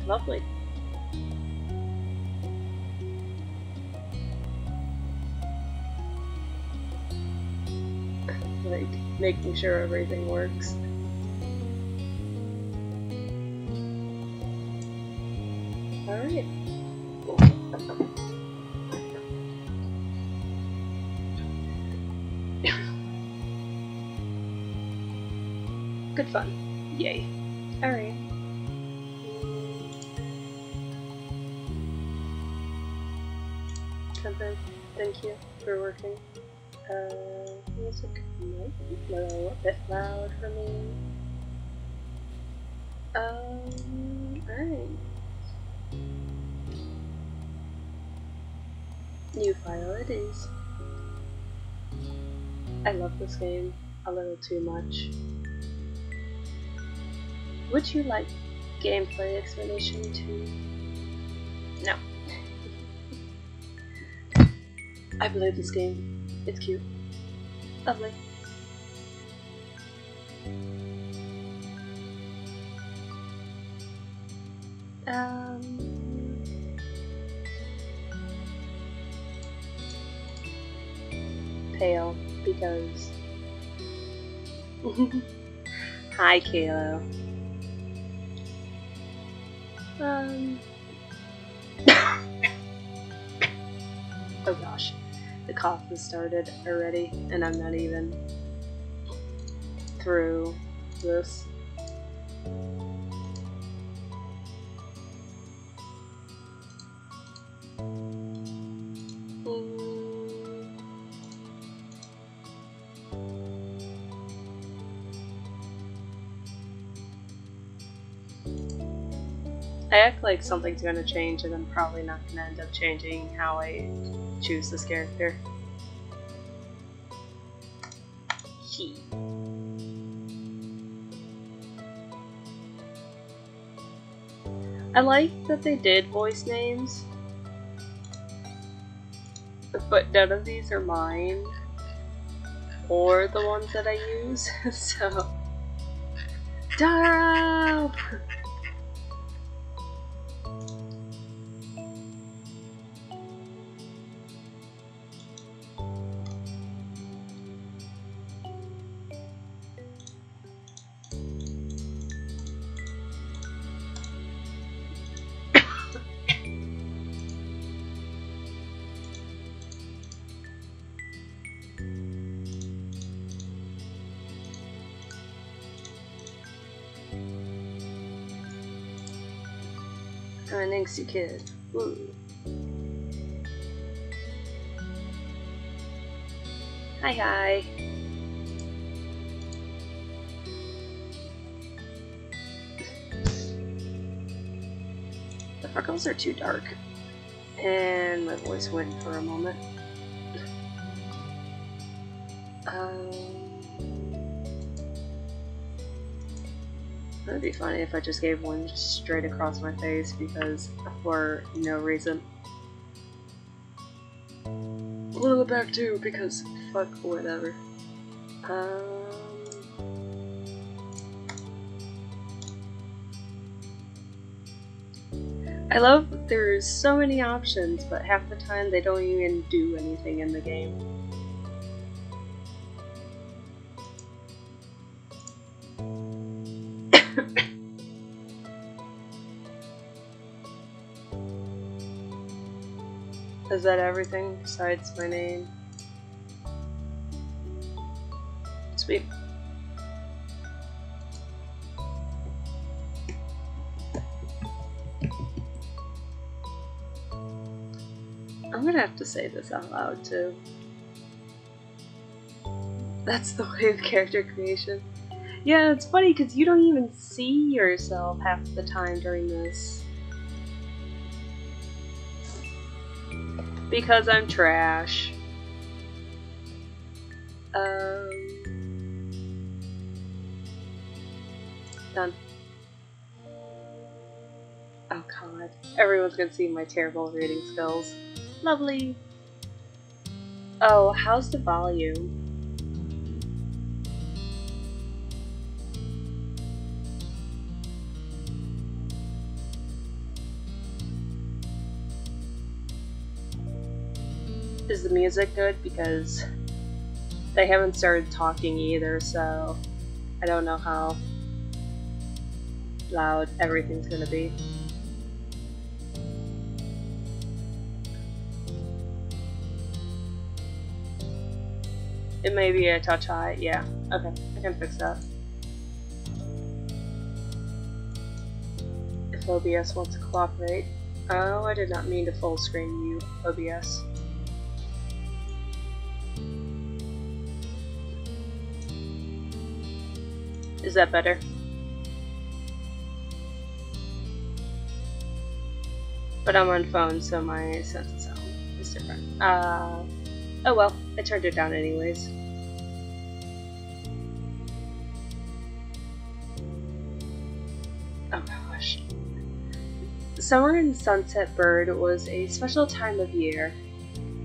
Lovely. Like, making sure everything works. Alright. Good fun. Yay. Alright. Temper, thank you for working. Music might be a little bit loud for me. Alright. New file it is. I love this game a little too much. Would you like gameplay explanation too? No. I played this game. It's cute. Lovely. Pale, because... Hi, Kalo. Oh gosh, the cough has started already, and I'm not even through this. I act like something's gonna change, and I'm probably not gonna end up changing how I choose this character. I like that they did voice names, but none of these are mine or the ones that I use, so... Daro! I'm an angsty kid. Ooh. Hi. The freckles are too dark. And my voice went for a moment. That'd be funny if I just gave one just straight across my face because for no reason. A little back too because fuck whatever. I love that there's so many options, but half the time they don't even do anything in the game. Is that everything besides my name? Sweet. I'm gonna have to say this out loud too. That's the way of character creation. Yeah, it's funny because you don't even see yourself half the time during this. Because I'm trash. Done. Oh god. Everyone's gonna see my terrible reading skills. Lovely. Oh, how's the volume? Is the music good? Because they haven't started talking either, so I don't know how loud everything's gonna be. It may be a touch high. Yeah, okay, I can fix that. If OBS wants to cooperate. Oh, I did not mean to full screen you, OBS. Is that better? But I'm on phone, so my sense of sound is different. Oh well, I turned it down anyways. Oh gosh. Summer in Sunset Bird was a special time of year.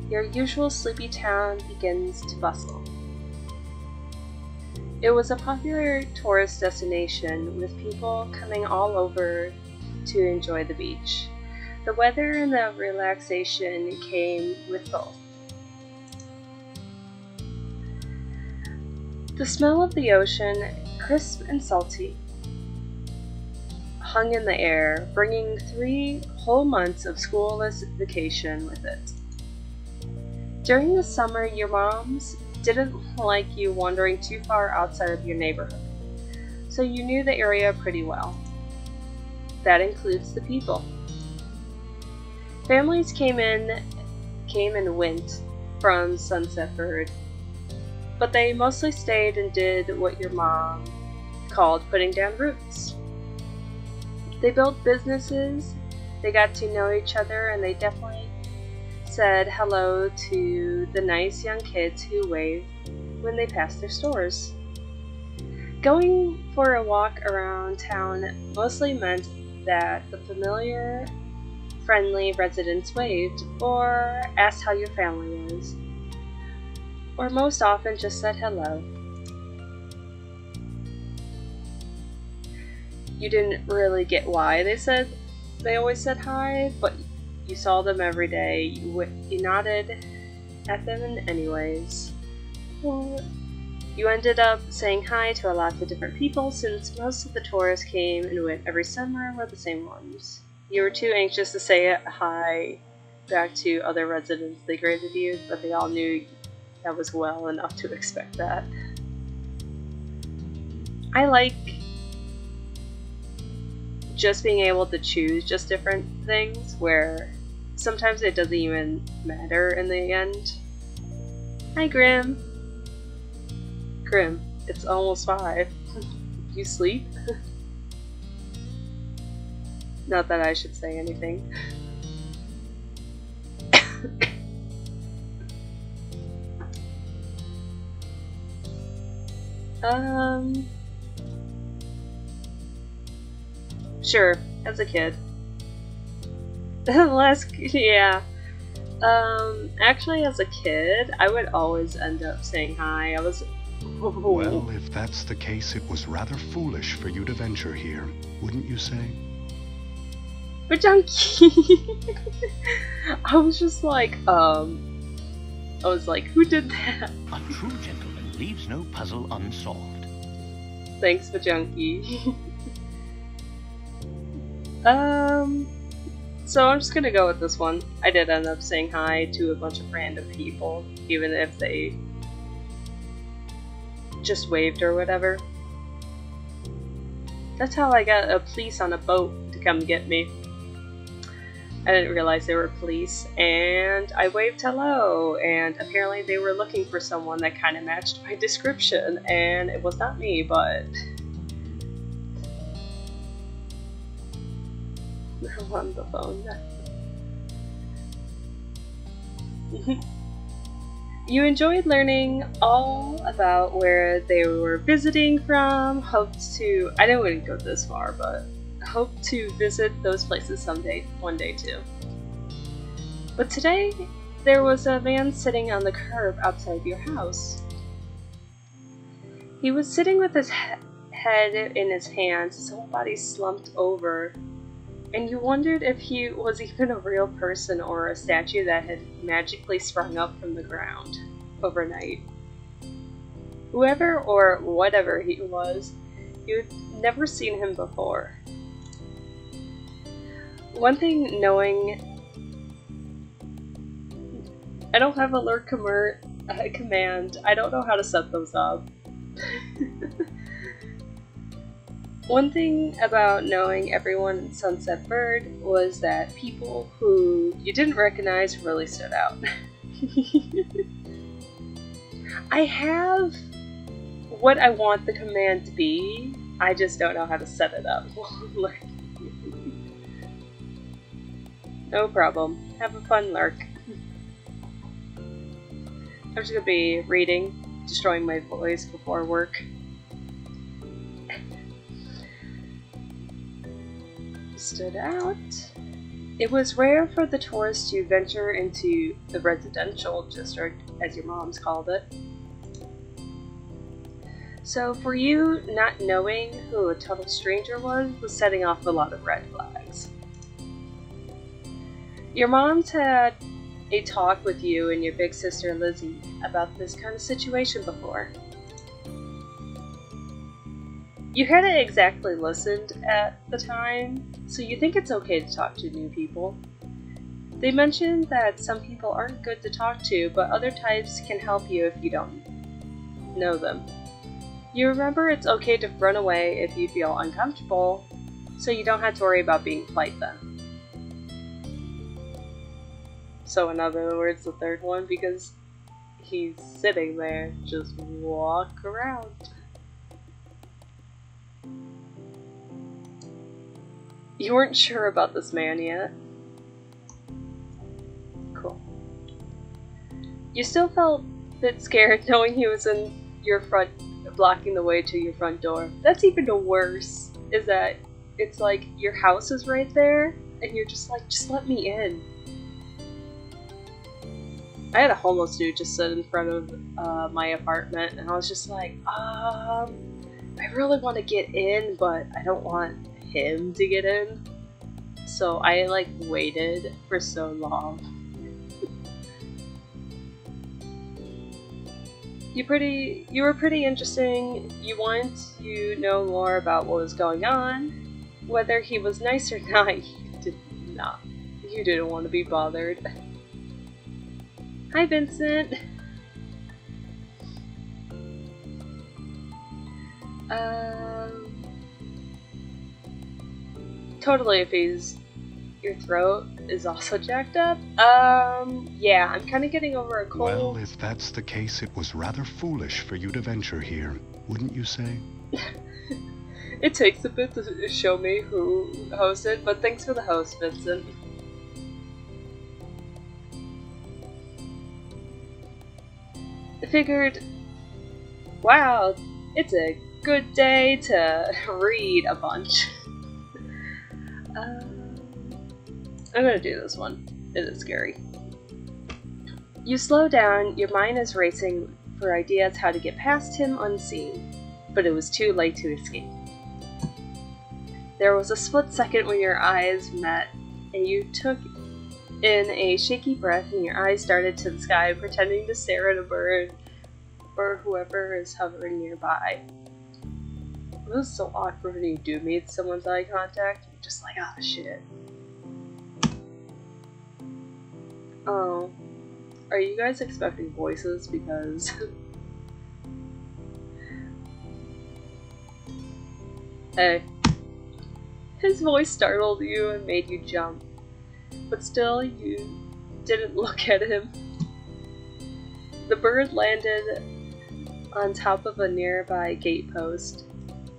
Your usual sleepy town begins to bustle. It was a popular tourist destination with people coming all over to enjoy the beach. The weather and the relaxation came with both. The smell of the ocean, crisp and salty, hung in the air, bringing 3 whole months of schoolless vacation with it. During the summer, your moms didn't like you wandering too far outside of your neighborhood, so you knew the area pretty well. That includes the people. Families came and went from Sunset Bird, but they mostly stayed and did what your mom called putting down roots. They built businesses, they got to know each other, and they definitely said hello to the nice young kids who waved when they passed their stores. Going for a walk around town mostly meant that the familiar, friendly residents waved or asked how your family was, or most often just said hello. You didn't really get why they always said hi, but you saw them every day. You nodded at them anyways. Or you ended up saying hi to a lot of different people, since most of the tourists came and went every summer were the same ones. You were too anxious to say hi back to other residents they greeted you, but they all knew that was well enough to expect that. I like just being able to choose just different things, where sometimes it doesn't even matter in the end. Hi, Grim. Grim, it's almost 5. You sleep? Not that I should say anything. Sure, as a kid. Yeah. Actually, as a kid, I would always end up saying hi. I was... Well, if that's the case, it was rather foolish for you to venture here, wouldn't you say? But Junkie! I was just like, who did that? A true gentleman leaves no puzzle unsolved. Thanks, Vajunky. So I'm just gonna go with this one. I did end up saying hi to a bunch of random people, even if they just waved or whatever. That's how I got a police on a boat to come get me. I didn't realize they were police, and I waved hello, and apparently they were looking for someone that kind of matched my description, and it was not me, but... I'm on the phone. You enjoyed learning all about where they were visiting from, hoped to... I didn't want to go this far, but hoped to visit those places one day too. But today, there was a man sitting on the curb outside your house. He was sitting with his head in his hands, his whole body slumped over and you wondered if he was even a real person or a statue that had magically sprung up from the ground overnight. Whoever or whatever he was, you'd never seen him before. One thing knowing I don't have alert command, I don't know how to set those up. One thing about knowing everyone in Sunset Bird was that people who you didn't recognize really stood out. I have what I want the command to be, I just don't know how to set it up. No problem. Have a fun lurk. I'm just gonna be reading, destroying my voice before work. Stood out. It was rare for the tourists to venture into the residential district, as your mom's called it. So for you, not knowing who a total stranger was setting off a lot of red flags. Your mom's had a talk with you and your big sister Lizzie about this kind of situation before. You hadn't exactly listened at the time, so you think it's okay to talk to new people. They mentioned that some people aren't good to talk to, but other types can help you if you don't know them. You remember it's okay to run away if you feel uncomfortable, so you don't have to worry about being polite then. So in other words, the third one, because he's sitting there, just walk around. You weren't sure about this man yet. Cool. You still felt a bit scared knowing he was in your front, blocking the way to your front door. That's even worse, is that it's like your house is right there, and you're just like, just let me in. I had a homeless dude just sit in front of my apartment, and I was just like, I really want to get in, but I don't want him to get in. So I like waited for so long. You were pretty interesting. You wanted to know more about what was going on. Whether he was nice or not, you did not. You didn't want to be bothered. Hi, Vincent. Totally if your throat is also jacked up. Yeah, I'm kind of getting over a cold. Well, if that's the case, it was rather foolish for you to venture here, wouldn't you say? It takes a bit to show me who hosted, but thanks for the host, Vincent. I figured, wow, it's a good day to read a bunch. I'm gonna do this one. It is scary. You slow down, your mind is racing for ideas how to get past him unseen, but it was too late to escape. There was a split second when your eyes met, and you took in a shaky breath and your eyes darted to the sky, pretending to stare at a bird or whoever is hovering nearby. It was so awkward when you do meet someone's eye contact. You're just like, ah, shit. Oh. Are you guys expecting voices? Because... Hey. His voice startled you and made you jump. But still, you didn't look at him. The bird landed on top of a nearby gate post.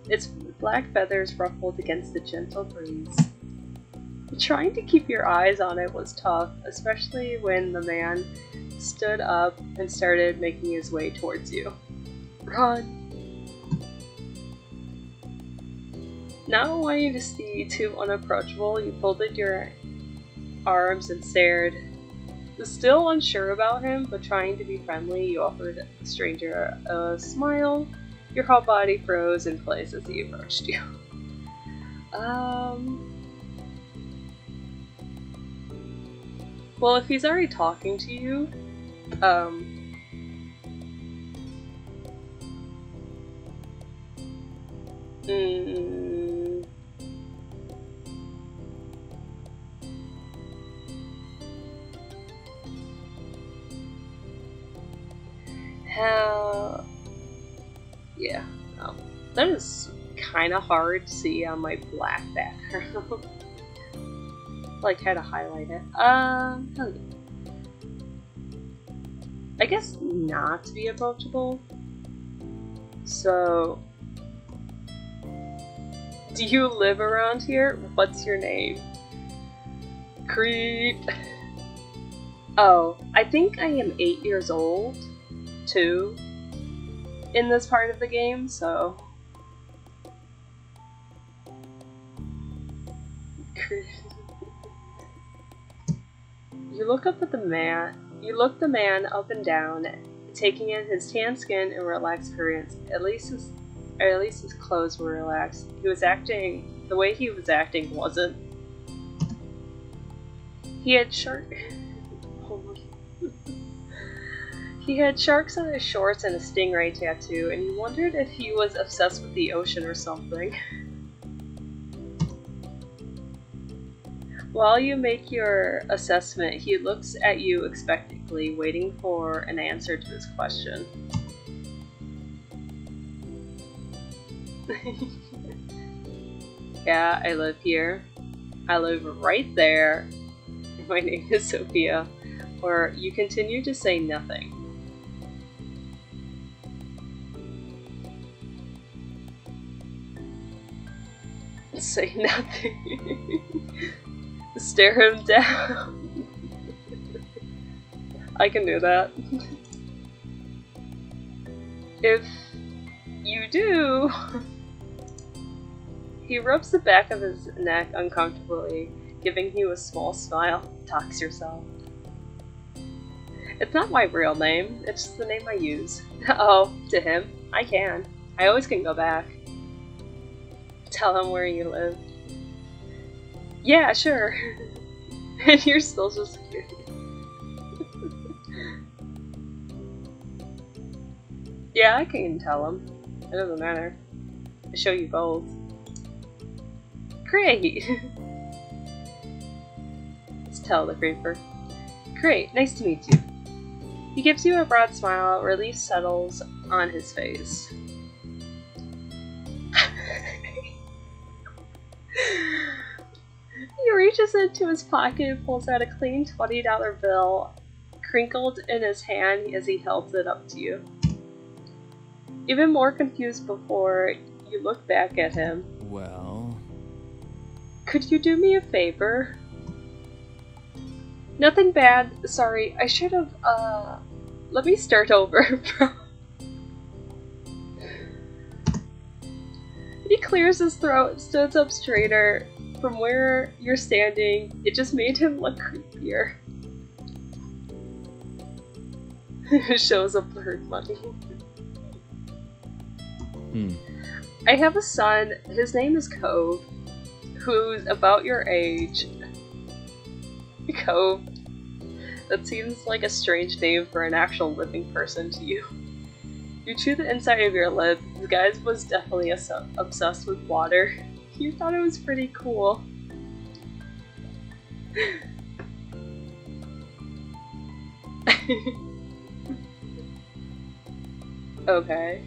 Its black feathers ruffled against the gentle breeze. Trying to keep your eyes on it was tough, especially when the man stood up and started making his way towards you. Run! Not wanting to see too unapproachable, you folded your arms and stared. Still unsure about him, but trying to be friendly, you offered the stranger a smile. Your whole body froze in place as he approached you. Well, if he's already talking to you, hell, yeah, no. That is kind of hard to see on my black background. Like how to highlight it. Hell yeah. I guess not to be approachable. So, do you live around here? What's your name? Creep. Oh, I think I am 8 years old, too, in this part of the game, so. Creep. You look up at the man. You look the man up and down, taking in his tan skin and relaxed appearance. At least his clothes were relaxed. He was acting the way he was acting wasn't. He had He had sharks on his shorts and a stingray tattoo, and he wondered if he was obsessed with the ocean or something. While you make your assessment, he looks at you expectantly, waiting for an answer to his question. Yeah, I live here. I live right there. My name is Sophia. Or you continue to say nothing. Say nothing. Stare him down. I can do that. If you do... He rubs the back of his neck uncomfortably, giving you a small smile. Talks yourself. It's not my real name, it's just the name I use. Oh, to him, I can. I always can go back. Tell him where you live. Yeah, sure. And your social security. Yeah, I can tell him. It doesn't matter. I show you both. Great! Let's tell the creeper. Great, nice to meet you. He gives you a broad smile. Relief settles on his face. He reaches into his pocket and pulls out a clean $20 bill, crinkled in his hand as he holds it up to you. Even more confused before, you look back at him. Well... Could you do me a favor? Nothing bad. Sorry, I should have, let me start over, bro. He clears his throat, stands up straighter. From where you're standing, it just made him look creepier. Shows a blurred money. I have a son, his name is Cove, who's about your age. Cove. That seems like a strange name for an actual living person to you. You chew the inside of your lip. The guy was definitely obsessed with water. You thought it was pretty cool. Okay.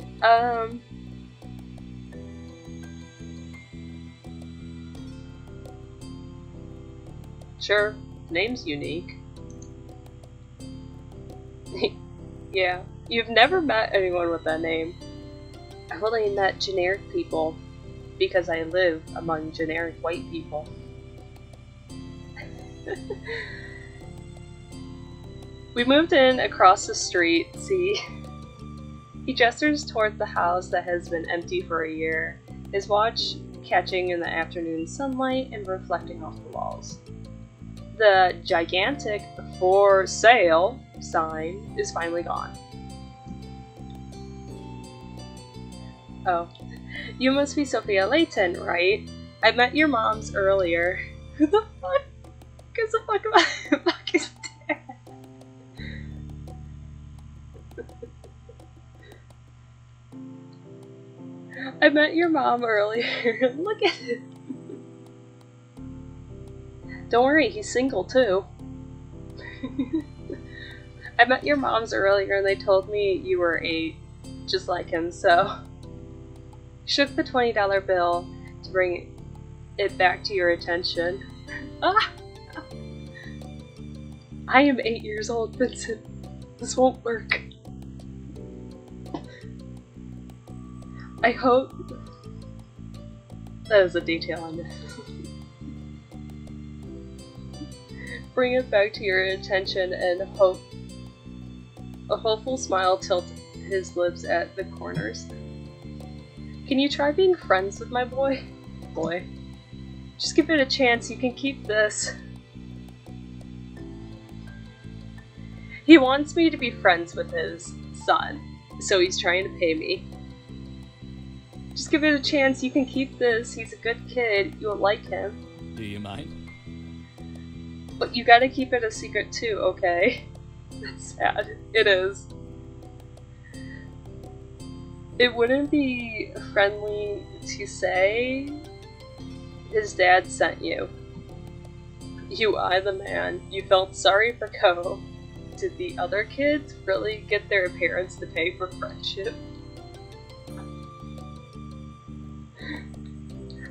Sure. Name's unique. Yeah. You've never met anyone with that name. I've only met generic people. Because I live among generic white people. We moved in across the street, see? He gestures towards the house that has been empty for a year, his watch catching in the afternoon sunlight and reflecting off the walls. The gigantic "for sale" sign is finally gone. Oh. You must be Sophia Layton, right? I met your moms earlier. Who the fuck? Who the fuck am I? Fucking I met your mom earlier. Look at it. Don't worry, he's single too. I met your moms earlier and they told me you were 8, just like him, so... Shook the $20 bill to bring it back to your attention. Ah! I am 8 years old, Vincent. This won't work. I hope... That is a detail I missed. Bring it back to your attention and hope... A hopeful smile tilted his lips at the corners. Can you try being friends with my boy? Boy. Just give it a chance, you can keep this. He wants me to be friends with his son, so he's trying to pay me. Just give it a chance, you can keep this, he's a good kid, you'll like him. Do you mind? But you gotta keep it a secret too, okay? That's sad. It is. It wouldn't be friendly to say his dad sent you. You eye the man. You felt sorry for Ko. Did the other kids really get their parents to pay for friendship?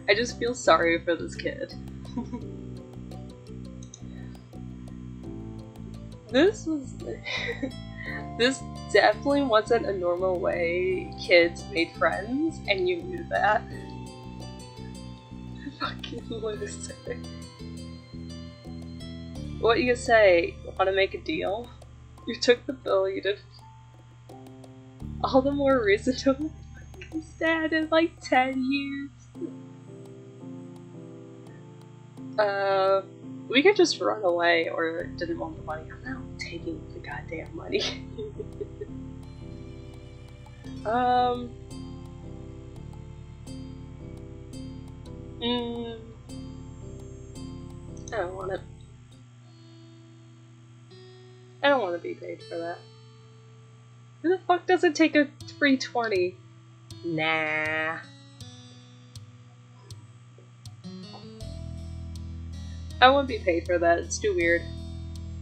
I just feel sorry for this kid. This was... This definitely wasn't a normal way kids made friends, and you knew that. Fucking loser. What you say? Wanna make a deal? You took the bill, you did... All the more reason to... His dad in like 10 years. We could just run away, or didn't want the money. I'm not taking the goddamn money. I don't want it. I don't want to be paid for that. Who the fuck doesn't take a free 20? Nah. I won't be paid for that, it's too weird.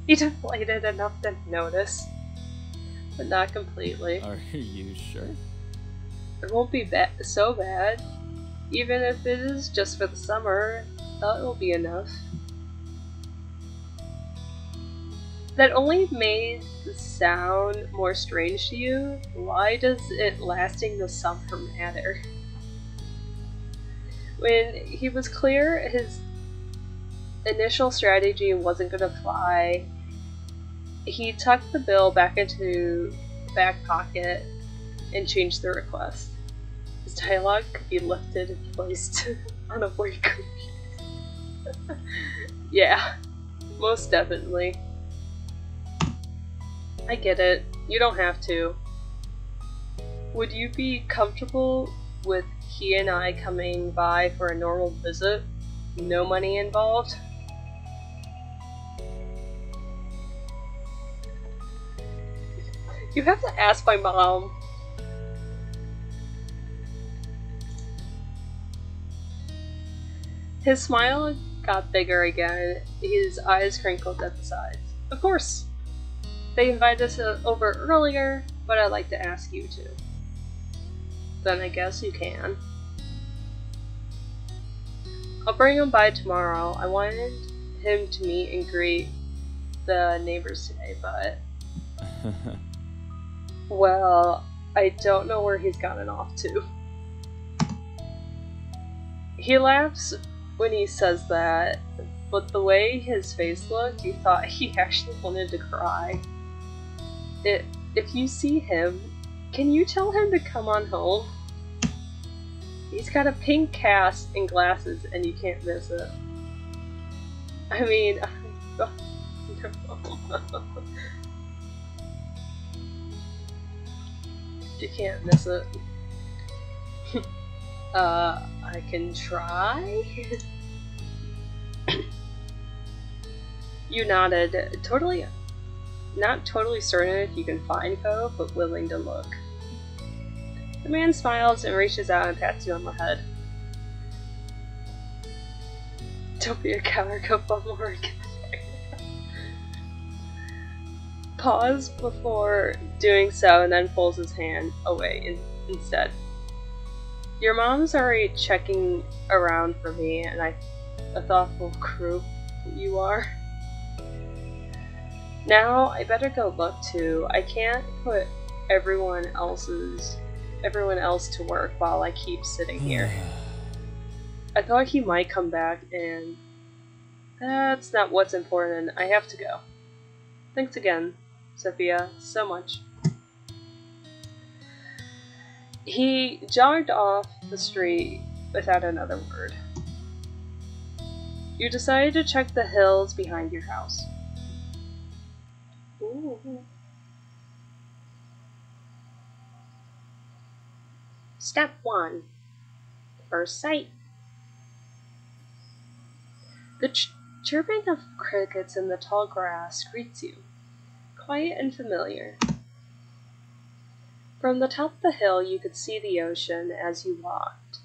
He deflated enough to notice, but not completely. Are you sure? It won't be so bad. Even if it is just for the summer, that will be enough. That only made the sound more strange to you. Why does it lasting the summer matter? When he was clear his initial strategy wasn't gonna fly, he tucked the bill back into the back pocket and changed the request. His dialogue could be lifted and placed on a voice computer. Yeah, most definitely. I get it. You don't have to. Would you be comfortable with he and I coming by for a normal visit? No money involved? You have to ask my mom. His smile got bigger again. His eyes crinkled at the sides. Of course. They invited us over earlier, but I'd like to ask you to. Then I guess you can. I'll bring him by tomorrow. I wanted him to meet and greet the neighbors today, but... Well, I don't know where he's gotten off to. He laughs when he says that, but the way his face looked, you thought he actually wanted to cry. If you see him, can you tell him to come on home? He's got a pink cast and glasses, and you can't miss it. I mean, no. You can't miss it. I can try? You nodded, not totally certain if you can find Ko, but willing to look. The man smiles and reaches out and pats you on the head. Don't be a coward, go forward. Pause before doing so and then pulls his hand away instead. Your mom's already checking around for me, and a thoughtful crew you are. Now I better go look too. I can't put everyone else to work while I keep sitting here. I thought he might come back, and that's not what's important. I have to go. Thanks again, Sophia, so much. He jogged off the street without another word. You decided to check the hills behind your house. Ooh. Step 1. First sight. The chirping of crickets in the tall grass greets you, quiet and familiar. From the top of the hill you could see the ocean as you walked.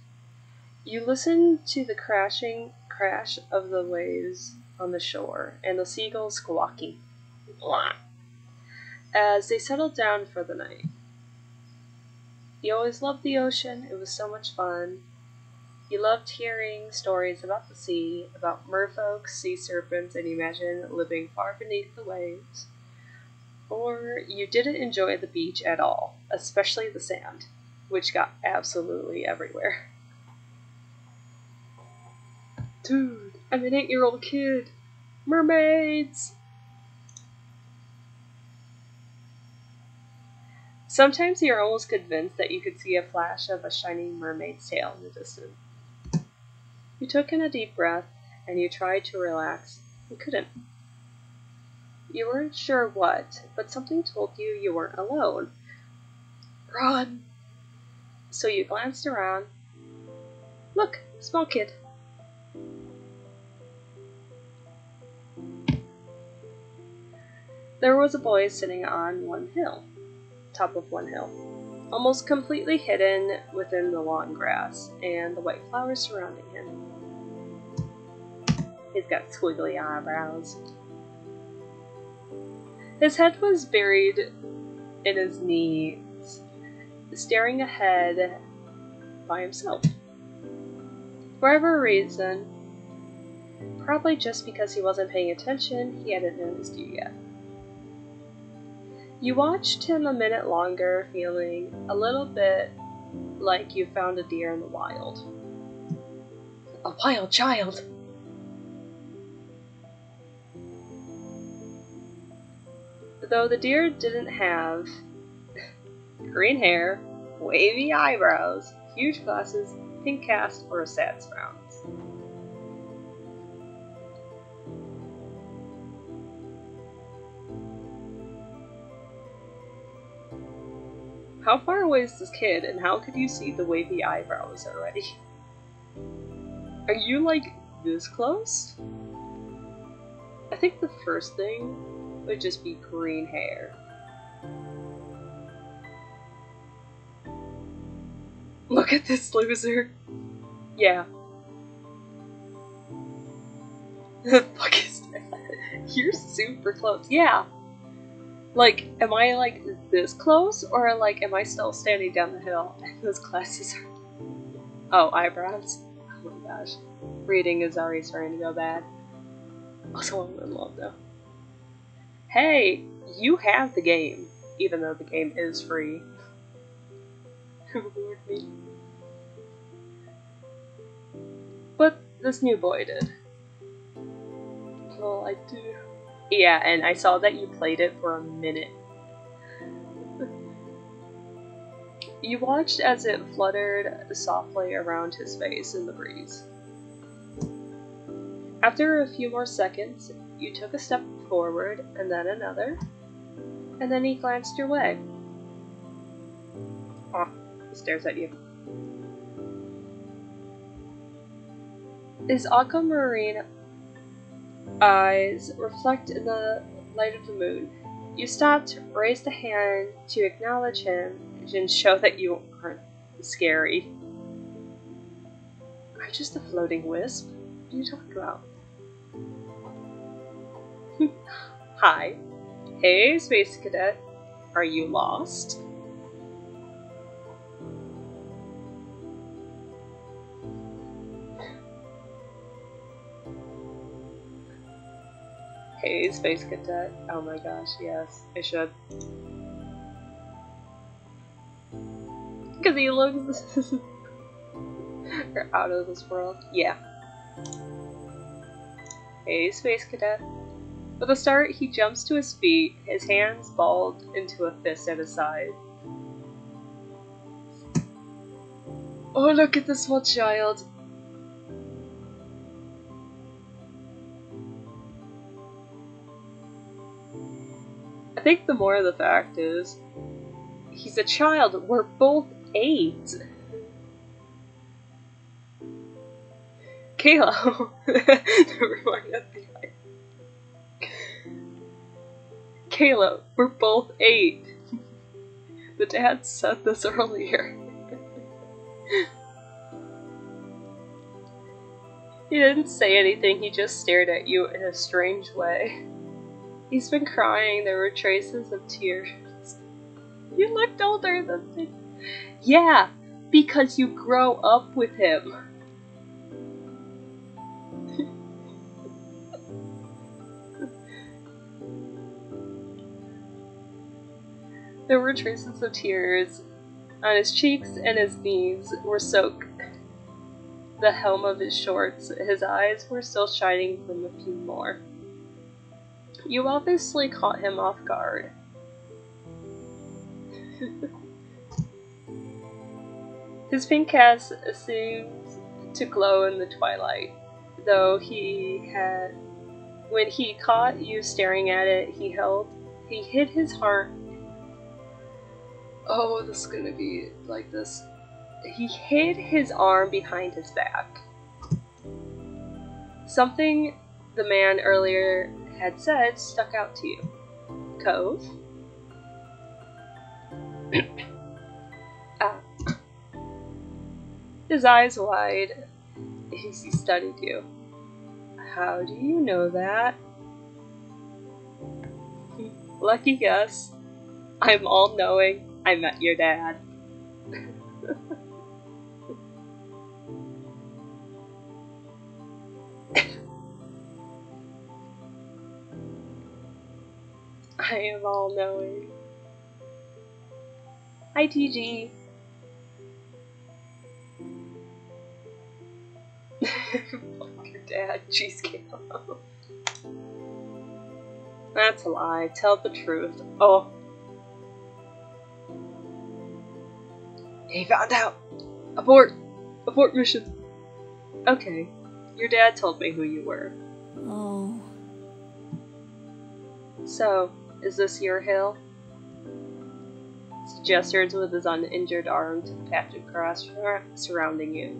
You listened to the crash of the waves on the shore and the seagulls squawking as they settled down for the night. You always loved the ocean, it was so much fun. You loved hearing stories about the sea, about merfolk, sea serpents, and you imagined living far beneath the waves. Or you didn't enjoy the beach at all, especially the sand, which got absolutely everywhere. Dude, I'm an 8-year-old kid. Mermaids! Sometimes you're almost convinced that you could see a flash of a shining mermaid's tail in the distance. You took in a deep breath, and you tried to relax. You couldn't. You weren't sure what, but something told you weren't alone. Run! So you glanced around. Look, small kid. There was a boy sitting on top of one hill, almost completely hidden within the long grass and the white flowers surrounding him. He's got squiggly eyebrows. His head was buried in his knees, staring ahead by himself. For whatever reason, probably just because he wasn't paying attention, he hadn't noticed you yet. You watched him a minute longer, feeling a little bit like you found a deer in the wild. A wild child! Though the deer didn't have green hair, wavy eyebrows, huge glasses, pink cast, or sad frowns. How far away is this kid, and how could you see the wavy eyebrows already? Are you, like, this close? I think the first thing would just be green hair. Look at this loser. Yeah. The fuck is that? You're super close. Yeah. Like, am I, like, this close? Or, like, am I still standing down the hill and those glasses are... Oh, eyebrows. Oh my gosh. Reading is already starting to go bad. Also, I'm in love, though. Hey, you have the game, even though the game is free. Lord me. But this new boy did. Well, I do. Yeah, and I saw that you played it for a minute. You watched as it fluttered softly around his face in the breeze. After a few more seconds, you took a step forward, and then another, and then he glanced your way. Oh, he stares at you. His aquamarine eyes reflect in the light of the moon. You stopped, raised a hand to acknowledge him, and show that you aren't scary. I'm just a floating wisp. What are you talking about? Hi. Hey, Space Cadet. Are you lost? Hey, Space Cadet. Oh my gosh, yes, I should. Because he looks out of this world. Yeah. Hey, Space Cadet. With a start, he jumps to his feet, his hands balled into a fist at his side. Oh, look at this small child. I think the more of the fact is, he's a child. We're both 8. Kayla. Never mind, that's behind. Kayla, we're both 8. The dad said this earlier. He didn't say anything, he just stared at you in a strange way. He's been crying, there were traces of tears. You looked older than me. Yeah, because you grow up with him. There were traces of tears on his cheeks, and his knees were soaked. The hem of his shorts, his eyes were still shining from a few more. You obviously caught him off guard. His pink cat seemed to glow in the twilight, though when he caught you staring at it, he hid his heart. Oh, this is gonna be like this. He hid his arm behind his back. Something the man earlier had said stuck out to you. Cove? Ah. His eyes wide as he studied you. How do you know that? Lucky guess. I'm all-knowing. I met your dad. I am all-knowing. Hi, TG. Fuck your dad, cheesecake. That's a lie. Tell the truth. Oh. He found out. Abort! Abort mission. Okay. Your dad told me who you were. Oh. So, is this your hill? He gestures with his uninjured arm to the patch of grass surrounding you.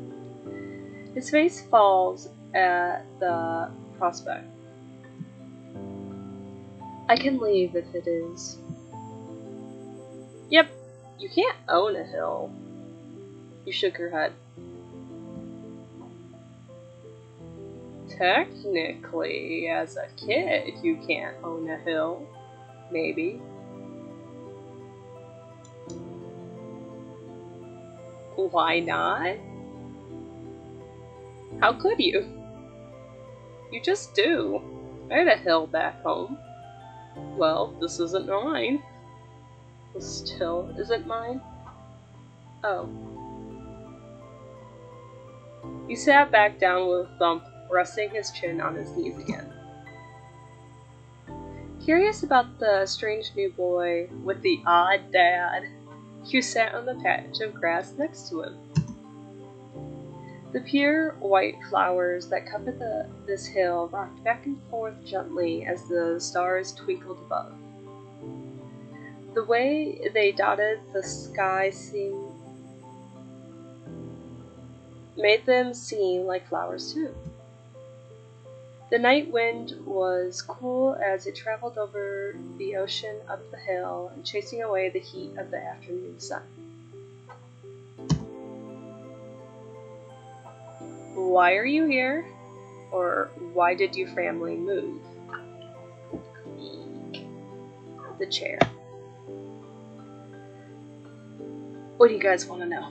His face falls at the prospect. I can leave if it is. Yep, you can't own a hill. You shook your head. Technically, as a kid, you can't own a hill. Maybe. Why not? How could you? You just do. I had a hill back home. Well, this isn't mine. This still isn't mine. Oh. He sat back down with a thump, resting his chin on his knees again. Curious about the strange new boy with the odd dad, you sat on the patch of grass next to him. The pure white flowers that covered this hill rocked back and forth gently as the stars twinkled above. The way they dotted the sky made them seem like flowers too. The night wind was cool as it traveled over the ocean up the hill and chasing away the heat of the afternoon sun. Why are you here? Or why did your family move? The chair. What do you guys want to know?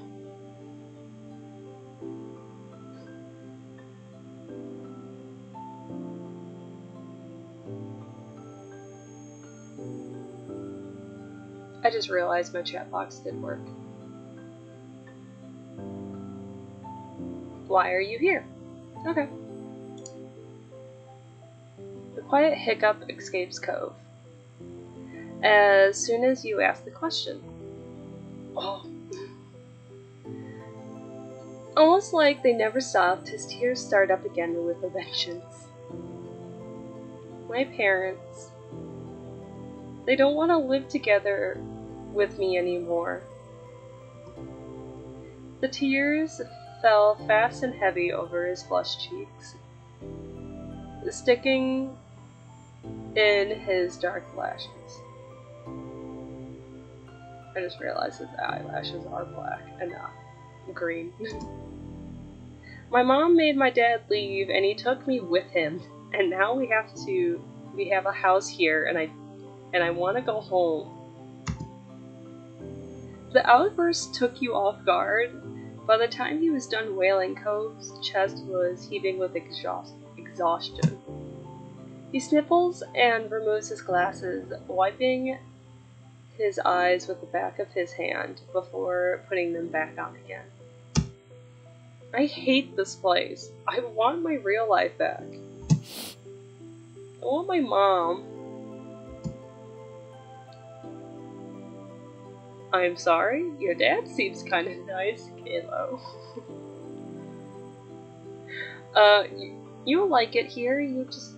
I just realized my chat box did work. Why are you here? Okay. The quiet hiccup escapes Cove as soon as you ask the question. Oh. Almost like they never stopped, his tears start up again with a vengeance. My parents, they don't want to live together with me anymore. The tears fell fast and heavy over his flushed cheeks, sticking in his dark lashes. I just realized his eyelashes are black and not green. My mom made my dad leave and he took me with him, and now we have a house here and I want to go home. The outburst took you off guard. By the time he was done wailing, Cove's chest was heaving with exhaustion. He sniffles and removes his glasses, wiping his eyes with the back of his hand before putting them back on again. I hate this place. I want my real life back. I want my mom. I'm sorry, your dad seems kind of nice, Kalo. You'll like it here, you just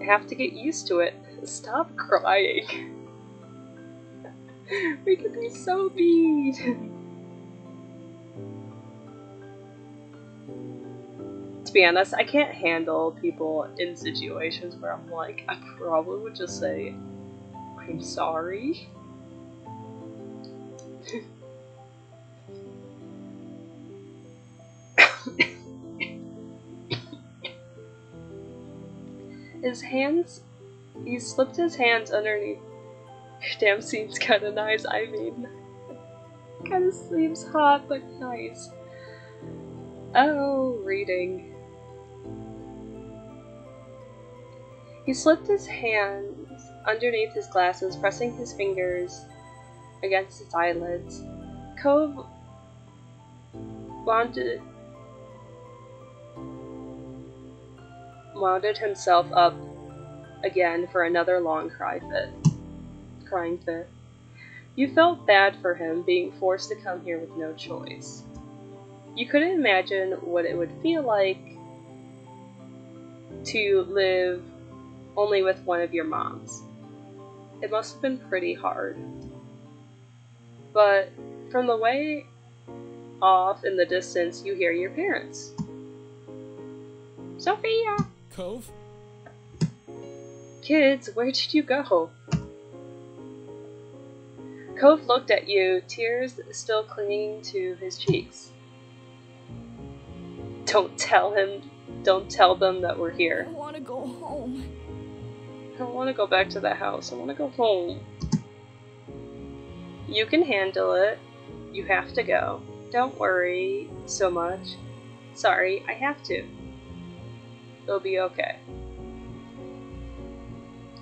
have to get used to it. Stop crying. We could be so mean. To be honest, I can't handle people in situations where I'm like, I probably would just say, I'm sorry. He slipped his hands underneath. Damn, seems kinda nice, I mean. Kinda seems hot, but nice. Oh, reading. He slipped his hands underneath his glasses, pressing his fingers against his eyelids. Cove wounded himself up again for another long crying fit. You felt bad for him being forced to come here with no choice. You couldn't imagine what it would feel like to live only with one of your moms. It must have been pretty hard. But from the way off in the distance, you hear your parents. Sophia! Cove? Kids, where did you go? Cove looked at you, tears still clinging to his cheeks. Don't tell them that we're here. I want to go home. I don't want to go back to the house. I want to go home. You can handle it. You have to go. Don't worry so much. Sorry, I have to. It'll be okay.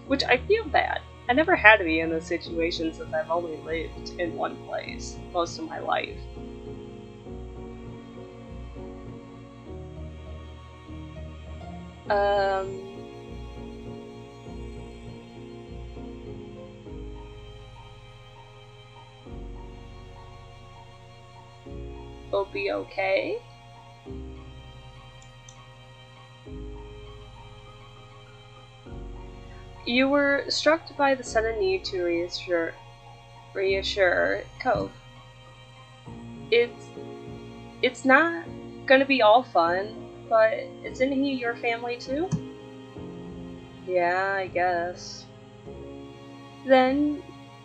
Which I feel bad. I never had to be in this situation since I've only lived in one place most of my life. It'll be okay. You were struck by the sudden need to reassure Cove. It's not gonna be all fun, but isn't he your family too? Yeah, I guess. Then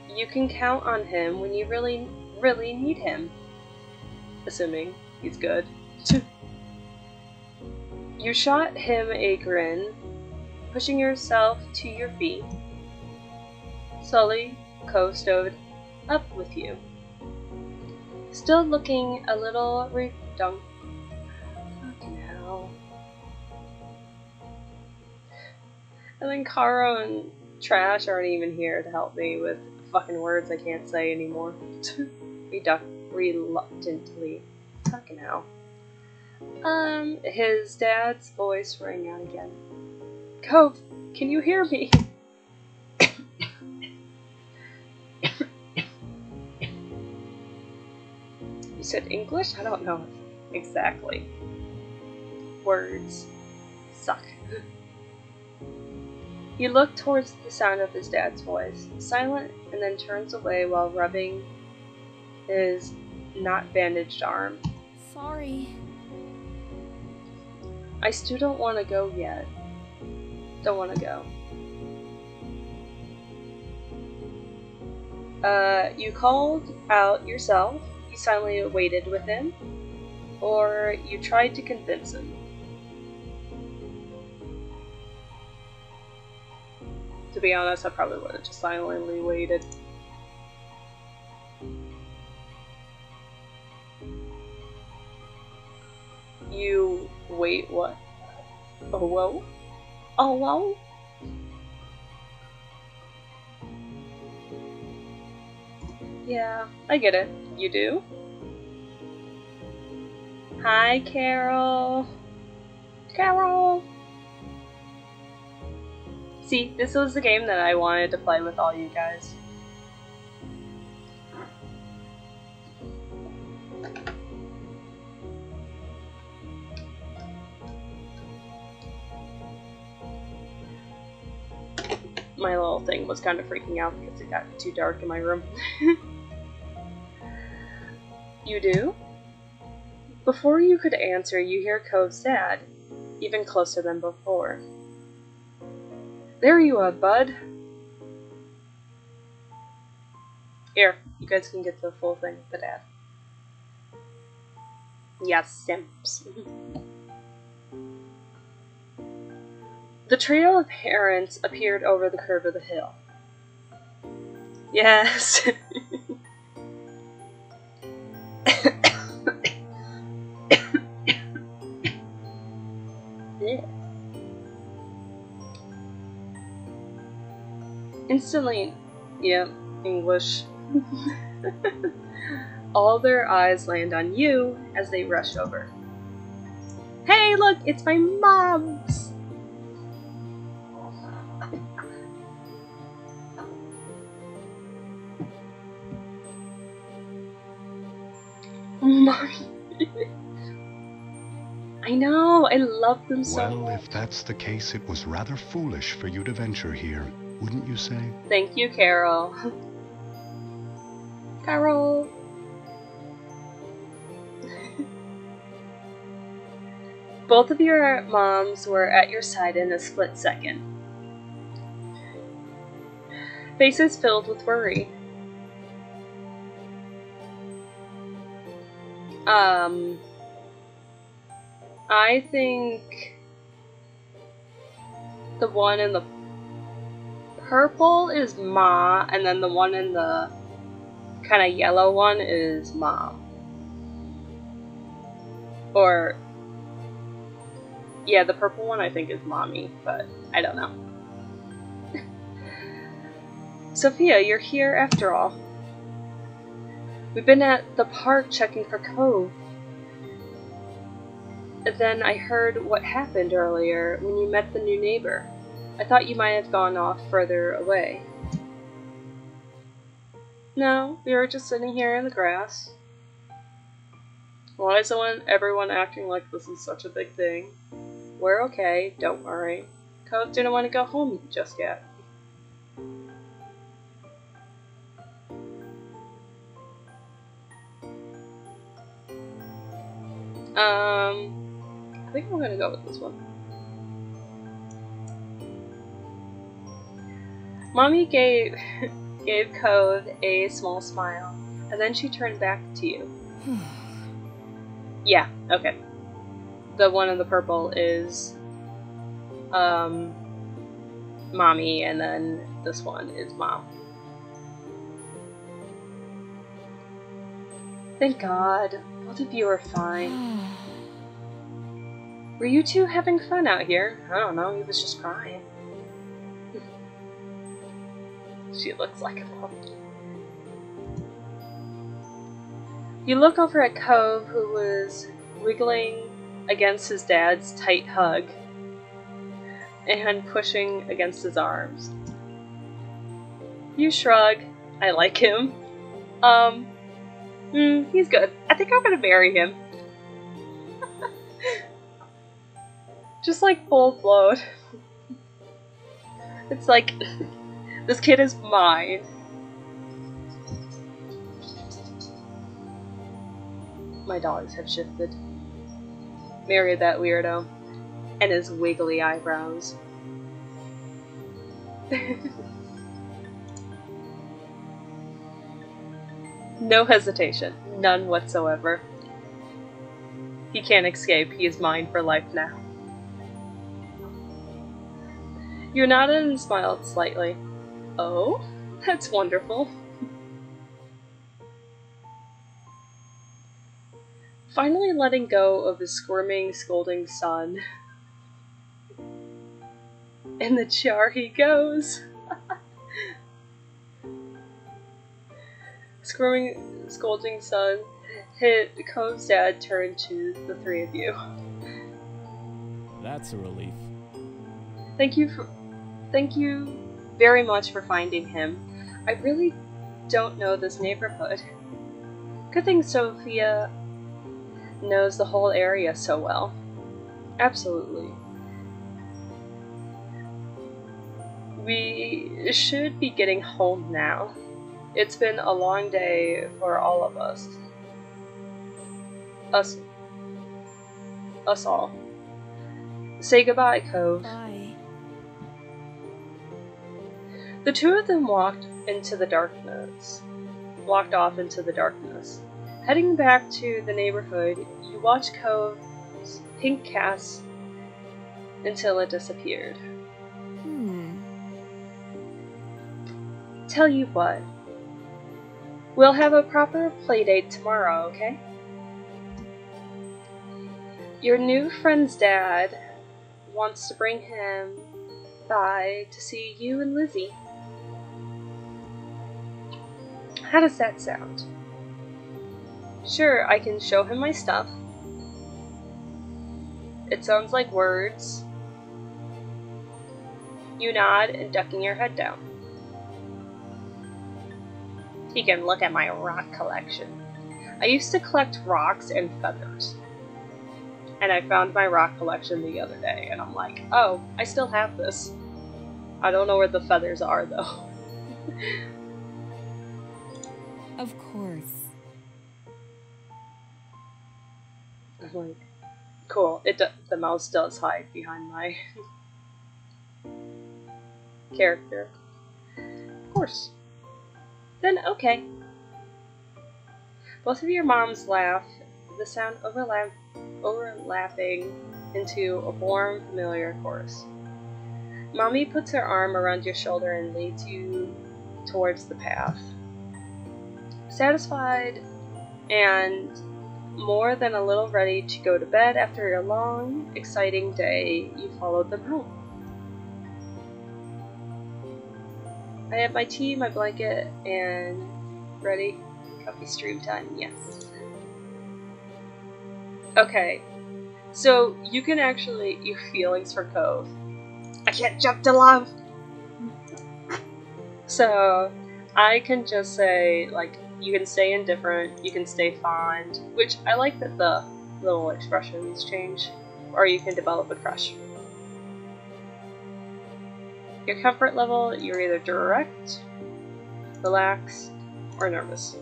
you can count on him when you really, really need him. Assuming he's good. You shot him a grin, pushing yourself to your feet. Slowly, Cove stood up with you, still looking a little redundant. Fucking hell. And then Caro and Trash aren't even here to help me with fucking words I can't say anymore. Reluctantly. Fucking hell. His dad's voice rang out again. Cove, can you hear me? You said English? I don't know exactly. Words suck. He looked towards the sound of his dad's voice, silent, and then turns away while rubbing his not bandaged arm. Sorry. I still don't want to go yet. Don't want to go. You called out yourself, you silently waited with him, or you tried to convince him. To be honest, I probably would have just silently waited. You wait, what? Oh, whoa? Oh, whoa? Yeah, I get it. You do? Hi, Carol. Carol! See, this was the game that I wanted to play with all you guys. My little thing was kind of freaking out because it got too dark in my room. You do? Before you could answer, you hear Cove's dad, even closer than before. There you are, bud. Here, you guys can get the full thing, the dad. Yes, simps. The trio of parents appeared over the curve of the hill. Yes. Yeah. Instantly, yeah, English. All their eyes land on you as they rush over. Hey, look, it's my mom's! Mommy. I know, I love them so Well, much. if that's the case, it was rather foolish for you to venture here, wouldn't you say? Thank you, Carol. Carol. Both of your moms were at your side in a split second. Faces filled with worry. I think the one in the purple is Ma, and then the one in the kind of yellow one is Mom. Or, yeah, the purple one I think is Mommy, but I don't know. Sophia, you're here after all. We've been at the park checking for Cove. Then I heard what happened earlier when you met the new neighbor. I thought you might have gone off further away. No, we were just sitting here in the grass. Why is everyone acting like this is such a big thing? We're okay, don't worry. Cove didn't want to go home just yet. I think I'm gonna go with this one. Mommy gave Cove a small smile, and then she turned back to you. Yeah, okay. the one in the purple is Mommy, and then this one is Mom. Thank God, both of you are fine. Were you two having fun out here? I don't know, he was just crying. She looks like a mom. You look over at Cove, who was wiggling against his dad's tight hug and pushing against his arms. You shrug. I like him. He's good. I think I'm gonna marry him. Just like full blown. It's like, this kid is mine. My dogs have shifted. Marry that weirdo. And his wiggly eyebrows. No hesitation. None whatsoever. He can't escape. He is mine for life now. You nodded and smiled slightly. Oh, that's wonderful. Finally letting go of his squirming, scolding son. In the jar he goes. Squirming, scolding son. Cove's dad turned to the three of you. That's a relief. Thank you very much for finding him. I really don't know this neighborhood. Good thing Sophia knows the whole area so well. Absolutely. We should be getting home now. It's been a long day for all of us. Us all. Say goodbye, Cove. Bye. The two of them walked off into the darkness. Heading back to the neighborhood, you watch Cove's pink cast until it disappeared. Tell you what, we'll have a proper playdate tomorrow, okay? Your new friend's dad wants to bring him by to see you and Lizzie. How does that sound? Sure, I can show him my stuff. It sounds like words. You nod and ducking your head down. He can look at my rock collection. I used to collect rocks and feathers. And I found my rock collection the other day, and I'm like, oh, I still have this. I don't know where the feathers are, though. Of course. I'm like, cool. The mouse does hide behind my character. Of course. Then okay. Both of your moms laugh, the sound overlapping into a warm, familiar chorus. Mommy puts her arm around your shoulder and leads you towards the path. Satisfied and more than a little ready to go to bed after a long, exciting day, you followed them home. I have my tea, my blanket, and ready. Coffee stream time, yes. Okay, so you can actually, your feelings for Cove. I can't jump to love! So, I can just say, like, you can stay indifferent, you can stay fond, which I like that the little expressions change, or you can develop a crush. Your comfort level, you're either direct, relaxed, or nervous.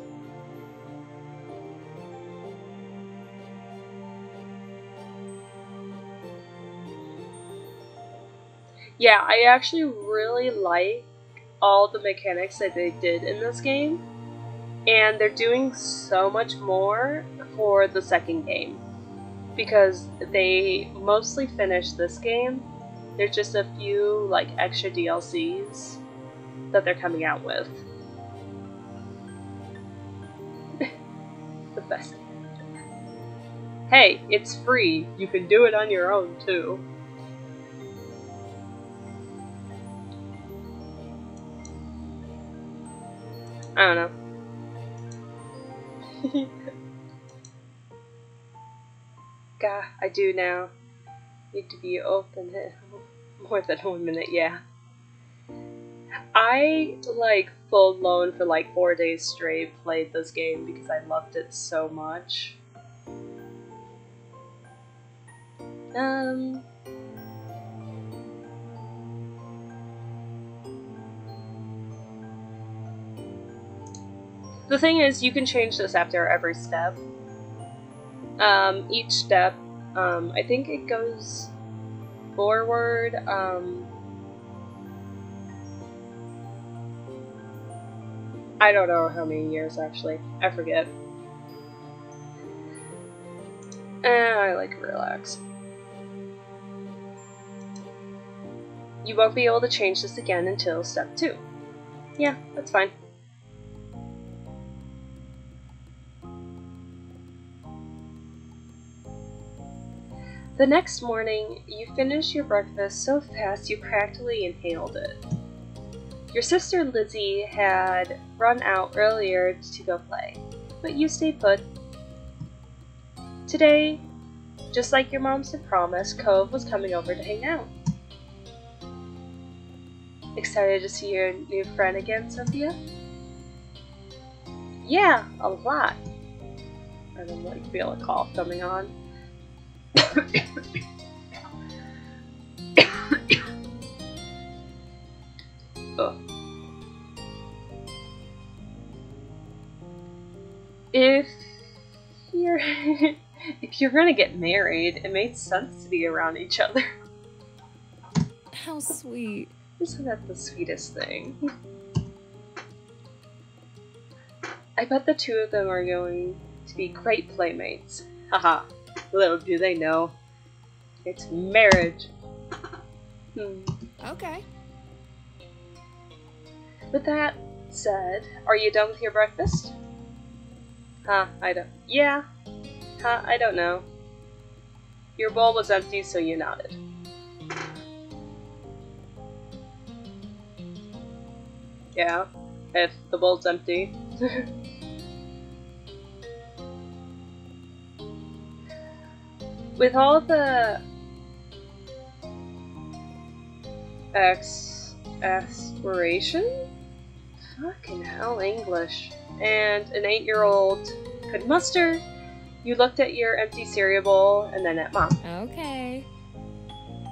Yeah, I actually really like all the mechanics that they did in this game, and they're doing so much more for the second game. because they mostly finished this game. There's just a few like extra DLCs that they're coming out with. The best. Hey, it's free. You can do it on your own too. I don't know. God, I do now. Need to be open more than 1 minute, yeah. I, like, full blown for like 4 days straight played this game because I loved it so much. The thing is, you can change this after every step. Each step, I think it goes forward, I don't know how many years actually. I forget. I like to relax. You won't be able to change this again until step 2. Yeah, that's fine. The next morning, you finished your breakfast so fast you practically inhaled it. Your sister Lizzie had run out earlier to go play, but you stayed put. Today, just like your mom had promised, Cove was coming over to hang out. Excited to see your new friend again, Sophia? Yeah, a lot. I don't like feel a cough coming on. If you're gonna get married, it makes sense to be around each other. How sweet. Isn't that the sweetest thing? I bet the two of them are going to be great playmates. Haha. Little do they know. It's marriage. Okay. With that said, are you done with your breakfast? I don't. Yeah. I don't know. Your bowl was empty, so you nodded. Yeah, if the bowl's empty. With all the aspiration? Fucking hell, English. And an 8-year-old could muster, you looked at your empty cereal bowl and then at Mom. Okay.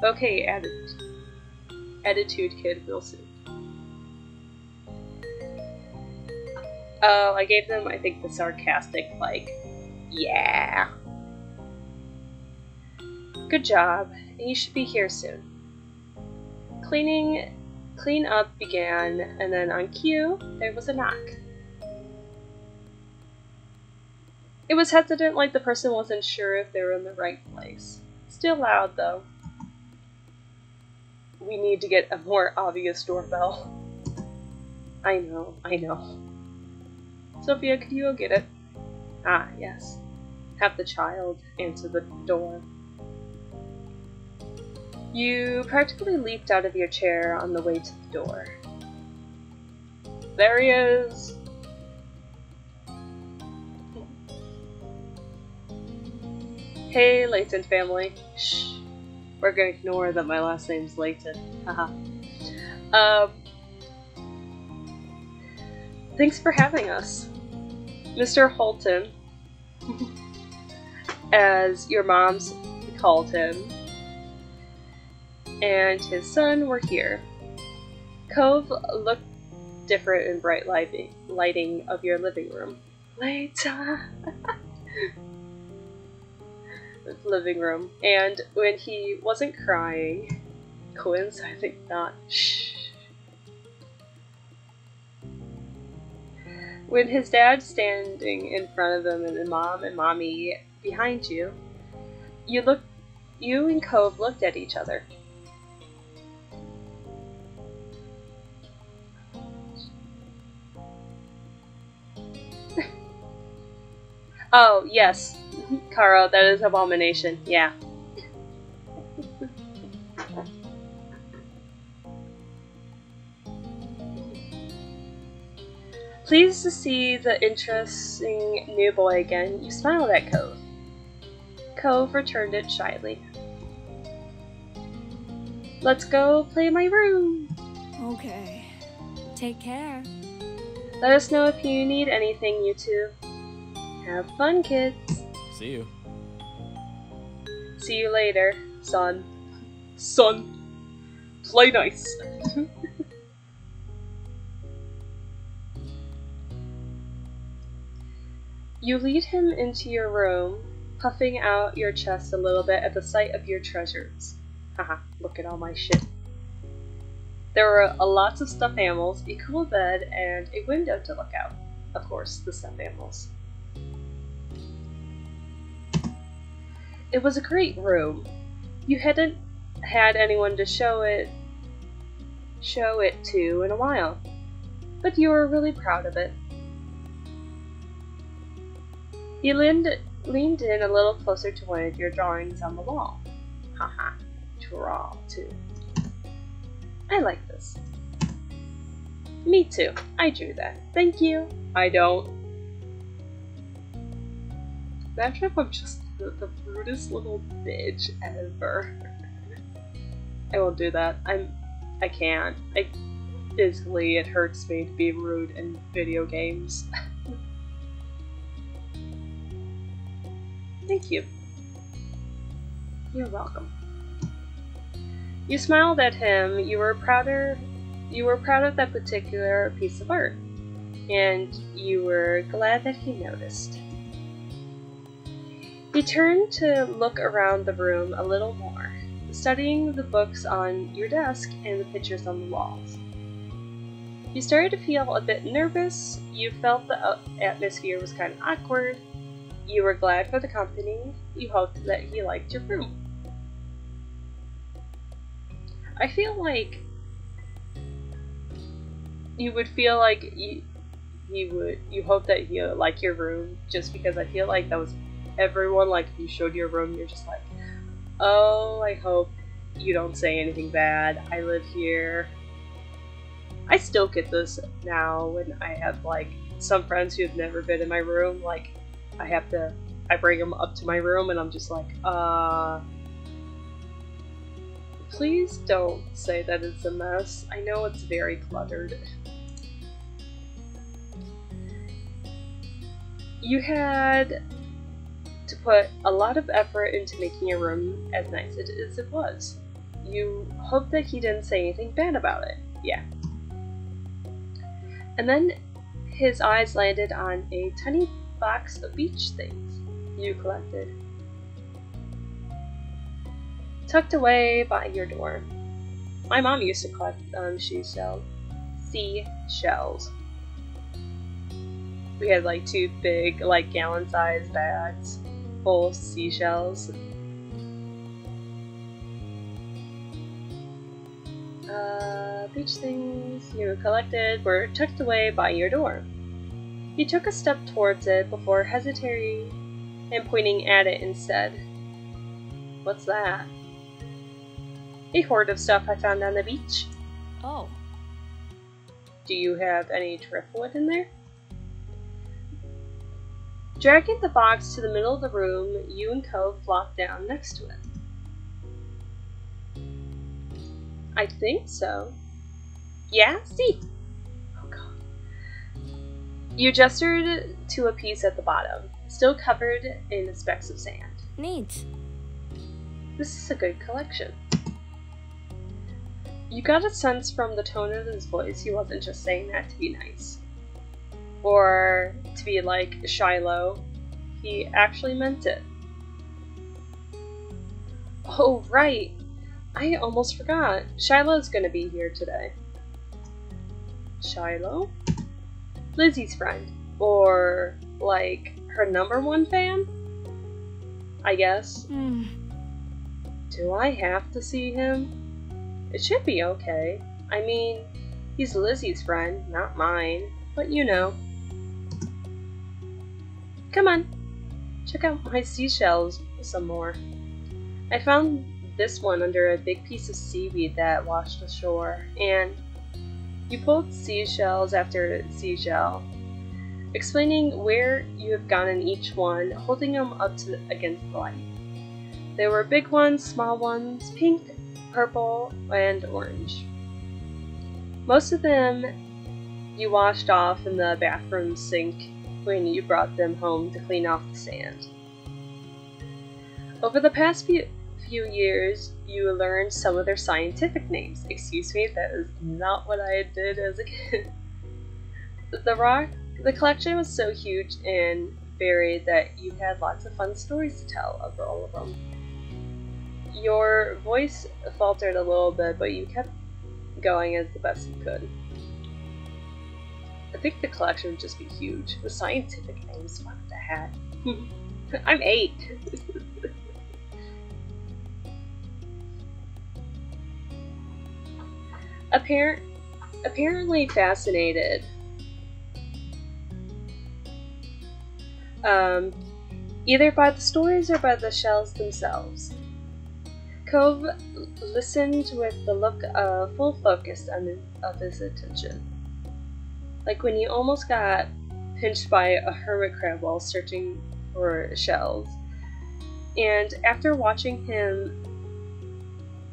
Okay, attitude kid, we'll see. Oh, I gave them, I think, the sarcastic, like, yeah. Good job, and you should be here soon. Clean up began, and then on cue, there was a knock. It was hesitant, like the person wasn't sure if they were in the right place. Still loud, though. We need to get a more obvious doorbell. I know. Sophia, could you go get it? Ah, yes. Have the child answer the door. You practically leaped out of your chair on the way to the door. There he is! Hey, Layton family. Shh. We're gonna ignore that my last name's Layton. Haha. Thanks for having us. Mr. Holton, as your mom's called him, and his son were here. Cove looked different in bright lighting of your living room. Later. Living room. And when he wasn't crying, Quinn's, I think not. Shh. When his dad's standing in front of him and Mom and Mommy behind you, You and Cove looked at each other. Oh, yes. Kara, that is abomination. Yeah. Pleased to see the interesting new boy again, you smiled at Cove. Cove returned it shyly. Let's go play in my room. Okay. Take care. Let us know if you need anything, you two. Have fun, kids. See you. See you later, son. Son. Play nice. You lead him into your room, puffing out your chest a little bit at the sight of your treasures. Haha, look at all my shit. There were lots of stuffed animals, a cool bed, and a window to look out. Of course, the stuffed animals. It was a great room. You hadn't had anyone to show it to in a while, but you were really proud of it. He leaned in a little closer to one of your drawings on the wall. Haha, draw too. I like this. Me too. I drew that. Thank you. I don't. Imagine if I'm just the rudest little bitch ever. I won't do that. I can't. Physically, it hurts me to be rude in video games. Thank you. You're welcome. You smiled at him. You were proud of that particular piece of art, and you were glad that he noticed. He turned to look around the room a little more, studying the books on your desk and the pictures on the walls. You started to feel a bit nervous. You felt the atmosphere was kind of awkward. You were glad for the company. You hoped that he liked your room. I feel like you would feel like you hope that he would like your room, just because I feel like that was everyone. Like, if you showed your room, you're just like, oh, I hope you don't say anything bad. I live here. I still get this now when I have like some friends who have never been in my room. Like, I bring them up to my room and I'm just like, please don't say that it's a mess. I know it's very cluttered. You had to put a lot of effort into making your room as nice as it was. You hoped that he didn't say anything bad about it. Yeah. And then his eyes landed on a tiny box of beach things you collected, tucked away by your door. My mom used to collect seashells. We had like 2 big, like gallon-sized bags full of seashells. Beach things you collected were tucked away by your door. You took a step towards it before hesitating and pointing at it instead. What's that? A hoard of stuff I found on the beach. Oh. Do you have any driftwood in there? Dragging the box to the middle of the room, you and Cove flopped down next to it. I think so. Yeah, see? Oh god. You gestured to a piece at the bottom, still covered in specks of sand. Neat. This is a good collection. You got a sense from the tone of his voice he wasn't just saying that to be nice. Or to be like Shiloh. He actually meant it. Oh, right. I almost forgot. Shiloh's gonna be here today. Shiloh? Lizzie's friend. Or, like, her #1 fan? I guess. Do I have to see him? It should be okay. I mean, he's Lizzie's friend, not mine, but you know. Come on, check out my seashells some more. I found this one under a big piece of seaweed that washed ashore, and you pulled seashells after seashell, explaining where you have gotten each one, holding them up against the light. There were big ones, small ones, pink, purple, and orange. Most of them you washed off in the bathroom sink when you brought them home to clean off the sand. Over the past few years, you learned some of their scientific names. Excuse me, that is not what I did as a kid. The collection was so huge and varied that you had lots of fun stories to tell of all of them. Your voice faltered a little bit, but you kept going as the best you could. I think the collection would just be huge. The scientific names, what the heck? I'm 8. Apparently fascinated. Either by the stories or by the shells themselves. Cove listened with the look of full focus of his attention. Like when you almost got pinched by a hermit crab while searching for shells. And after watching him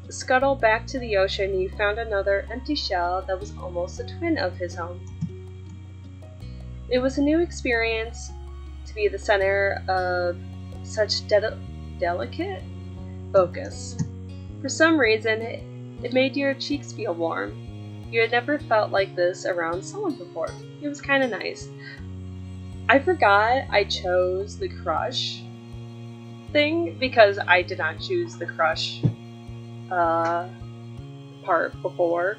scuttle back to the ocean, you found another empty shell that was almost a twin of his own. It was a new experience to be the center of such delicate focus. For some reason, it made your cheeks feel warm. You had never felt like this around someone before. It was kind of nice. I forgot I chose the crush thing because I did not choose the crush part before.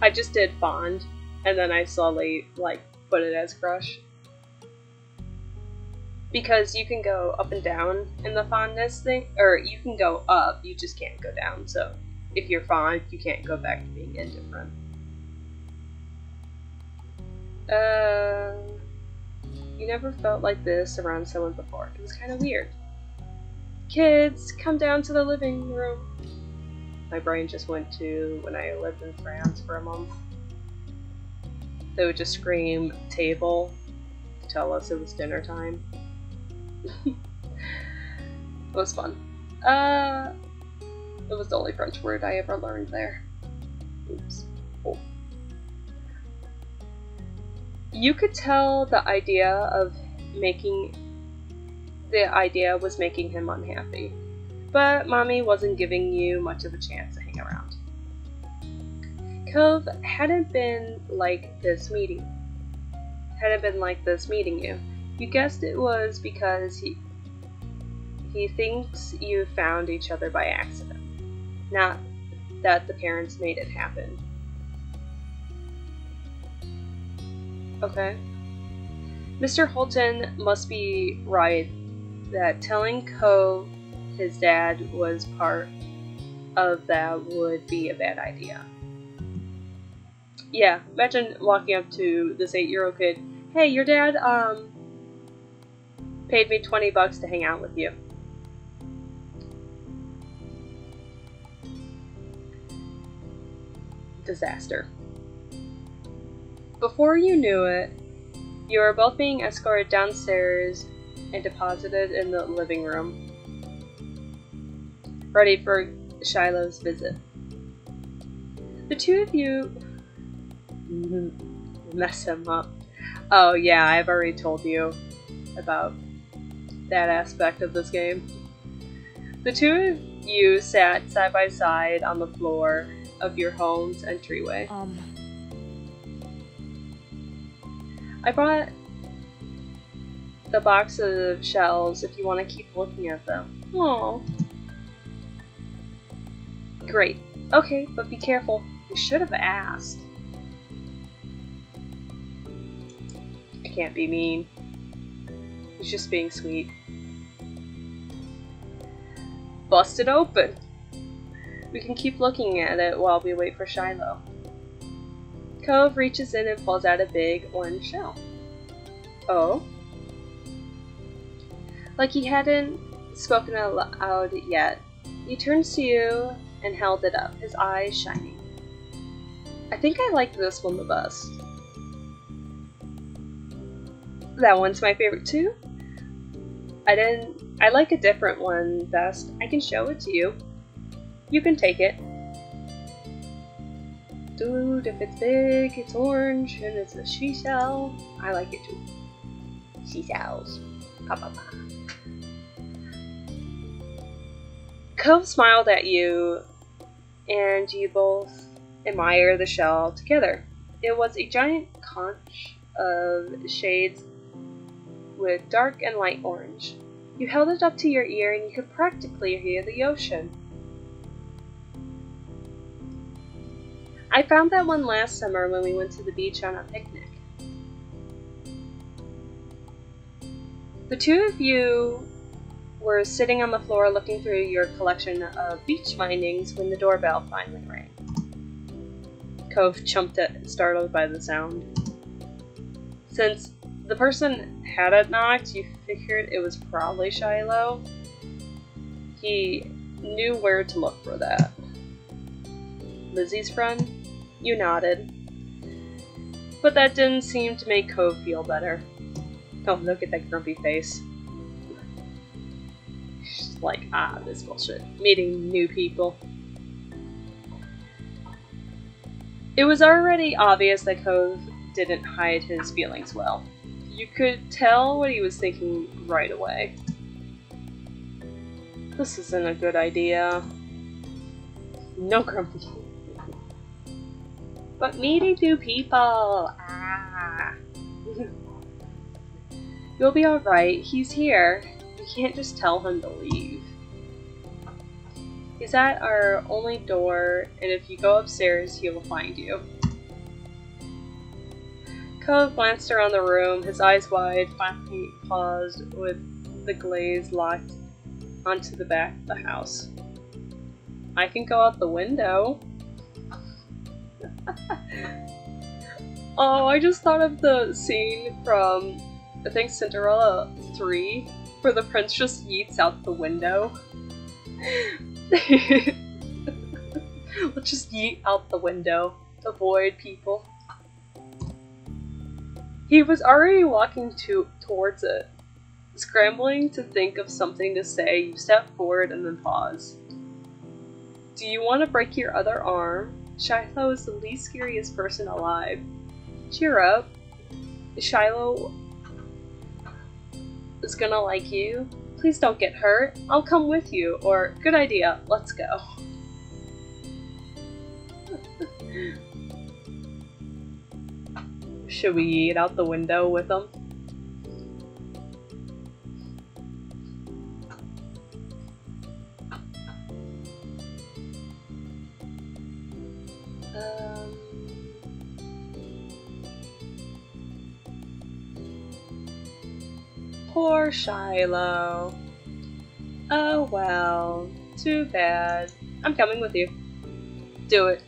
I just did fond, and then I slowly put it as crush. Because you can go up and down in the fondness thing, or you can go up, you just can't go down. So if you're fond, you can't go back to being indifferent. You never felt like this around someone before. It was kind of weird. Kids, come down to the living room. My brain just went to when I lived in France for a month. They would just scream table to tell us it was dinner time. It was fun. It was the only French word I ever learned there. Oops. Oh. You could tell the idea was making him unhappy, but Mommy wasn't giving you much of a chance to hang around. Cove hadn't been like this meeting you. You guessed it was because he thinks you found each other by accident, not that the parents made it happen. Okay. Mr. Holton must be right that telling Cove his dad was part of that would be a bad idea. Yeah, imagine walking up to this 8-year-old kid, hey, your dad, paid me $20 to hang out with you. Disaster. Before you knew it, you were both being escorted downstairs and deposited in the living room, ready for Shiloh's visit. The two of you mess him up. Oh yeah, I've already told you about that aspect of this game. The two of you sat side by side on the floor of your home's entryway. I brought the box of shells if you want to keep looking at them. Aww. Great. Okay, but be careful. You should have asked. I can't be mean. He's just being sweet. busted open. We can keep looking at it while we wait for Shiloh. Cove reaches in and pulls out a big orange shell. Oh? Like he hadn't spoken aloud yet, he turns to you and held it up, his eyes shining. I think I like this one the best. That one's my favorite too? I like a different one best. I can show it to you. You can take it. Dude, if it's big, it's orange, and it's a seashell. I like it too. Seashells. Pa pa pa. Cove smiled at you, and you both admire the shell together. It was a giant conch of shades with dark and light orange. You held it up to your ear and you could practically hear the ocean. I found that one last summer when we went to the beach on a picnic. The two of you were sitting on the floor looking through your collection of beach findings when the doorbell finally rang. Cove jumped startled by the sound. Since the person hadn't knocked, you figured it was probably Shiloh. He knew where to look for that. Lizzie's friend? You nodded. But that didn't seem to make Cove feel better. Oh, look at that grumpy face. She's like, ah, this bullshit. Meeting new people. It was already obvious that Cove didn't hide his feelings well. You could tell what he was thinking right away. This isn't a good idea. No grumpy. But meeting new people! Ah! You'll be alright, he's here. You can't just tell him to leave. He's at our only door, and if you go upstairs, he will find you. Cove glanced around the room, his eyes wide, finally paused with the glaze locked onto the back of the house. I can go out the window. Oh, I just thought of the scene from, I think, Cinderella 3, where the prince just yeets out the window. Let's just yeet out the window. Avoid people. He was already walking towards it. Scrambling to think of something to say, you step forward and then pause. Do you want to break your other arm? Shiloh is the least scariest person alive. Cheer up. Shiloh is gonna like you. Please don't get hurt. I'll come with you. Or, good idea, let's go. Should we eat out the window with them? Poor Shiloh. Oh well, too bad. I'm coming with you. Do it.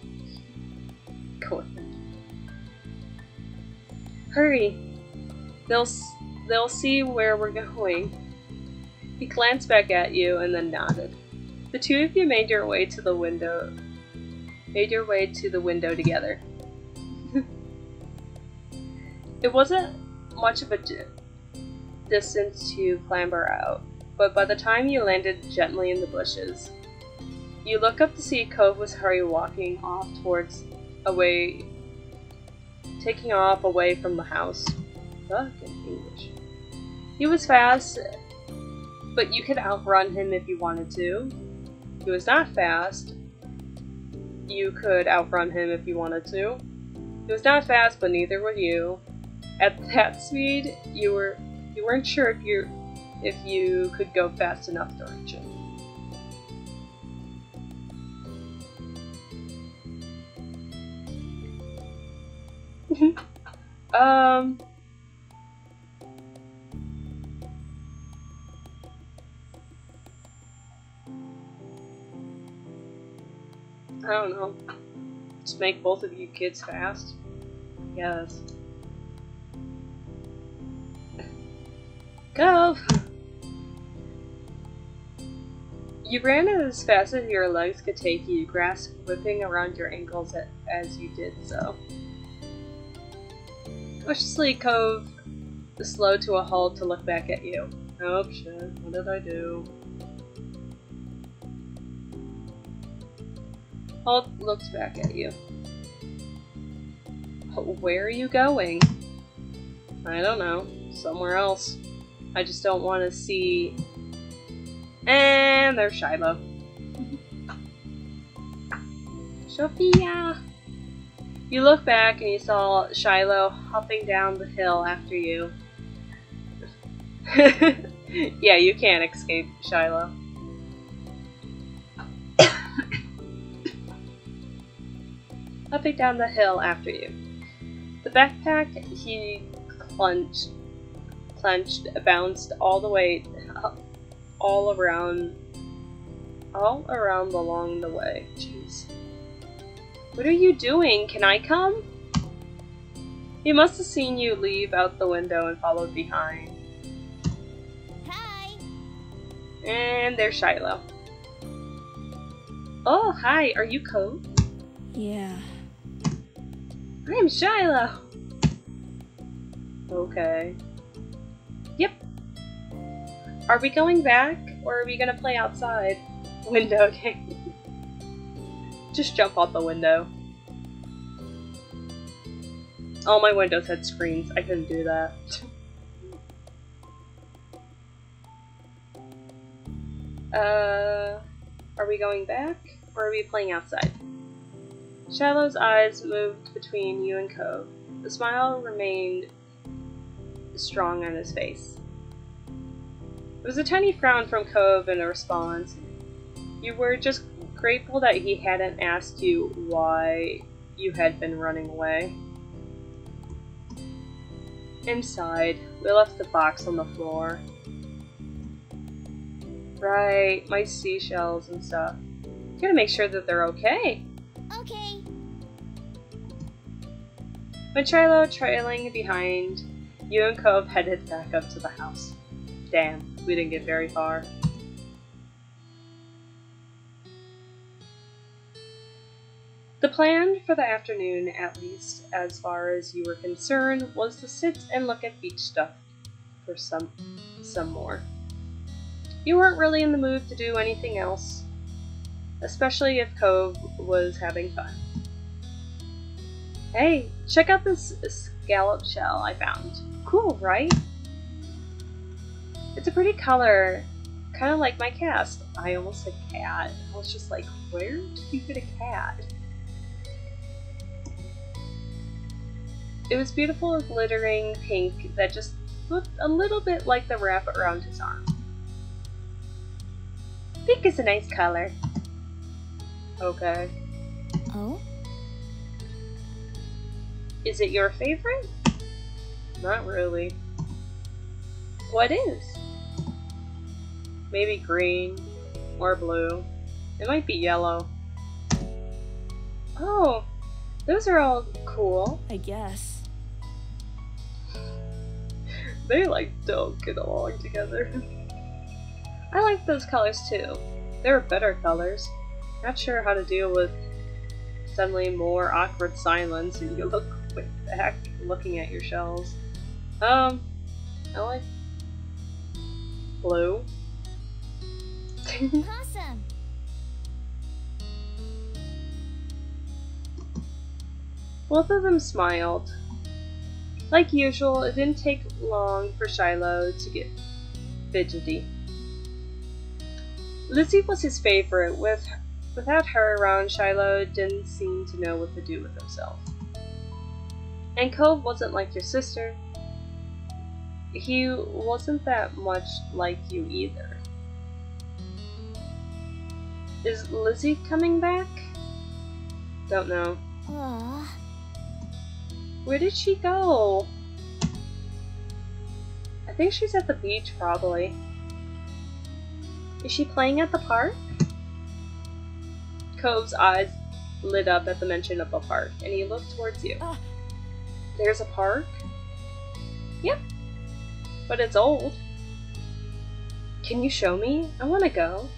Cool. Hurry. They'll see where we're going. He glanced back at you and then nodded. The two of you made your way to the window. Together. It wasn't much of a distance to clamber out, but by the time you landed gently in the bushes, you look up to see Cove was hurry walking off taking off away from the house. Fucking English. He was fast, but you could outrun him if you wanted to. He was not fast. You could outrun him if you wanted to. He was not fast, but neither were you. At that speed, you weren't sure if you could go fast enough to reach him. don't know. Just make both of you kids fast. Yes. Go! You ran as fast as your legs could take you, grass whipping around your ankles as you did so. Cautiously, Cove slowed to a halt to look back at you. Oh shit, what did I do? Halt looks back at you. Where are you going? I don't know. Somewhere else. I just don't want to see... And there's Shiloh. Sophia! You look back and you saw Shiloh hopping down the hill after you. Yeah, you can't escape Shiloh. Hopping down the hill after you. The backpack he clenched, bounced all the way, all around along the way. Jeez. What are you doing? Can I come? He must have seen you leave out the window and followed behind. Hi. And there's Shiloh. Oh, hi. Are you Cove? Yeah. I'm Shiloh. Okay. Yep. Are we going back, or are we gonna play outside? Window game. Just jump out the window. All my windows had screens. I couldn't do that. Are we going back, or are we playing outside? Shillow's eyes moved between you and Cove. The smile remained strong on his face. It was a tiny frown from Cove in a response. You were just grateful that he hadn't asked you why you had been running away. Inside, we left the box on the floor. Right, my seashells and stuff. Gotta make sure that they're okay. Okay. With Shiloh trailing behind, you and Cove headed back up to the house. Damn, we didn't get very far. The plan for the afternoon, at least as far as you were concerned, was to sit and look at beach stuff for some more. You weren't really in the mood to do anything else, especially if Cove was having fun. Hey, check out this scallop shell I found. Cool, right? It's a pretty color, kind of like my cast. I almost said cat. I was just like, where did you get a cat? It was beautiful, glittering pink that just looked a little bit like the wrap around his arm. Pink is a nice color. Okay. Oh? Is it your favorite? Not really. What is? Maybe green or blue. It might be yellow. Oh, those are all cool. I guess. They like don't get along together. I like those colors too. They were better colors. Not sure how to deal with suddenly more awkward silence and you look back looking at your shells. I like blue. Awesome. Both of them smiled. Like usual, it didn't take long for Shiloh to get fidgety. Lizzie was his favorite. Without her around, Shiloh didn't seem to know what to do with himself. And Cove wasn't like your sister. He wasn't that much like you either. Is Lizzie coming back? Don't know. Aww. Where did she go? I think she's at the beach, probably. Is she playing at the park? Cove's eyes lit up at the mention of a park, and he looked towards you. There's a park? Yep. But it's old. Can you show me? I want to go.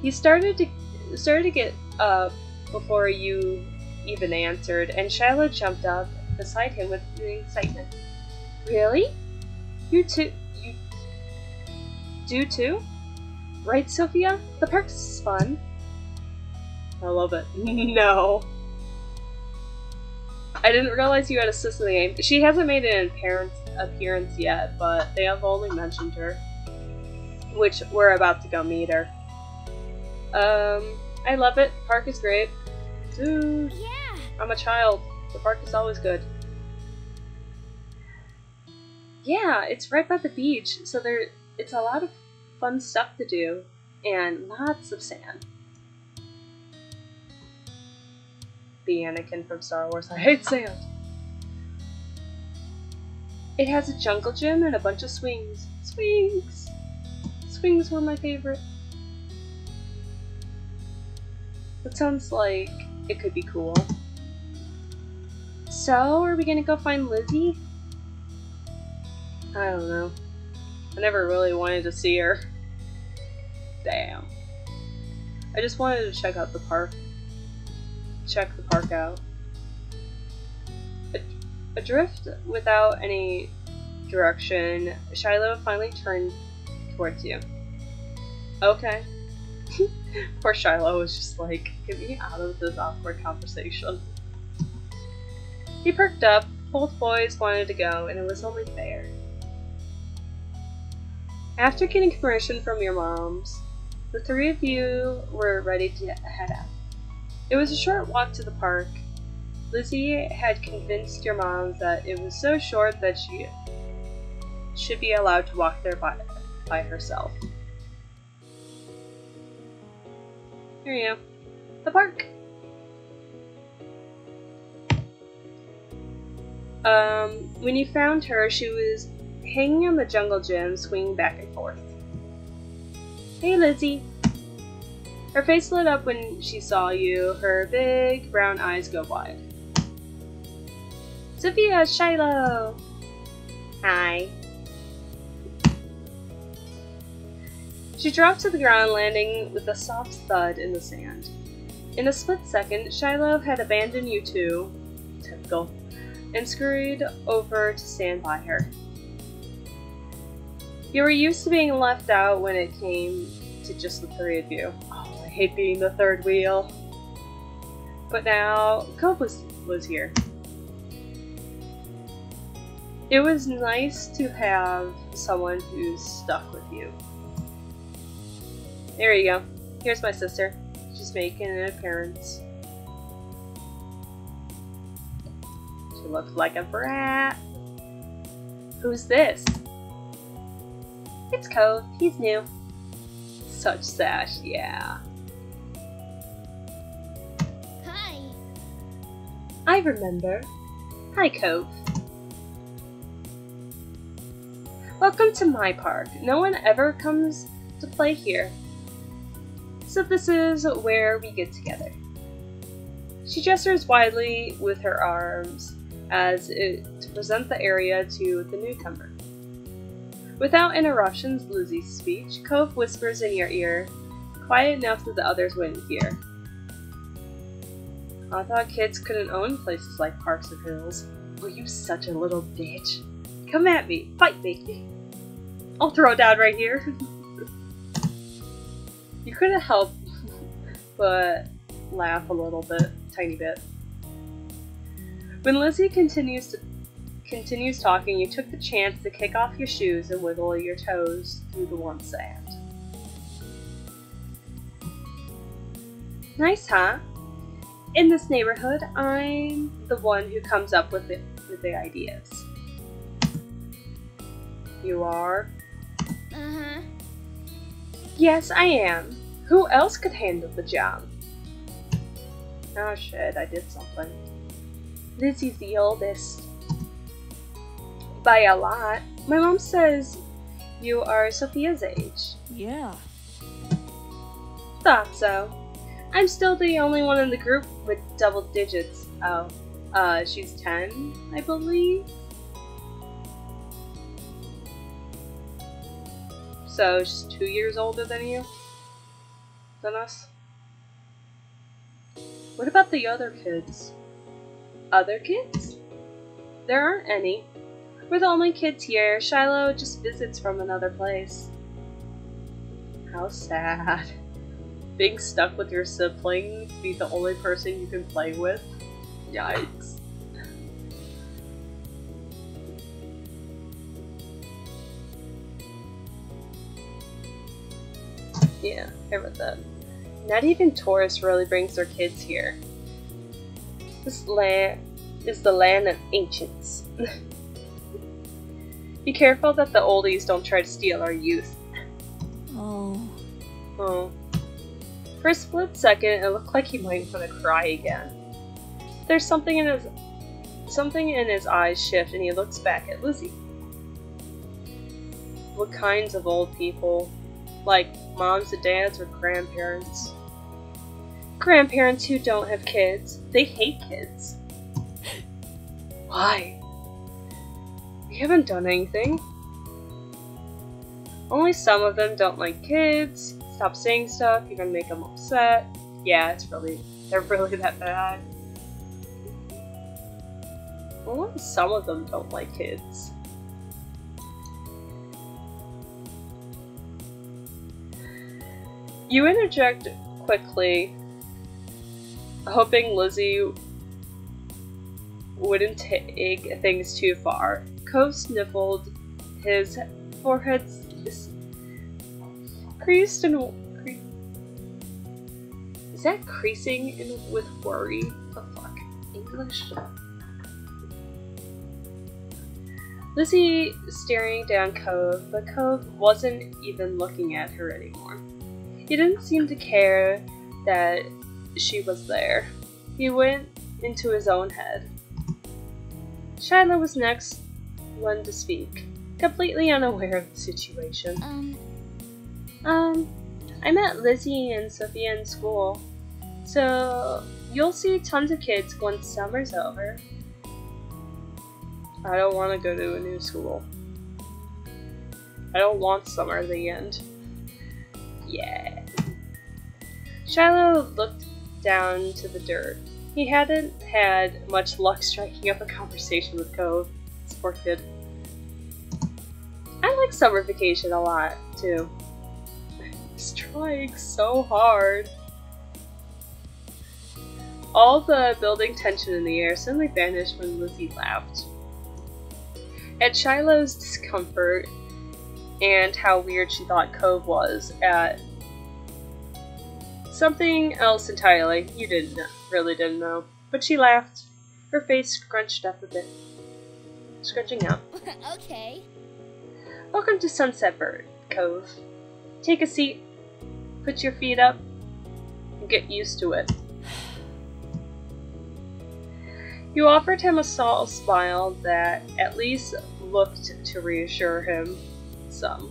He started to get up before you even answered, and Shiloh jumped up beside him with excitement. Really? You do too? Right, Sophia? The park's fun. I love it. No. I didn't realize you had a sister in the game. She hasn't made an appearance yet, but they have only mentioned her. Which, we're about to go meet her. I love it. The park is great. Dude, Yeah. I'm a child. The park is always good. Yeah, it's right by the beach, so it's a lot of fun stuff to do, and lots of sand. The Anakin from Star Wars. I hate sand. It has a jungle gym and a bunch of swings. Swings! Swings were my favorite. That sounds like it could be cool. So, are we gonna go find Lizzie? I don't know. I never really wanted to see her. Damn. I just wanted to check out the park. Check the park out. Adrift without any direction, Shiloh finally turned towards you. Okay. Poor Shiloh was just like, get me out of this awkward conversation. He perked up, both boys wanted to go, and it was only fair. After getting permission from your moms, the three of you were ready to head out. It was a short walk to the park. Lizzie had convinced your moms that it was so short that she should be allowed to walk there by herself. Here you go. The park. When you found her, she was hanging on the jungle gym, swinging back and forth. Hey, Lizzie. Her face lit up when she saw you, her big brown eyes go wide. Sophia, Shiloh! Hi. She dropped to the ground, landing with a soft thud in the sand. In a split second, Shiloh had abandoned you two, typical, and scurried over to stand by her. You were used to being left out when it came to just the three of you. Oh, I hate being the third wheel. But now, Cope was here. It was nice to have someone who's stuck with you. There you go. Here's my sister. She's making an appearance. She looks like a brat. Who's this? It's Cove. He's new. Such sash, yeah. Hi. I remember. Hi, Cove. Welcome to my park. No one ever comes to play here. So this is where we get together. She gestures widely with her arms to present the area to the newcomer. Without interruptions to Lizzie's speech, Cove whispers in your ear, quiet enough that the others wouldn't hear. I thought kids couldn't own places like parks or hills. Oh, you such a little bitch. Come at me. Fight me. I'll throw down right here. You couldn't help but laugh a little bit, tiny bit. When Lizzie continues talking, you took the chance to kick off your shoes and wiggle your toes through the warm sand. Nice, huh? In this neighborhood, I'm the one who comes up with the ideas. You are? Uh-huh. Yes, I am. Who else could handle the job? Oh shit, I did something. Lizzie's the oldest. By a lot. My mom says you are Sophia's age. Yeah. Thought so. I'm still the only one in the group with double digits. Oh, she's 10, I believe. So she's 2 years older than you? Than us? What about the other kids? Other kids? There aren't any. We're the only kids here. Shiloh just visits from another place. How sad. Being stuck with your siblings, be the only person you can play with. Yikes. Yeah, I read that. Not even tourists really brings their kids here. This land is the land of ancients. Be careful that the oldies don't try to steal our youth. Oh. For a split second, it looked like he might want to cry again. There's something in his eyes shift, and he looks back at Lizzie. What kinds of old people? Like moms and dads or grandparents? Grandparents who don't have kids. They hate kids. Why? We haven't done anything. Only some of them don't like kids. Stop saying stuff, you're gonna make them upset. Yeah, they're really that bad. Only some of them don't like kids. You interject quickly, hoping Lizzie wouldn't take things too far. Cove sniffled, his forehead creased and is that creasing in with worry? The fuck? English? Lizzie staring down Cove, but Cove wasn't even looking at her anymore. He didn't seem to care that she was there. He went into his own head. Shiloh was next one to speak, completely unaware of the situation. I met Lizzie and Sophia in school, so you'll see tons of kids once summer's over. I don't want to go to a new school. I don't want summer at the end. Yeah. Shiloh looked down to the dirt. He hadn't had much luck striking up a conversation with Cove. This poor kid. I like summer vacation a lot, too. He's trying so hard. All the building tension in the air suddenly vanished when Lizzie laughed. At Shiloh's discomfort and how weird she thought Cove was at something else entirely you really didn't know. But she laughed, her face scrunched up a bit. Scrunching up. Okay. Welcome to Sunset Bird, Cove. Take a seat, put your feet up, and get used to it. You offered him a subtle smile that at least looked to reassure him some.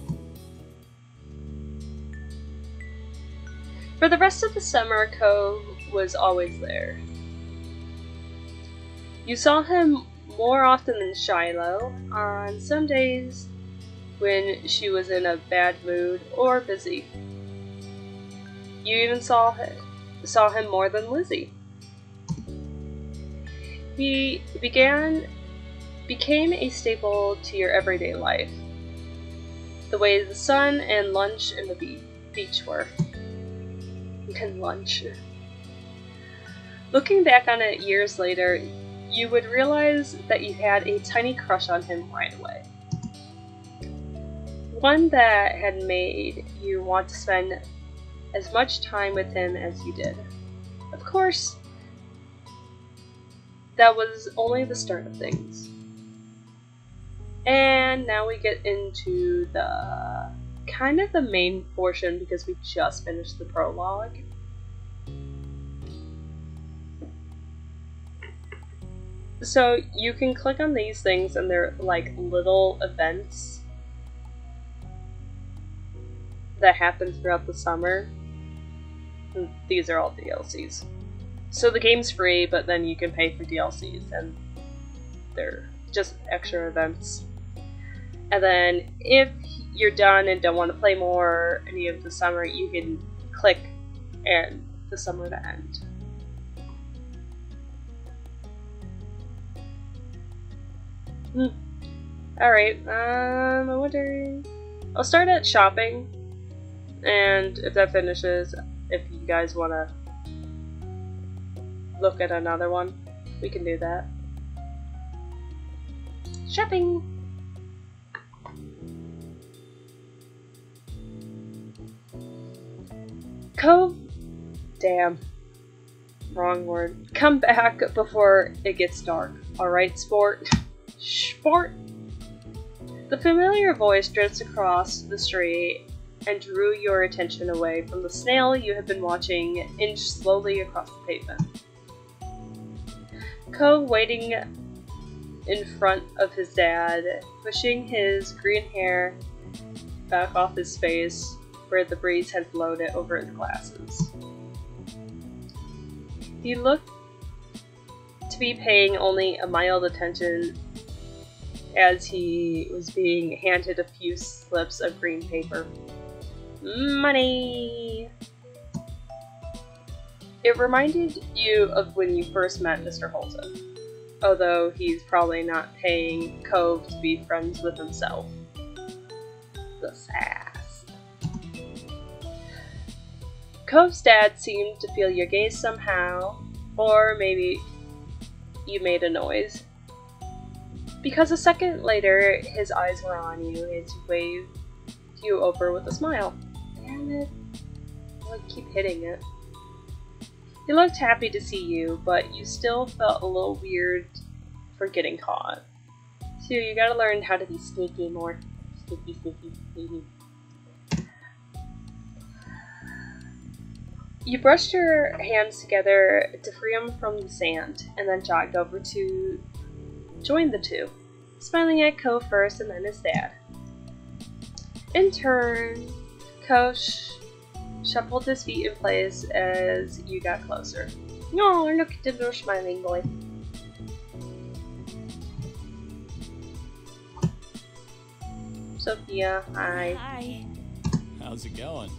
For the rest of the summer, Cove was always there. You saw him more often than Shiloh on some days when she was in a bad mood or busy. You even saw him more than Lizzie. He became a staple to your everyday life, the way the sun and lunch and the beach were. And lunch. Looking back on it years later, you would realize that you had a tiny crush on him right away. One that had made you want to spend as much time with him as you did. Of course, that was only the start of things. And now we get into the kind of the main portion because we just finished the prologue. So you can click on these things and they're like little events that happen throughout the summer. And these are all DLCs. So the game's free, but then you can pay for DLCs, and they're just extra events. And then if you're done and don't want to play more any of the summer, you can click and the summer to end. Alright, I wonder... I'll start at shopping, and if that finishes, if you guys want to look at another one, we can do that. Shopping! Damn. Wrong word. Come back before it gets dark. Alright, sport? Sport? The familiar voice drifts across the street and drew your attention away from the snail you have been watching inch slowly across the pavement. Cove waiting in front of his dad, pushing his green hair back off his face where the breeze had blown it over his glasses. He looked to be paying only a mild attention as he was being handed a few slips of green paper. Money! It reminded you of when you first met Mr. Holton, although he's probably not paying Cove to be friends with himself. The sass. Cove's dad seemed to feel your gaze somehow, or maybe you made a noise. Because a second later, his eyes were on you as he waved you over with a smile. Damn it. I keep hitting it. He looked happy to see you, but you still felt a little weird for getting caught. So you gotta learn how to be sneaky more. Sneaky, sneaky, sneaky. You brushed your hands together to free them from the sand, and then jogged over to join the two, smiling at Ko first and then his dad. In turn, Ko shuffled his feet in place as you got closer. Oh, look at the little smiling boy. Sophia, hi. Hi. How's it going?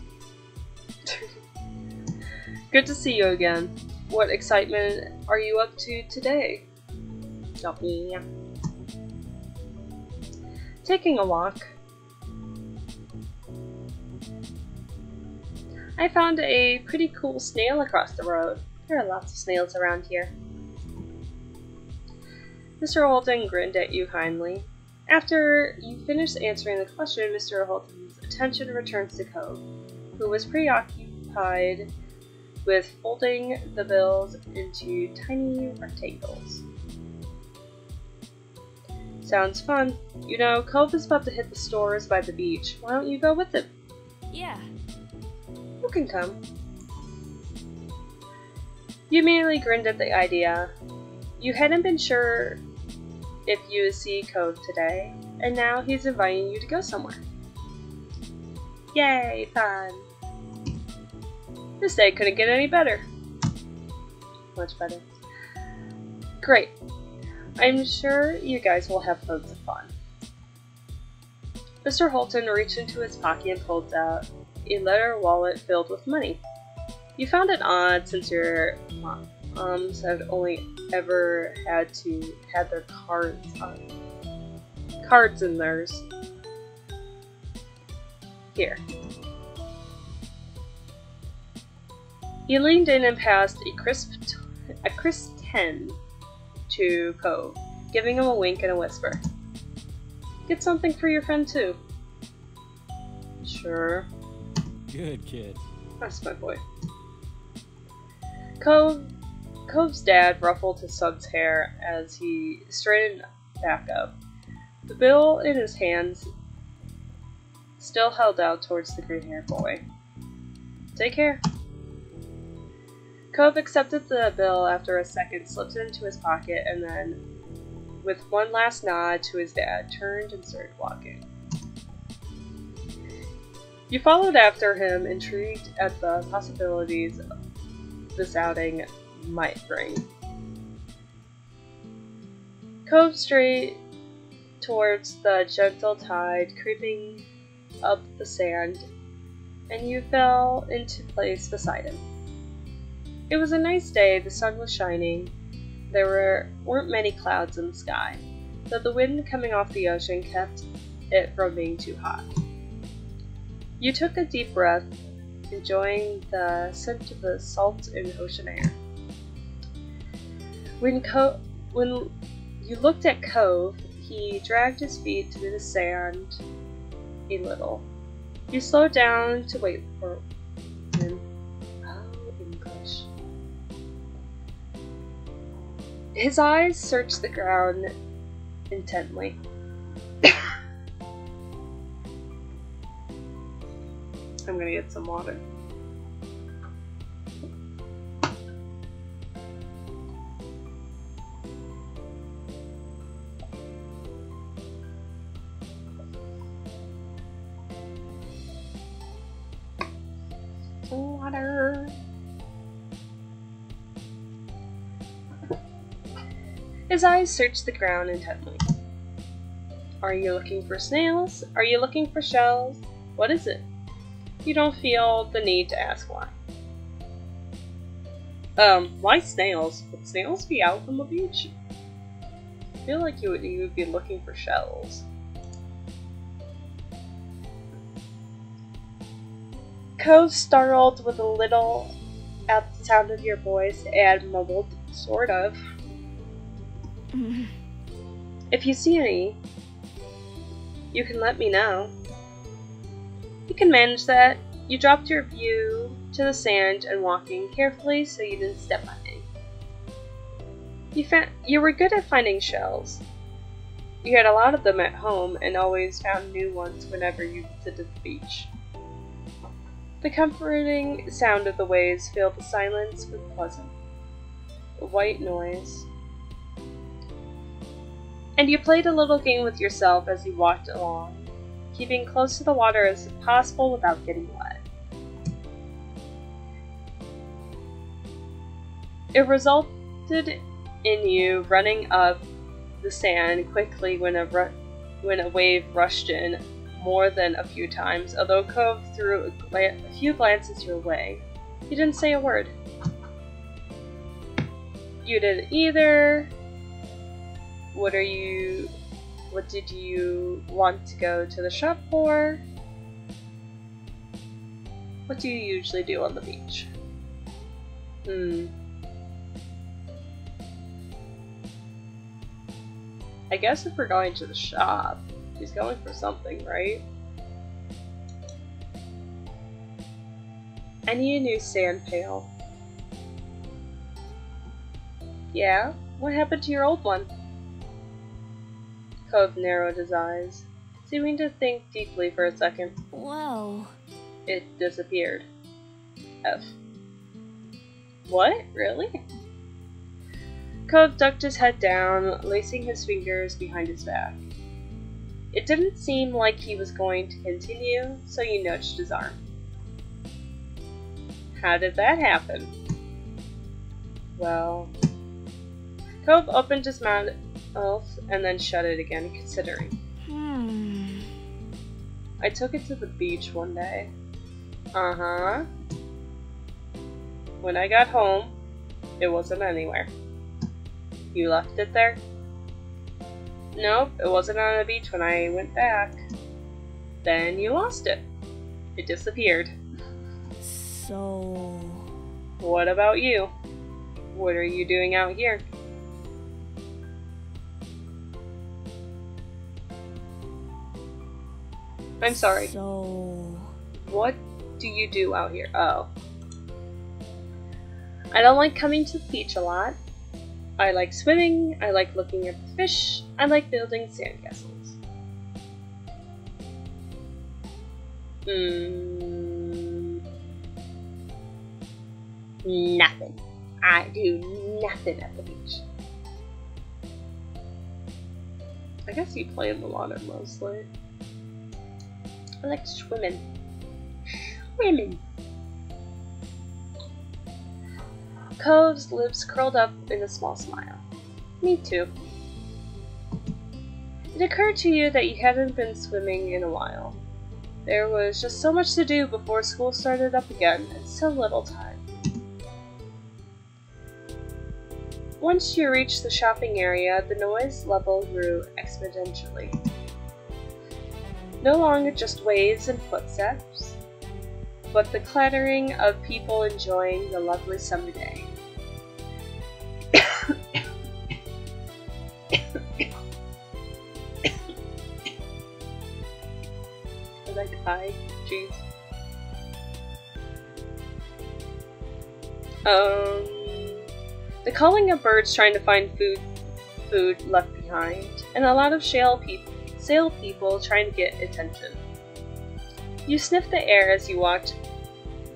Good to see you again. What excitement are you up to today? Sophia. Taking a walk. I found a pretty cool snail across the road. There are lots of snails around here. Mr. Holton grinned at you kindly. After you finished answering the question, Mr. Holton's attention returns to Cove, who was preoccupied with folding the bills into tiny rectangles. Sounds fun. You know, Cove is about to hit the stores by the beach. Why don't you go with him? Yeah. You can come. You immediately grinned at the idea. You hadn't been sure if you would see Cove today, and now he's inviting you to go somewhere. Yay, fun! This day couldn't get any better. Much better. Great. I'm sure you guys will have loads of fun. Mr. Holton reached into his pocket and pulled out a leather wallet filled with money. You found it odd since your moms had only ever had their cards in theirs. Here. He leaned in and passed a crisp 10 to Cove, giving him a wink and a whisper. Get something for your friend too. Sure. Good kid. That's my boy. Cove's dad ruffled his son's hair as he straightened back up. The bill in his hands still held out towards the green-haired boy. Take care. Cove accepted the bill after a second, slipped it into his pocket, and then, with one last nod to his dad, turned and started walking. You followed after him, intrigued at the possibilities this outing might bring. Cove straight towards the gentle tide creeping up the sand, and you fell into place beside him. It was a nice day, the sun was shining. There weren't many clouds in the sky, though the wind coming off the ocean kept it from being too hot. You took a deep breath, enjoying the scent of the salt and ocean air. When you looked at Cove, he dragged his feet through the sand a little. You slowed down to wait for him. Oh, English. His eyes searched the ground intently. I'm gonna get some water. Water. His eyes searched the ground intently. Are you looking for snails? Are you looking for shells? What is it? You don't feel the need to ask why. Why snails? Would snails be out on the beach? I feel like you would be looking for shells. Cove startled with a little at the sound of your voice and mumbled, sort of. If you see any, you can let me know. You can manage that. You dropped your view to the sand and walking carefully so you didn't step on any. You were good at finding shells. You had a lot of them at home and always found new ones whenever you visited the beach. The comforting sound of the waves filled the silence with pleasant, white noise. And you played a little game with yourself as you walked along, keeping close to the water as possible without getting wet. It resulted in you running up the sand quickly when a wave rushed in more than a few times, although Cove threw a few glances your way. He didn't say a word. You didn't either. What did you want to go to the shop for? What do you usually do on the beach? I guess if we're going to the shop, he's going for something, right? I need a new sand pail. Yeah? What happened to your old one? Cove narrowed his eyes, seeming to think deeply for a second. Whoa. It disappeared. F. What? Really? Cove ducked his head down, lacing his fingers behind his back. It didn't seem like he was going to continue, so you nudged his arm. How did that happen? Well... Cove opened his mouth and then shut it again, considering. I took it to the beach one day. Uh-huh. When I got home, it wasn't anywhere. You left it there? Nope, it wasn't on the beach when I went back. Then you lost it. It disappeared. So... What about you? What are you doing out here? I'm sorry. So... What do you do out here? Oh. I don't like coming to the beach a lot. I like swimming, I like looking at the fish, I like building sandcastles. Nothing. I do nothing at the beach. I guess you play in the water mostly. I like swimming. women. Cove's lips curled up in a small smile. Me too. It occurred to you that you hadn't been swimming in a while. There was just so much to do before school started up again, and so little time. Once you reached the shopping area, the noise level grew exponentially. No longer just waves and footsteps, but the clattering of people enjoying the lovely summer day. Did I die? Jeez. The calling of birds trying to find food left behind, and a lot of sail people trying to get attention. You sniffed the air as you walked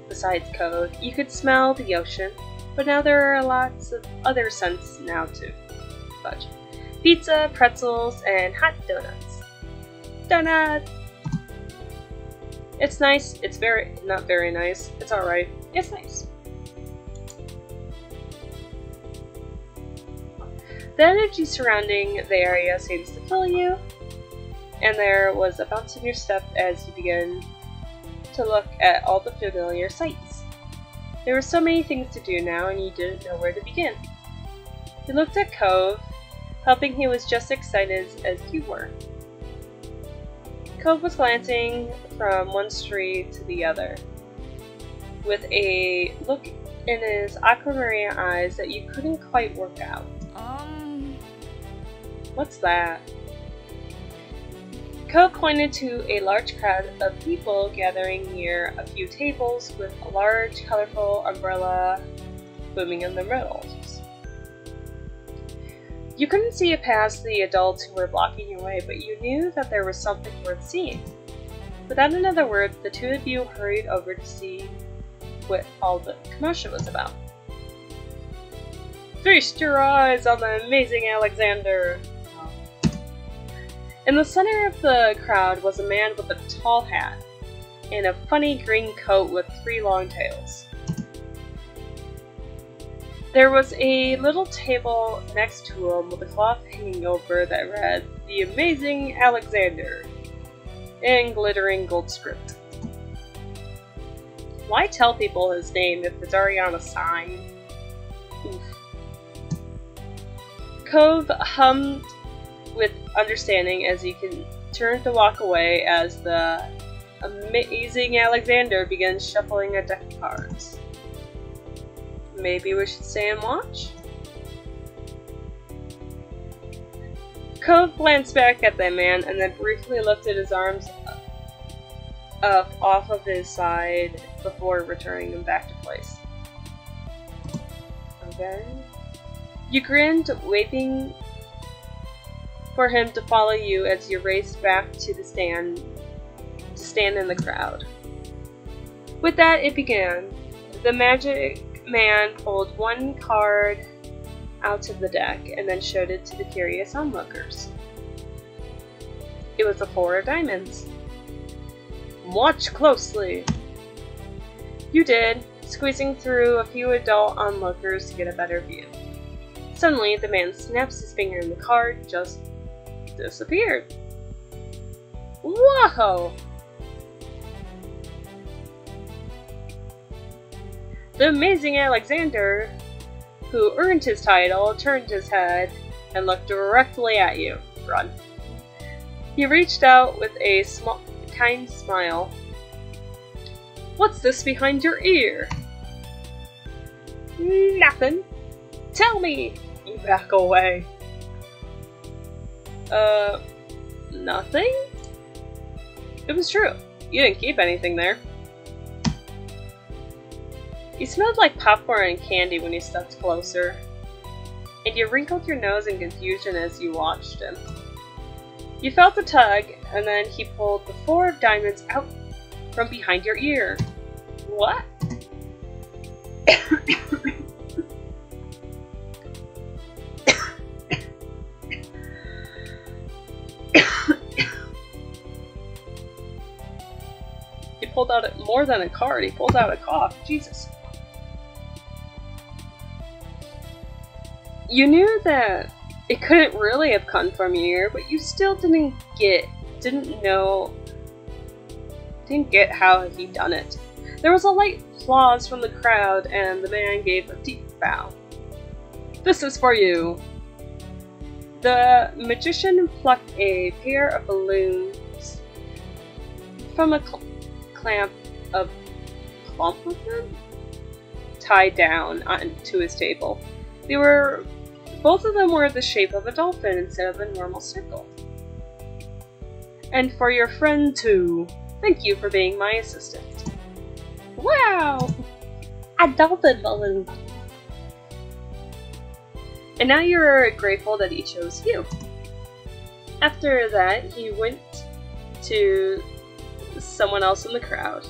beside Cove. You could smell the ocean, but now there are lots of other scents now too. Fudge. Pizza, pretzels, and hot donuts. Donuts! It's nice. It's not very nice. It's alright. It's nice. The energy surrounding the area seems to fill you, and there was a bounce in your step as you began to look at all the familiar sights. There were so many things to do now, and you didn't know where to begin. You looked at Cove, hoping he was just excited as you were. Cove was glancing from one street to the other, with a look in his aquamarine eyes that you couldn't quite work out. What's that? Cove pointed to a large crowd of people gathering near a few tables with a large, colorful umbrella booming in the middle. You couldn't see it past the adults who were blocking your way, but you knew that there was something worth seeing. Without another word, the two of you hurried over to see what all the commotion was about. Feast your eyes on the amazing Alexander! In the center of the crowd was a man with a tall hat and a funny green coat with 3 long tails. There was a little table next to him with a cloth hanging over that read, "The Amazing Alexander," in glittering gold script. Why tell people his name if it's already on a sign? Oof. Cove hummed with understanding as he turned to walk away as the amazing Alexander began shuffling a deck of cards. Maybe we should stay and watch? Cove glanced back at that man and then briefly lifted his arms up off of his side before returning them back to place. Okay. You grinned, waving for him to follow you as you raced back to the stand in the crowd. With that, it began. The magic man pulled one card out of the deck and then showed it to the curious onlookers. It was a 4 of diamonds. Watch closely! You did, squeezing through a few adult onlookers to get a better view. Suddenly, the man snaps his finger and the card just disappeared. Whoa! The amazing Alexander, who earned his title, turned his head and looked directly at you. Run. He reached out with a kind smile. What's this behind your ear? Nothing. Tell me. You back away. Nothing? It was true. You didn't keep anything there. He smelled like popcorn and candy when he stepped closer, and you wrinkled your nose in confusion as you watched him. You felt a tug, and then he pulled the 4 of diamonds out from behind your ear. What? pulled out more than a card. He pulled out a cough. Jesus. You knew that it couldn't really have come from here, but you still didn't get how he'd done it. There was a light applause from the crowd, and the man gave a deep bow. This is for you. The magician plucked a pair of balloons from a clump of them tied down onto his table. Both of them were the shape of a dolphin instead of a normal circle. And for your friend too. Thank you for being my assistant. Wow! A dolphin balloon! And now you're grateful that he chose you. After that, he went to someone else in the crowd.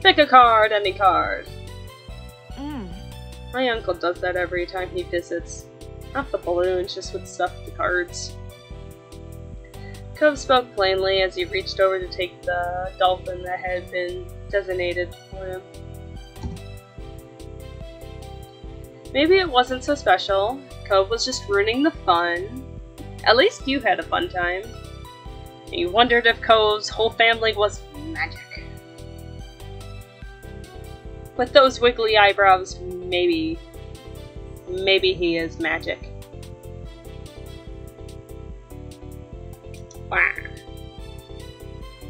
Pick a card, any card. My uncle does that every time he visits. Not the balloons, just with stuffed cards. Cove spoke plainly as he reached over to take the dolphin that had been designated for him. Maybe it wasn't so special. Cove was just ruining the fun. At least you had a fun time. And you wondered if Cove's whole family was magic. With those wiggly eyebrows, maybe he is magic. Wow.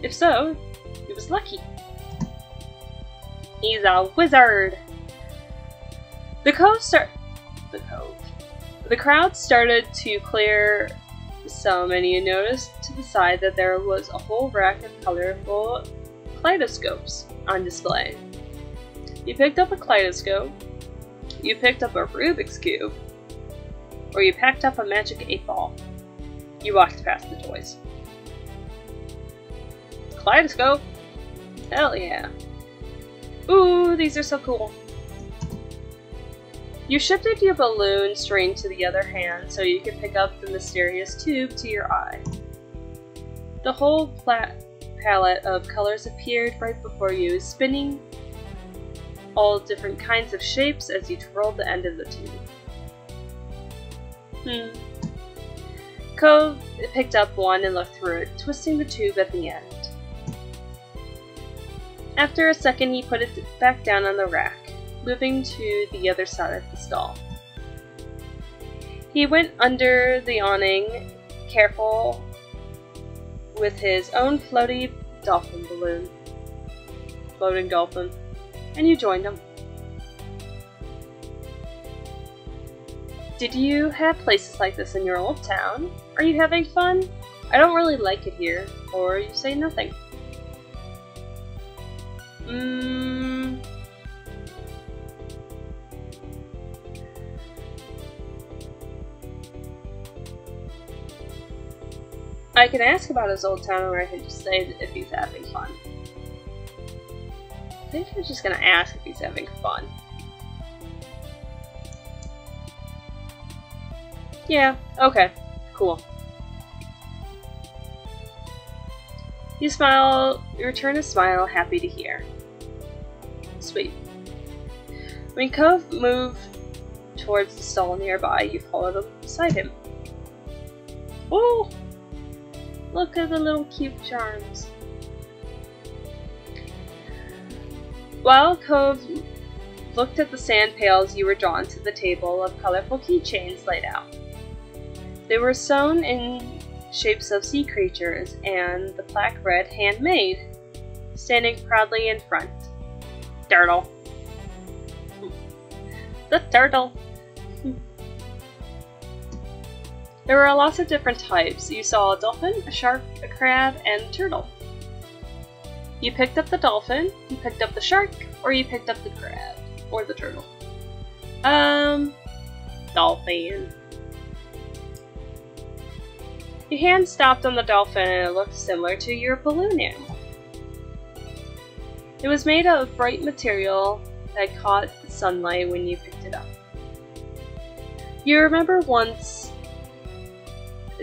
If so, he was lucky. He's a wizard. The crowd started to clear some, and you noticed to the side that there was a whole rack of colorful kaleidoscopes on display. You picked up a kaleidoscope, you picked up a Rubik's Cube, or you packed up a magic 8-ball. You walked past the toys. Kaleidoscope? Hell yeah. Ooh, these are so cool. You shifted your balloon string to the other hand so you could pick up the mysterious tube to your eye. The whole palette of colors appeared right before you, spinning all different kinds of shapes as you twirled the end of the tube. Cove picked up one and looked through it, twisting the tube at the end. After a second, he put it back down on the rack, moving to the other side of the stall. He went under the awning, careful with his own floating dolphin, and you joined him. Did you have places like this in your old town? Are you having fun? I don't really like it here. Or you say nothing. I can ask about his old town, or I can just say if he's having fun. I think I'm just gonna ask if he's having fun. Yeah, okay, cool. You smile, you return a smile, happy to hear. Sweet. When Cove moved towards the stall nearby, you followed him beside him. Oh! Look at the little cute charms. While Cove looked at the sand pails, you were drawn to the table of colorful keychains laid out. They were sewn in shapes of sea creatures, and the plaque read handmade, standing proudly in front. Turtle. The turtle. There were lots of different types. You saw a dolphin, a shark, a crab, and a turtle. You picked up the dolphin, you picked up the shark, or you picked up the crab, or the turtle. Dolphin. Your hand stopped on the dolphin and it looked similar to your balloon animal. It was made of bright material that caught the sunlight when you picked it up. You remember once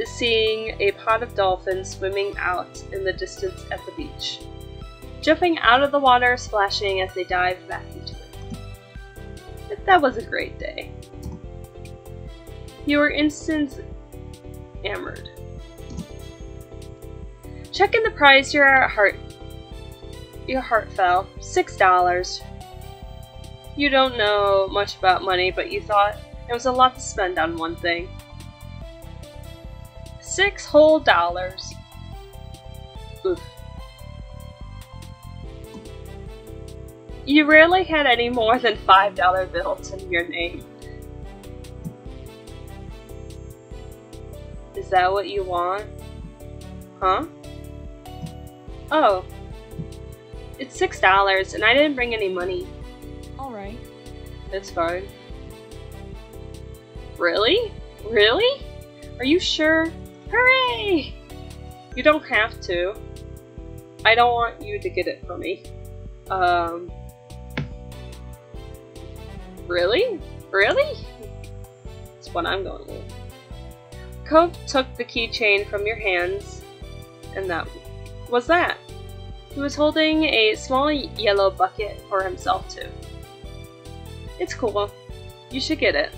seeing a pod of dolphins swimming out in the distance at the beach. jumping out of the water, splashing as they dived back into it. That was a great day. You were instant enamored. Checking the price, your heart fell. $6. You don't know much about money, but you thought it was a lot to spend on one thing. $6 whole. Oof. You rarely had any more than $5 bills in your name. Is that what you want? Huh? Oh. It's $6 and I didn't bring any money. Alright. That's fine. Really? Really? Are you sure? Hooray! You don't have to. I don't want you to get it for me. Really? Really? That's what I'm going with. Cove took the keychain from your hands, and that was that. He was holding a small yellow bucket for himself too. It's cool. You should get it.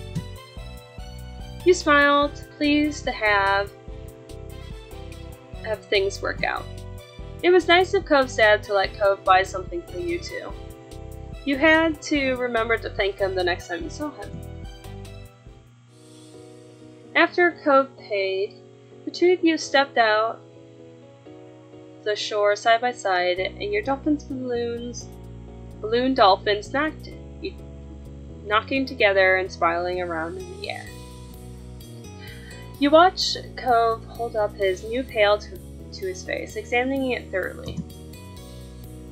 You smiled, pleased to have things work out. It was nice of Cove's dad to let Cove buy something for you too. You had to remember to thank him the next time you saw him. After Cove paid, the two of you stepped out the shore side by side, and your balloon dolphins knocking together and spiraling around in the air. You watch Cove hold up his new pail to his face, examining it thoroughly.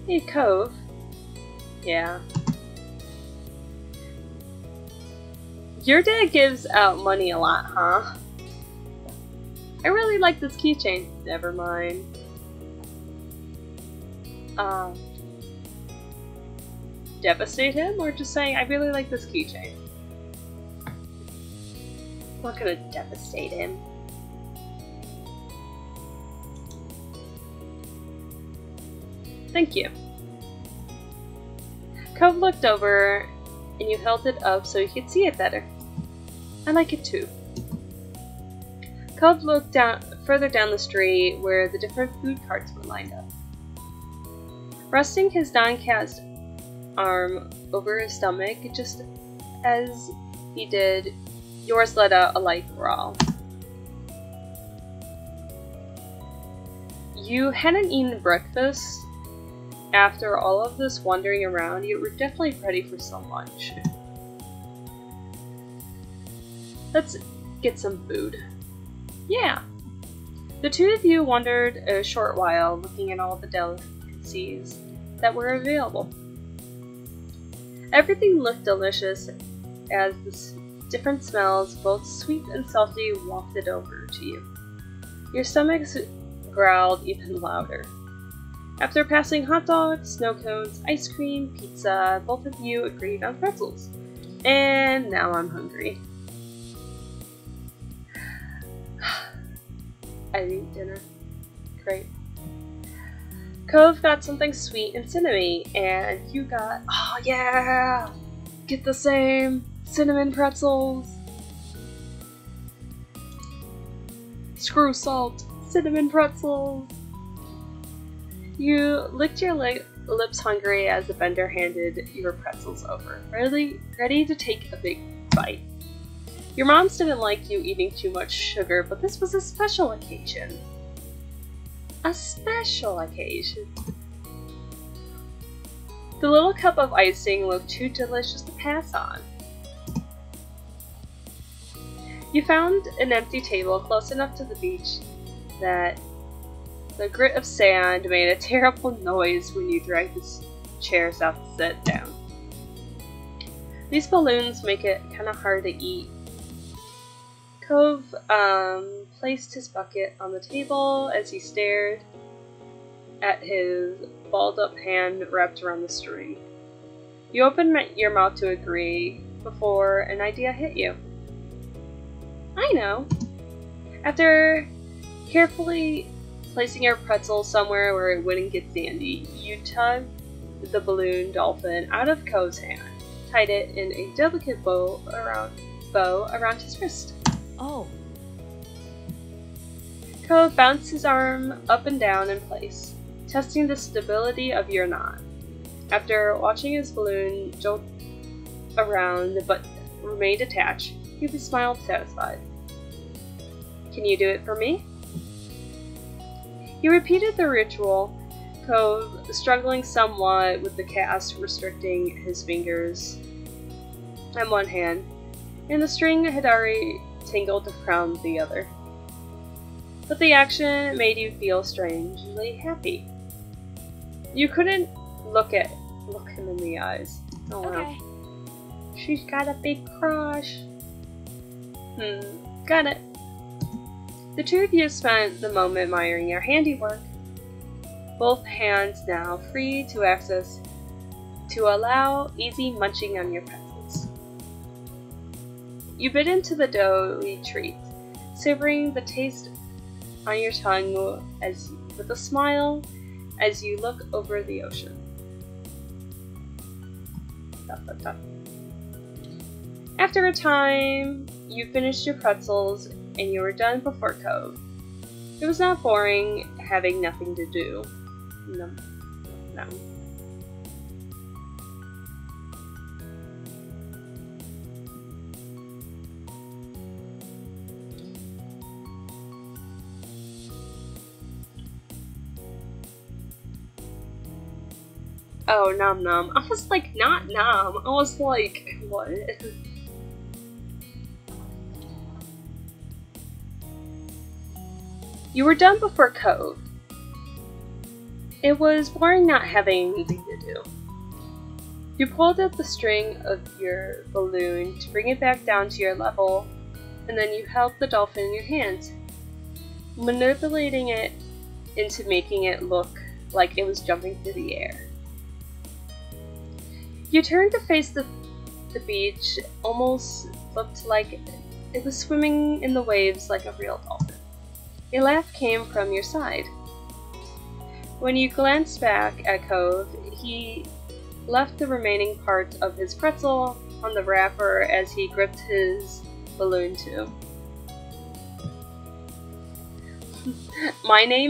Hey, Cove. Yeah. Your dad gives out money a lot, huh? I really like this keychain. Never mind. Devastate him, or just saying, I really like this keychain? I'm not gonna devastate him. Thank you. Cove looked over, and you held it up so you could see it better. I like it too. Cove looked further down the street where the different food carts were lined up. Resting his downcast arm over his stomach, just as he did, yours let out a light growl. You hadn't eaten breakfast. After all of this wandering around, you were definitely ready for some lunch. Let's get some food. Yeah. The two of you wandered a short while, looking at all the delicacies that were available. Everything looked delicious as the different smells, both sweet and salty, wafted over to you. Your stomachs growled even louder. After passing hot dogs, snow cones, ice cream, pizza, both of you agreed on pretzels. And now I'm hungry. I ate dinner. Great. Cove got something sweet and cinnamony, and you got, oh yeah! Get the same cinnamon pretzels! Screw salt, cinnamon pretzels! You licked your lips hungry as the vendor handed your pretzels over, ready to take a big bite. Your moms didn't like you eating too much sugar, but this was a special occasion. A special occasion. The little cup of icing looked too delicious to pass on. You found an empty table close enough to the beach that the grit of sand made a terrible noise when you dragged the chairs out to sit down. These balloons make it kind of hard to eat. Cove placed his bucket on the table as he stared at his balled-up hand wrapped around the string. You opened your mouth to agree before an idea hit you. I know. After carefully placing your pretzel somewhere where it wouldn't get sandy, you tugged the balloon dolphin out of Cove's hand, tied it in a delicate bow around his wrist. Oh. Cove bounced his arm up and down in place, testing the stability of your knot. After watching his balloon jolt around but remained attached, he smiled satisfied. Can you do it for me? He repeated the ritual, Cove struggling somewhat with the cast restricting his fingers on one hand, and the string had already tingled around the other. But the action made you feel strangely happy. You couldn't look him in the eyes. Oh wow. Okay. She's got a big crush. Got it. The two of you spent the moment admiring your handiwork, both hands now free to allow easy munching on your pretzels. You bit into the doughy treat, savoring the taste on your tongue with a smile as you look over the ocean. After a time, you finished your pretzels and you were done before Cove. It was not boring having nothing to do. No. Oh, nom nom. I was like, not nom. I was like, what? You were done before Cove. It was boring not having anything to do. You pulled up the string of your balloon to bring it back down to your level, and then you held the dolphin in your hands, manipulating it into making it look like it was jumping through the air. You turned to face the beach, almost looked like it was swimming in the waves like a real dolphin. A laugh came from your side. When you glanced back at Cove, he left the remaining part of his pretzel on the wrapper as he gripped his balloon too. Mine's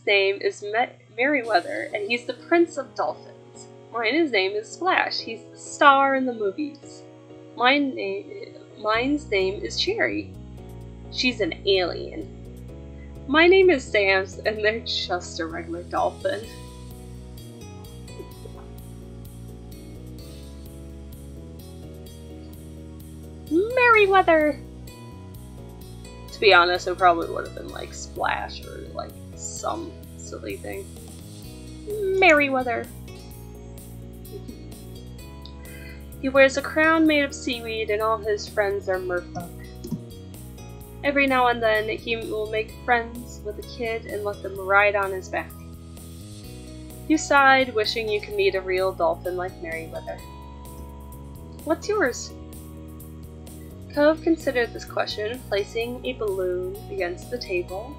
name is Merryweather, and he's the Prince of Dolphins. Mine's name is Splash. He's the star in the movies. Mine's name is Cherry. She's an alien. My name is Sam's, and they're just a regular dolphin. Merryweather! To be honest, it probably would have been like Splash or like some silly thing. Merryweather. He wears a crown made of seaweed, and all his friends are merfolk. Every now and then, he will make friends with a kid and let them ride on his back. You sighed, wishing you could meet a real dolphin like Merryweather. What's yours? Cove considered this question, placing a balloon against the table,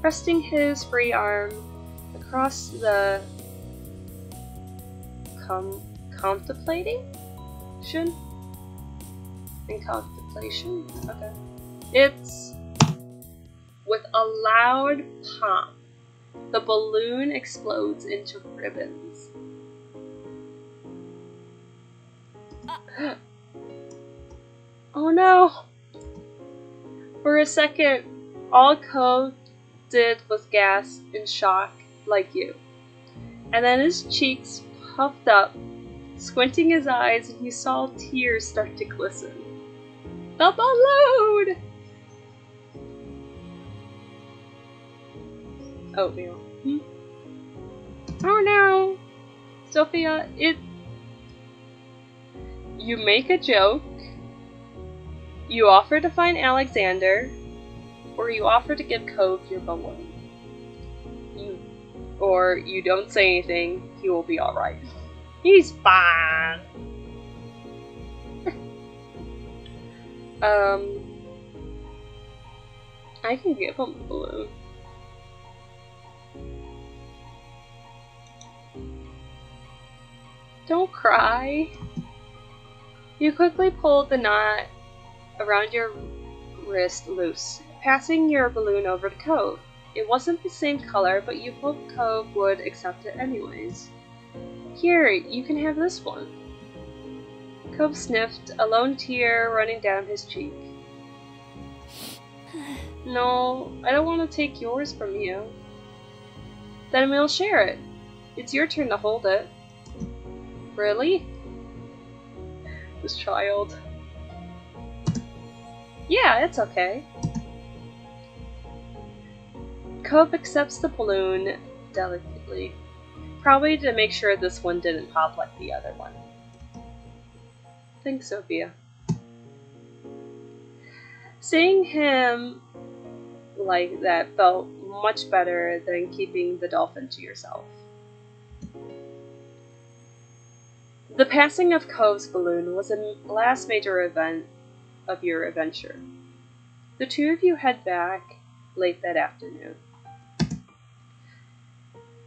resting his free arm across the contemplation? In contemplation? Okay. It's with a loud pop. The balloon explodes into ribbons. Oh no! For a second, all Cove did was gasp in shock like you. And then his cheeks puffed up, squinting his eyes, and you saw tears start to glisten. The balloon! Oatmeal. Oh no! Sophia, you make a joke, you offer to find Alexander, or you offer to give Cove your balloon. Or you don't say anything, he will be alright. He's fine! I can give him a balloon. Don't cry. You quickly pulled the knot around your wrist loose, passing your balloon over to Cove. It wasn't the same color, but you hoped Cove would accept it anyways. Here, you can have this one. Cove sniffed, a lone tear running down his cheek. No, I don't want to take yours from you. Then we'll share it. It's your turn to hold it. Really? This child. Yeah, it's okay. Cove accepts the balloon delicately, probably to make sure this one didn't pop like the other one. Thanks, Sophia. Seeing him like that felt much better than keeping the dolphin to yourself. The passing of Cove's balloon was the last major event of your adventure. The two of you head back late that afternoon.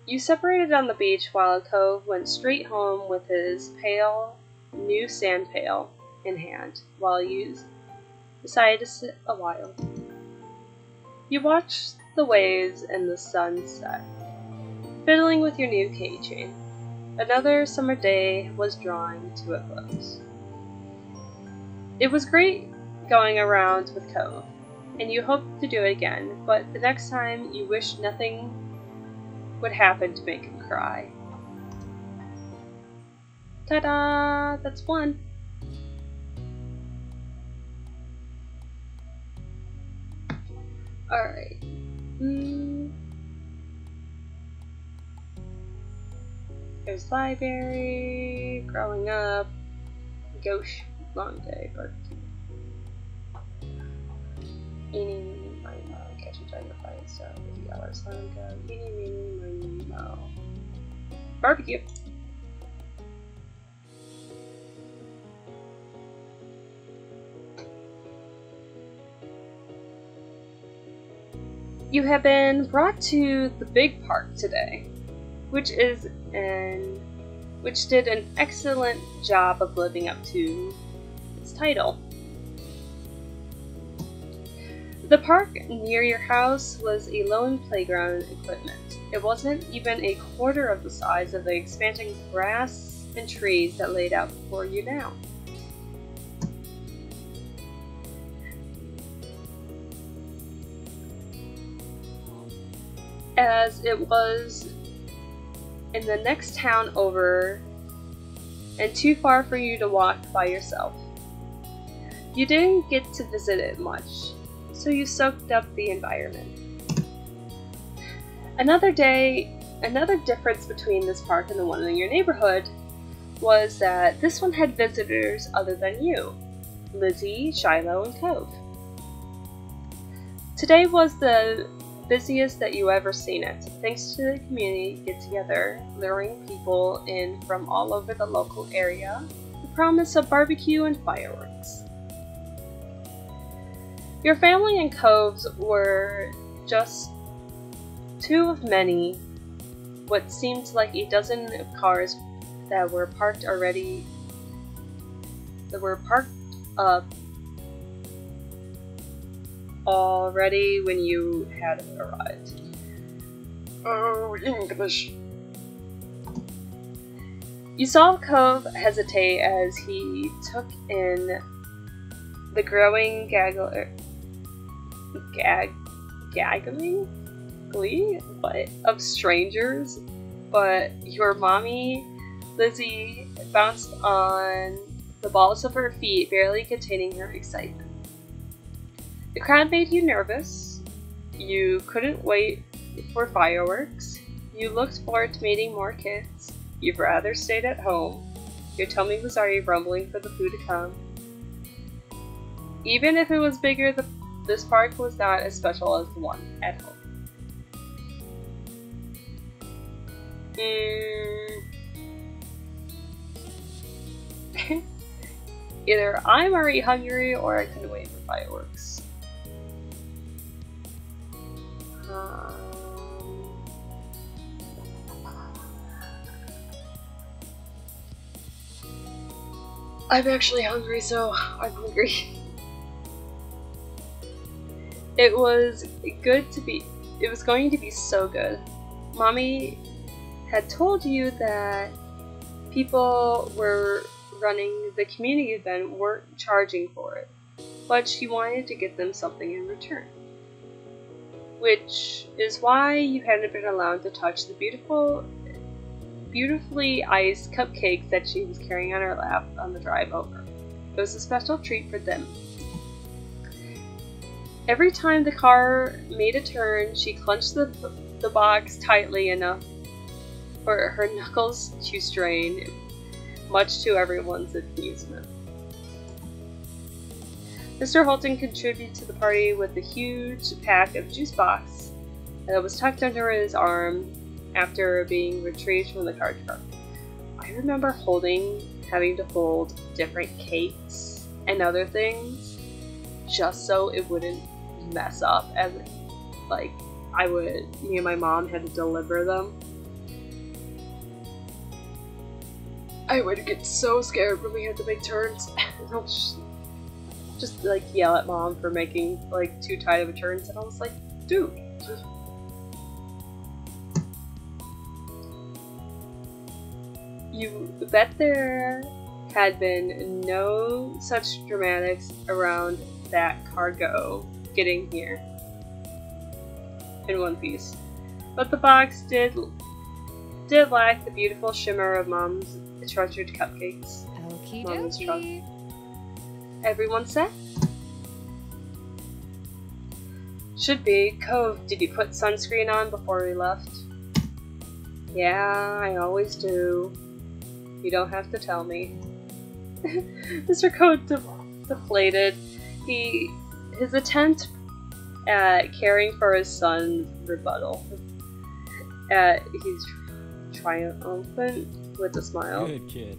You separated on the beach while Cove went straight home with his pale, new sand pail in hand, while you decided to sit a while. You watched the waves and the sunset, fiddling with your new keychain. Another summer day was drawing to a close. It was great going around with Cove, and you hoped to do it again, but the next time you wished nothing would happen to make him cry. Ta-da! That's one. Alright. There's library, growing up, gosh, long day, barbecue. Eeny, miny, moe, catch a dragonfly, so 50 hours, let him go. Eeny, meeny, miny, moe. Barbecue. You have been brought to the big park today, which did an excellent job of living up to its title. The park near your house was a lone playground equipment. It wasn't even a quarter of the size of the expansion grass and trees that laid out before you now. As it was in the next town over and too far for you to walk by yourself. You didn't get to visit it much, so you soaked up the environment. Another difference between this park and the one in your neighborhood was that this one had visitors other than you, Lizzie, Shiloh, and Cove. Today was the busiest that you ever seen it, thanks to the community get-together, luring people in from all over the local area, the promise of barbecue and fireworks. Your family and Cove's were just two of many, what seemed like a dozen of cars that were parked up already when you had arrived. Oh, English! You saw Cove hesitate as he took in the growing gaggling glee of strangers, but your mommy, Lizzie, bounced on the balls of her feet, barely containing her excitement. The crowd made you nervous. You couldn't wait for fireworks. You looked forward to meeting more kids. You'd rather stayed at home. Your tummy was already rumbling for the food to come. Even if it was bigger, this park was not as special as the one at home. Either I'm already hungry or I couldn't wait for fireworks. I'm actually hungry, so I'm hungry. It was going to be so good. Mommy had told you that people were running the community event weren't charging for it, but she wanted to give them something in return. Which is why you hadn't been allowed to touch the beautifully iced cupcakes that she was carrying on her lap on the drive over. It was a special treat for them. Every time the car made a turn, she clenched the box tightly enough for her knuckles to strain, much to everyone's amusement. Mr. Holton contributed to the party with a huge pack of juice box that was tucked under his arm after being retrieved from the car truck. I remember having to hold different cakes and other things just so it wouldn't mess up, as me and my mom had to deliver them. I would get so scared when we had to make turns. I was just like yell at mom for making like too tight of a turns, and I was like, dude. You bet there had been no such dramatics around that cargo getting here in one piece. But the box did lack the beautiful shimmer of Mom's treasured cupcakes. Okie Mom's truck. dokie. Everyone set? Should be. Cove, did you put sunscreen on before we left? Yeah, I always do. You don't have to tell me. Mr. Code deflated. His attempt at caring for his son's rebuttal. He's triumphant with a smile. Good kid.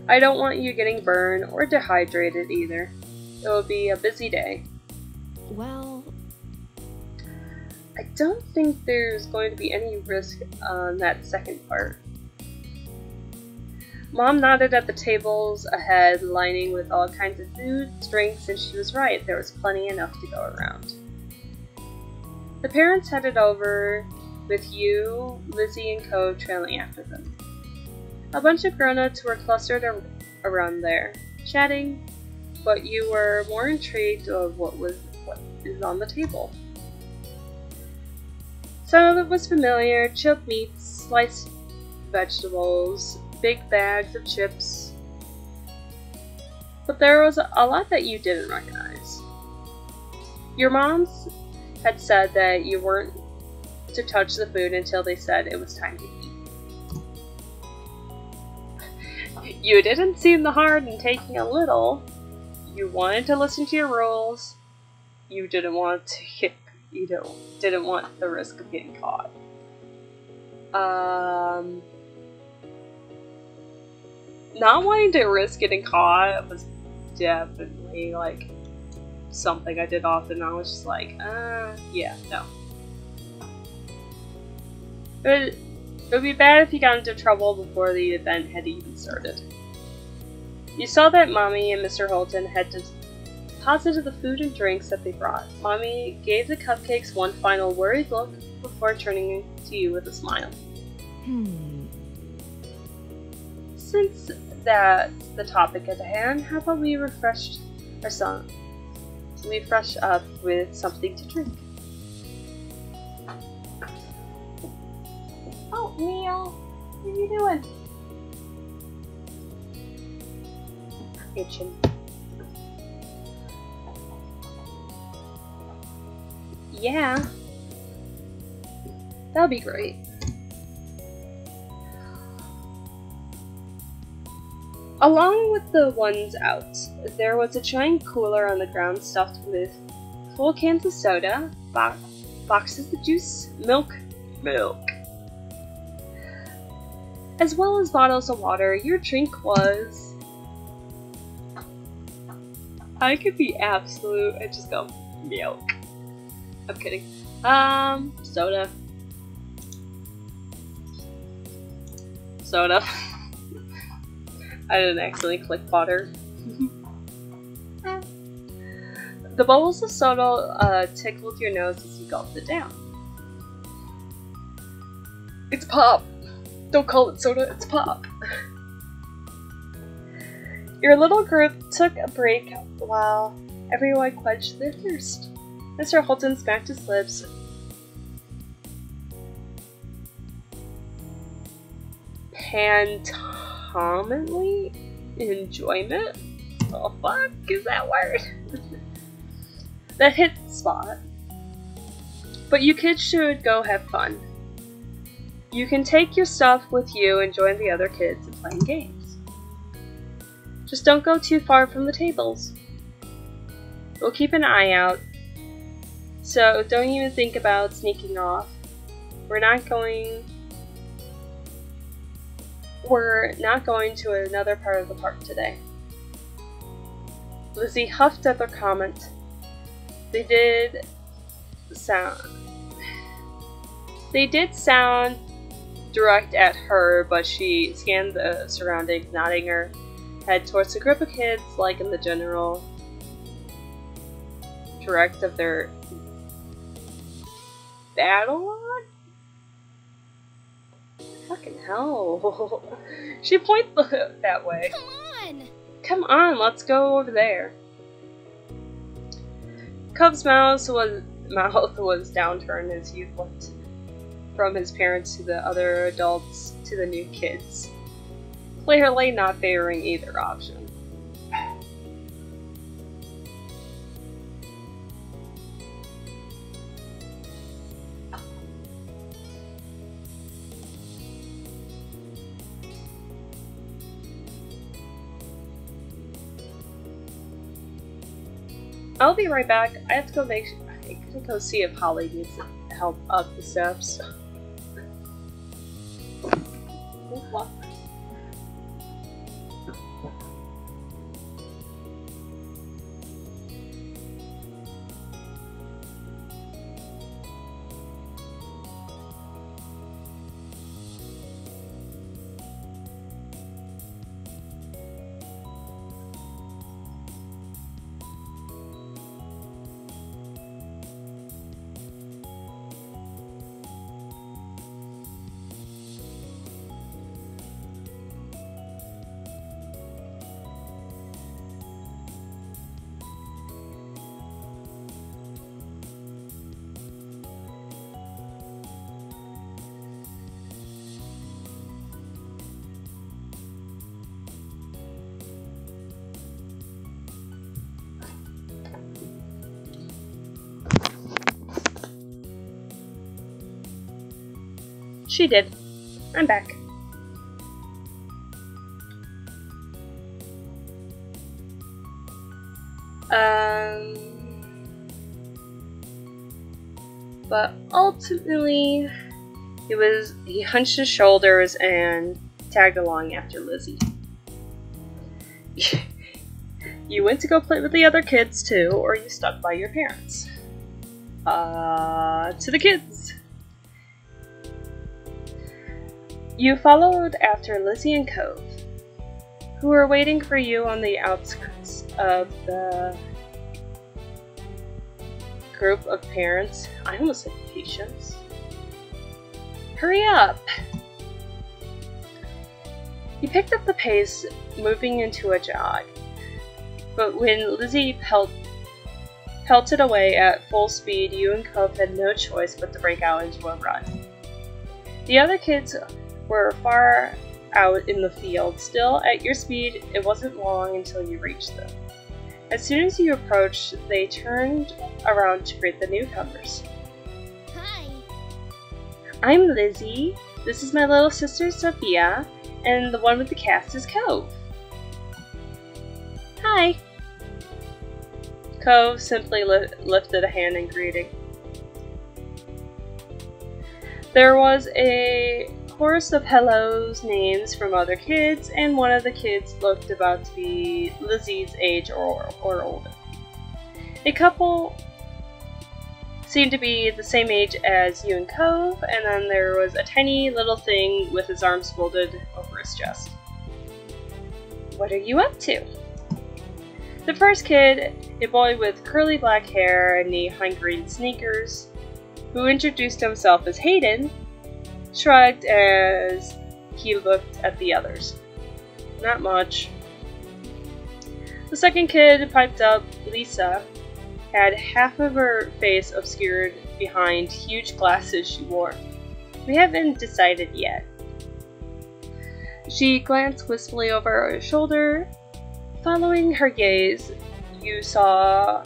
I don't want you getting burned or dehydrated either. It will be a busy day. Well, I don't think there's going to be any risk on that second part. Mom nodded at the tables ahead, lining with all kinds of food, drinks, and she was right. There was plenty enough to go around. The parents headed over, with you, Lizzie, and Cove trailing after them. A bunch of grown-ups were clustered around there, chatting, but you were more intrigued of what is on the table. Some of it was familiar: chilled meats, sliced vegetables, big bags of chips. But there was a lot that you didn't recognize. Your moms had said that you weren't to touch the food until they said it was time to eat. You didn't seem the hard in taking a little. You wanted to listen to your rules. You didn't want to didn't want the risk of getting caught. Not wanting to risk getting caught was definitely like something I did often. I was just like, yeah, no. It would be bad if you got into trouble before the event had even started. You saw that Mommy and Mr. Holton had deposited the food and drinks that they brought. Mommy gave the cupcakes one final worried look before turning to you with a smile. Since that's the topic at hand, how about we refresh ourselves? We fresh up with something to drink. Oh, Neil, what are you doing? Itching. Yeah, that'll be great. Along with the ones out, there was a giant cooler on the ground stuffed with full cans of soda, boxes of juice, milk, as well as bottles of water. Your drink was... I could be absolute and just go, milk. I'm kidding. Soda. I didn't accidentally click butter. The bubbles of soda tickled your nose as you gulped it down. It's pop! Don't call it soda, it's pop! Your little group took a break while everyone quenched their thirst. Mr. Holton smacked his lips. Pantomimally enjoyment? Oh fuck, is that word? That hit the spot. But you kids should go have fun. You can take your stuff with you and join the other kids in playing games. Just don't go too far from the tables. We'll keep an eye out, so don't even think about sneaking off. We're not going to another part of the park today. Lizzie huffed at their comment. They did sound direct at her, but she scanned the surroundings, nodding her head towards the group of kids, like in the general direct of their battle. Fucking hell. She points that way. Come on! Come on, let's go over there. Cove's mouth was downturned as he looked from his parents to the other adults to the new kids, clearly not favoring either option. I'll be right back. I have to go I gotta go see if Holly needs help up the steps. Oh, fuck. She did. I'm back. But ultimately, he hunched his shoulders and tagged along after Lizzie. You went to go play with the other kids too, or you stuck by your parents? To the kids! You followed after Lizzie and Cove, who were waiting for you on the outskirts of the group of parents. I almost said patients. Hurry up! You picked up the pace, moving into a jog. But when Lizzie pelted away at full speed, you and Cove had no choice but to break out into a run. The other kids were far out in the field. Still, at your speed, it wasn't long until you reached them. As soon as you approached, they turned around to greet the newcomers. Hi. I'm Lizzie. This is my little sister Sophia, and the one with the cast is Cove. Hi. Cove simply lifted a hand in greeting. There was a chorus of hellos, names from other kids, and one of the kids looked about to be Lizzie's age or older. A couple seemed to be the same age as you and Cove, and then there was a tiny little thing with his arms folded over his chest. What are you up to? The first kid, a boy with curly black hair and knee-high green sneakers, who introduced himself as Hayden, shrugged as he looked at the others. Not much. The second kid piped up. Lisa had half of her face obscured behind huge glasses she wore. We haven't decided yet. She glanced wistfully over her shoulder. Following her gaze, you saw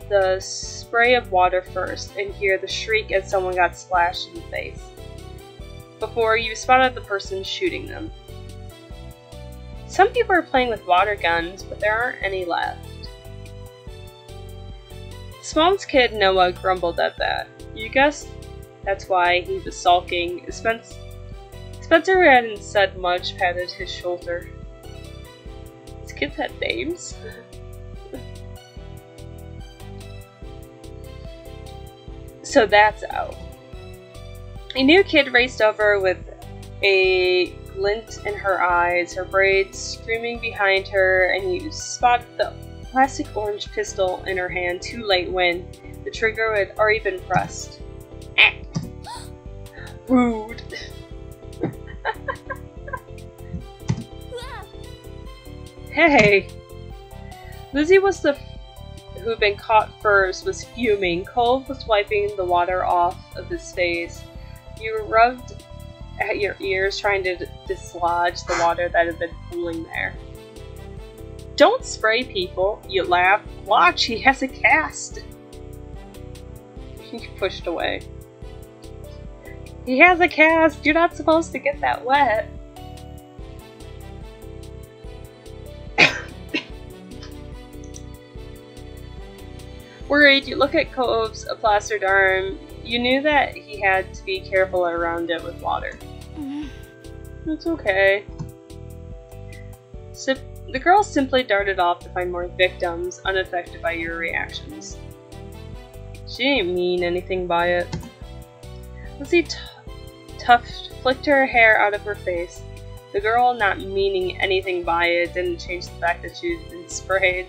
the spray of water first and hear the shriek as someone got splashed in the face, before you spotted the person shooting them. Some people are playing with water guns, but there aren't any left. The smallest kid, Noah, grumbled at that. You guessed that's why he was sulking. Spencer hadn't said much, patted his shoulder. These kids had names. So that's out. A new kid raced over with a glint in her eyes, her braids streaming behind her, and you spotted the plastic orange pistol in her hand too late when the trigger had already been pressed. Rude. Hey! Lizzie was the who'd been caught first, was fuming. Cole was wiping the water off of his face. You rubbed at your ears trying to dislodge the water that had been pooling there. Don't spray people, you laughed. Watch, he has a cast. He pushed away. He has a cast, you're not supposed to get that wet. Worried, you look at Cove's plastered arm. You knew that he had to be careful around it with water. It's okay. The girl simply darted off to find more victims, unaffected by your reactions. She didn't mean anything by it. Lizzie Tuft flicked her hair out of her face. The girl not meaning anything by it didn't change the fact that she'd been sprayed.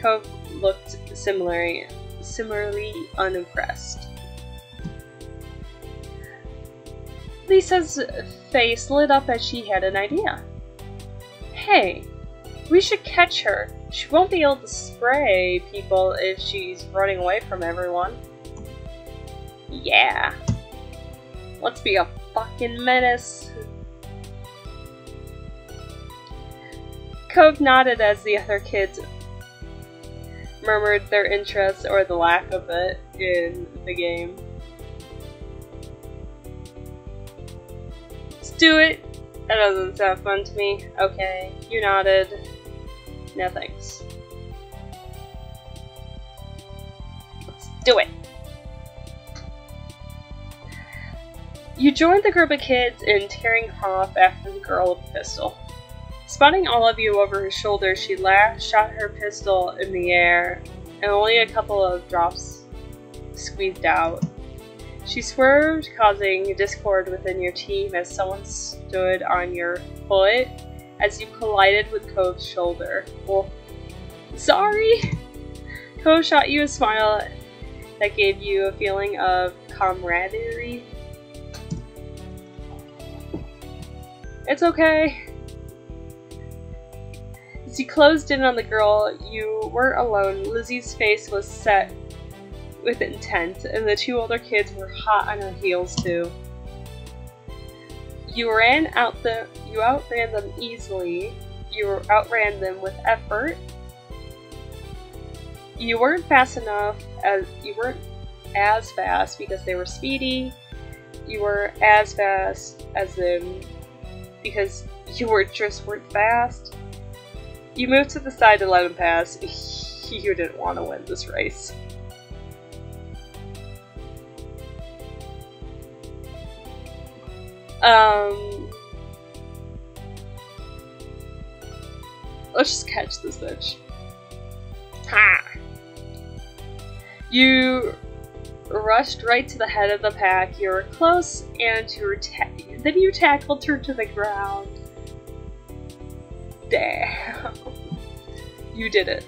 Cove looked similarly unimpressed. Lisa's face lit up as she had an idea. Hey, we should catch her. She won't be able to spray people if she's running away from everyone. Yeah. Let's be a fucking menace. Cove nodded as the other kids murmured their interest, or the lack of it, in the game. Let's do it! That doesn't sound fun to me. Okay, you nodded. No thanks. Let's do it! You joined the group of kids in tearing off after the girl with the pistol. Spotting all of you over her shoulder, she laughed, shot her pistol in the air, and only a couple of drops squeezed out. She swerved, causing discord within your team as someone stood on your foot as you collided with Cove's shoulder. Well, sorry! Cove shot you a smile that gave you a feeling of camaraderie. It's okay. As you closed in on the girl, you weren't alone. Lizzie's face was set with intent, and the two older kids were hot on her heels too. You outran them easily. You outran them with effort. You weren't as fast because they were speedy. You were as fast as them because you weren't fast. You moved to the side to let him pass. You didn't want to win this race. Let's just catch this bitch. Ha! You rushed right to the head of the pack. You were close, and then you tackled her to the ground. Damn. You did it.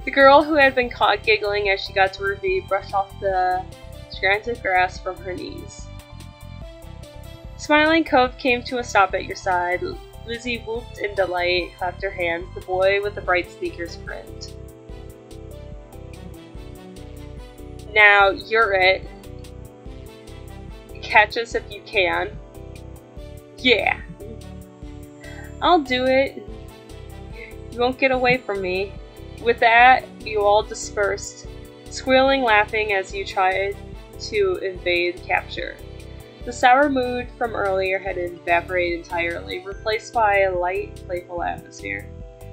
The girl who had been caught giggling as she got to her feet brushed off the strands of grass from her knees. Smiling Cove came to a stop at your side. Lizzie whooped in delight, clapped her hands. The boy with the bright sneakers grinned. Now you're it. Catch us if you can. Yeah. I'll do it. You won't get away from me. With that, you all dispersed, squealing, laughing as you tried to evade capture. The sour mood from earlier had evaporated entirely, replaced by a light, playful atmosphere.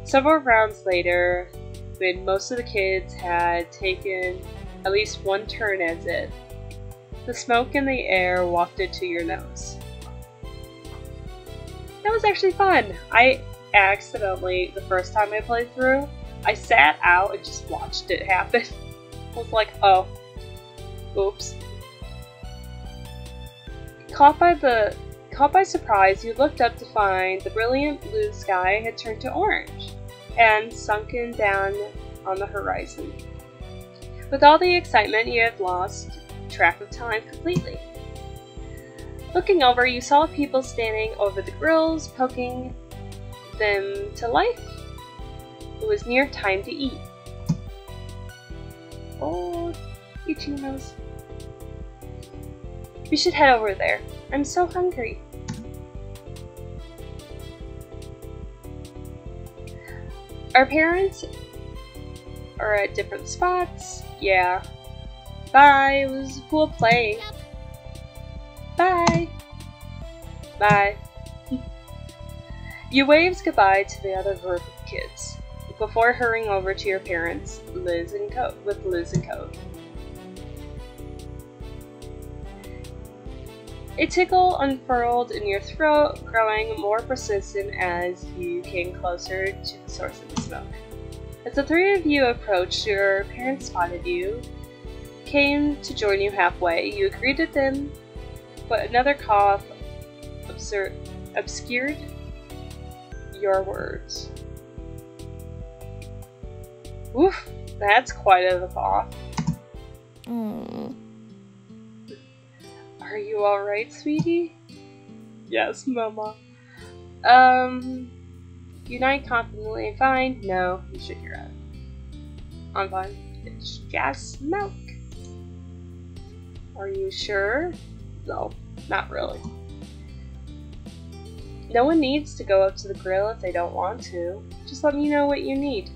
Several rounds later, when most of the kids had taken at least one turn at it, the smoke in the air wafted to your nose. That was actually fun. I accidentally, the first time I played through, I sat out and just watched it happen. I was like, oh, oops. Caught by surprise, you looked up to find the brilliant blue sky had turned to orange and sunken down on the horizon. With all the excitement, you had lost track of time completely. Looking over, you saw people standing over the grills, poking them to life. It was near time to eat. Oh, itchy nose. We should head over there. I'm so hungry. Our parents are at different spots. Yeah. Bye. It was cool playing. Bye. Bye. You waved goodbye to the other group of kids before hurrying over to your parents, Liz and Cove. A tickle unfurled in your throat, growing more persistent as you came closer to the source of the smoke. As the three of you approached, your parents spotted you, came to join you halfway. You greeted them, but another cough obscured your words. Oof, that's quite a cough. Are you alright, sweetie? Yes, Mama. Unite confidently. Fine. No, you shook your head. I'm fine. It's just smoke. Are you sure? No, not really. No one needs to go up to the grill if they don't want to. Just let me know what you need.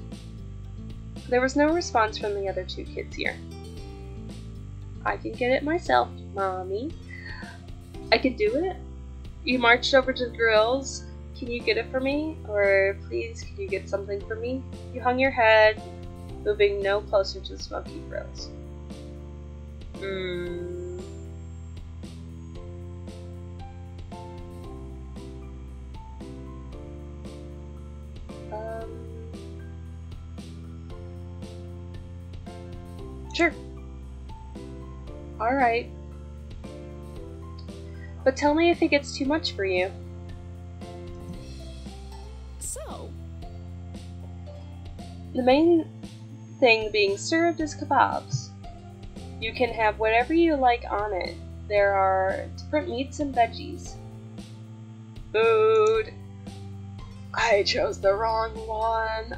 There was no response from the other two kids here. I can get it myself, Mommy. I can do it? You marched over to the grills. Can you get it for me? Or please, can you get something for me? You hung your head, moving no closer to the smoky grills. Sure. Alright. But tell me if it gets too much for you. So? The main thing being served is kebabs. You can have whatever you like on it. There are different meats and veggies. Food. I chose the wrong one.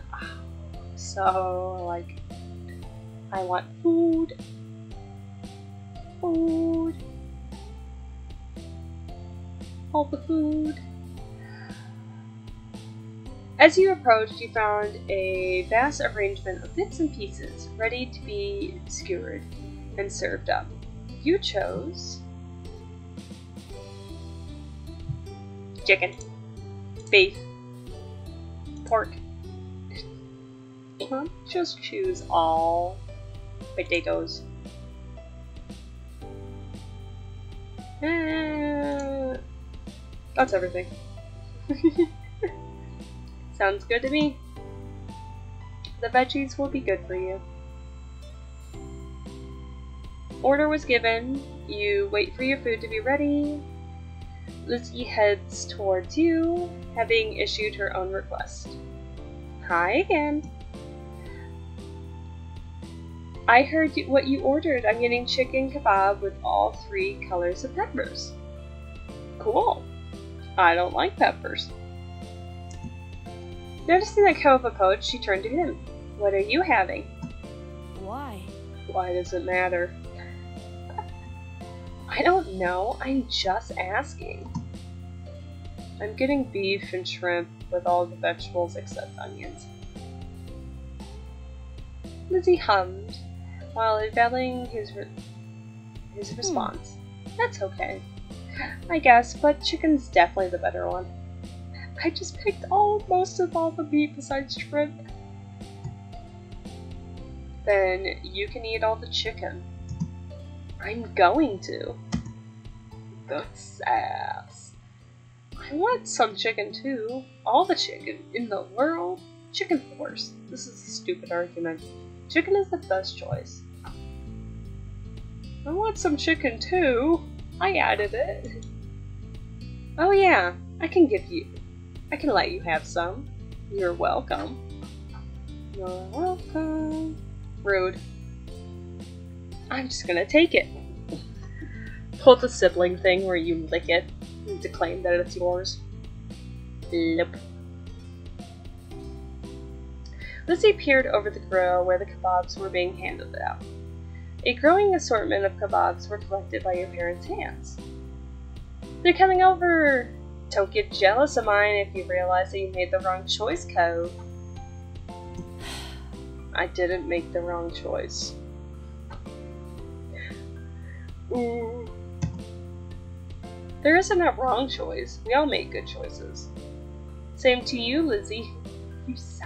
So, like, I want food. Food. All the food. As you approached, you found a vast arrangement of bits and pieces ready to be skewered and served up. You chose chicken, beef, pork. Just choose all potatoes. That's everything. Sounds good to me. The veggies will be good for you. Order was given. You wait for your food to be ready. Lizzie heads towards you, having issued her own request. Hi again. I heard what you ordered. I'm getting chicken kebab with all 3 colors of peppers. Cool. I don't like peppers. Noticing that Kova approached, she turned to him. What are you having? Why? Why does it matter? I don't know. I'm just asking. I'm getting beef and shrimp with all the vegetables except onions. Lizzie hummed while evaluating his response. That's okay, I guess, but chicken's definitely the better one. I just picked most of all the meat besides shrimp. Then you can eat all the chicken. I'm going to. The sass. I want some chicken too. All the chicken in the world. Chicken first. This is a stupid argument. Chicken is the best choice. I want some chicken too. I added it. Oh yeah, I can let you have some. You're welcome. You're welcome. Rude. I'm just gonna take it. Pull the sibling thing where you lick it to claim that it's yours. Nope. Lizzie peered over the grill where the kebabs were being handed out. A growing assortment of kebabs were collected by your parents' hands. They're coming over! Don't get jealous of mine if you realize that you made the wrong choice, Cove. I didn't make the wrong choice. Ooh. There isn't a wrong choice. We all make good choices. Same to you, Lizzie. You sigh.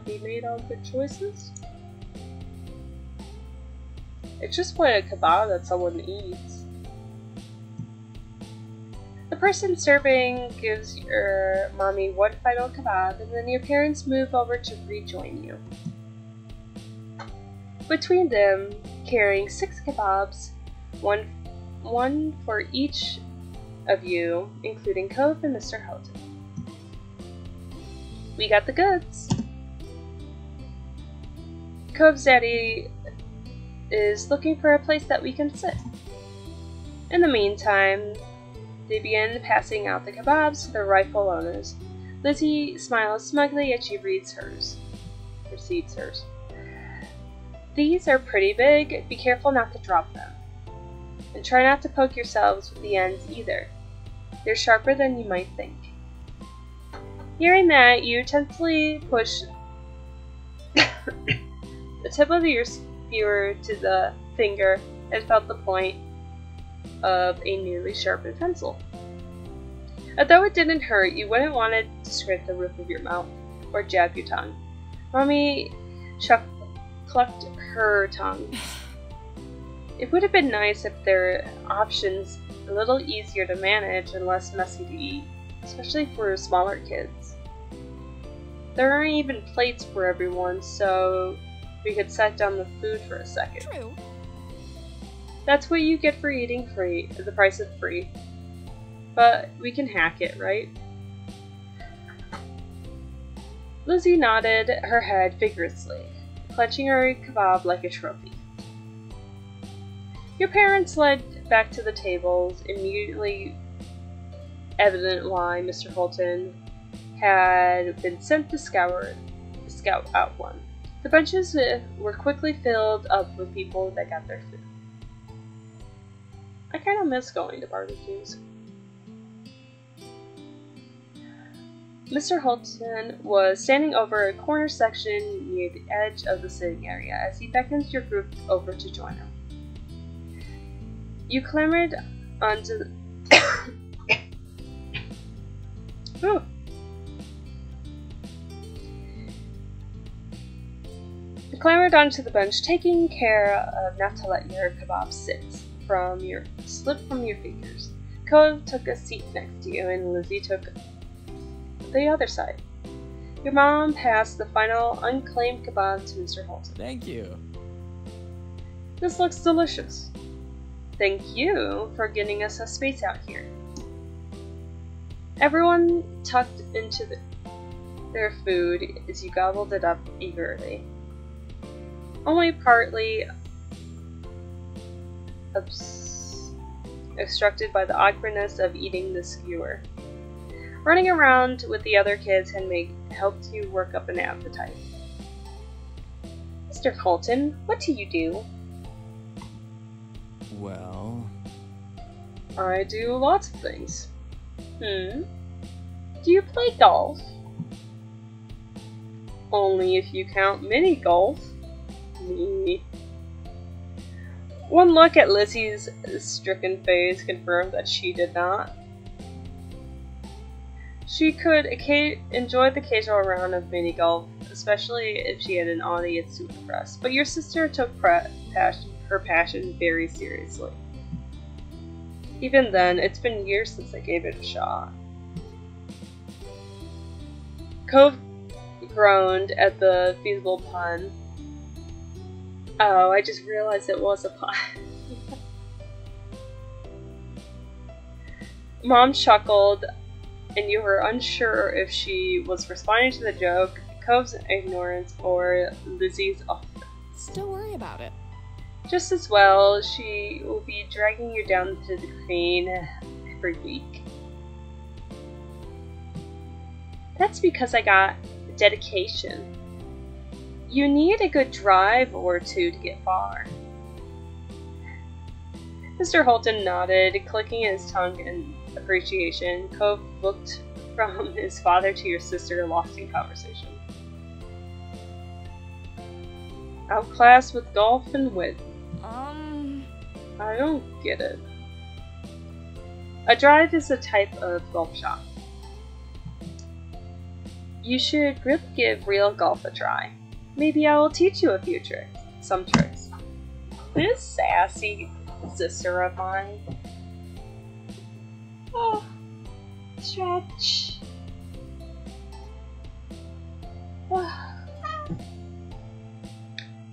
We made all good choices? It's just what a kebab that someone eats. The person serving gives your mommy one final kebab, and then your parents move over to rejoin you. Between them, carrying 6 kebabs, one for each of you, including Cove and Mr. Houghton. We got the goods. Cove's daddy is looking for a place that we can sit. In the meantime, they begin passing out the kebabs to their rightful owners. Lizzie smiles smugly as she receives hers. These are pretty big. Be careful not to drop them. And try not to poke yourselves with the ends either. They're sharper than you might think. Hearing that, you tentatively push the tip of your skewer to the finger and felt the point of a newly sharpened pencil. Although it didn't hurt, you wouldn't want it to scrape the roof of your mouth or jab your tongue. Mommy clucked her tongue. It would have been nice if there were options a little easier to manage and less messy to eat, especially for smaller kids. There aren't even plates for everyone, so we could set down the food for a second. True. That's what you get for eating free, the price of free. But we can hack it, right? Lizzie nodded her head vigorously, clutching her kebab like a trophy. Your parents led back to the tables, immediately evident why Mr. Holton had been sent to scout out one. The benches were quickly filled up with people that got their food. I kind of miss going to barbecues. Mr. Holton was standing over a corner section near the edge of the sitting area as he beckons your group over to join him. You clambered onto the clambered onto the bench, taking care of not to let your kebab slip from your fingers. Cove took a seat next to you, and Lizzie took the other side. Your mom passed the final unclaimed kebab to Mr. Holton. Thank you. This looks delicious. Thank you for getting us a space out here. Everyone tucked into their food as you gobbled it up eagerly. Only partly obstructed by the awkwardness of eating the skewer. Running around with the other kids had helped you work up an appetite. Mr. Holton, what do you do? Well... I do lots of things. Do you play golf? Only if you count mini golf. Me. One look at Lizzie's stricken face confirmed that she did not. She could enjoy the occasional round of mini golf, especially if she had an audience to impress, but your sister took her passion very seriously. Even then, it's been years since I gave it a shot. Cove groaned at the feasible pun. Oh, I just realized it was a pun. Mom chuckled, and you were unsure if she was responding to the joke, Cove's ignorance, or Lizzie's offense. Don't worry about it. Just as well, she will be dragging you down to the green every week. That's because I got dedication. You need a good drive or two to get far. Mr. Holton nodded, clicking his tongue in appreciation. Cove looked from his father to your sister, lost in conversation. Outclassed with golf and wit. I don't get it. A drive is a type of golf shot. You should really give real golf a try. Maybe I will teach you a few tricks. Some tricks. This sassy sister of mine. Oh, stretch.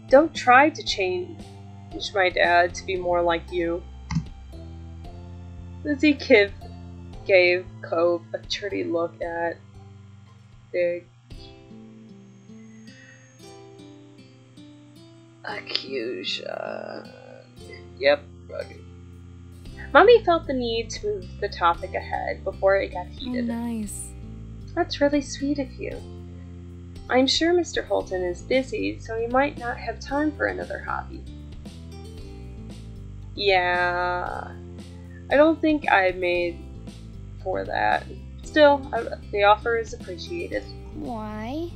Don't try to change my dad to be more like you. Lizzie gave Cove a dirty look at Big Accusation. Yep. Okay. Mommy felt the need to move the topic ahead before it got heated. Oh, nice. That's really sweet of you. I'm sure Mr. Holton is busy, so he might not have time for another hobby. Yeah, I don't think I made for that. Still, the offer is appreciated. Why?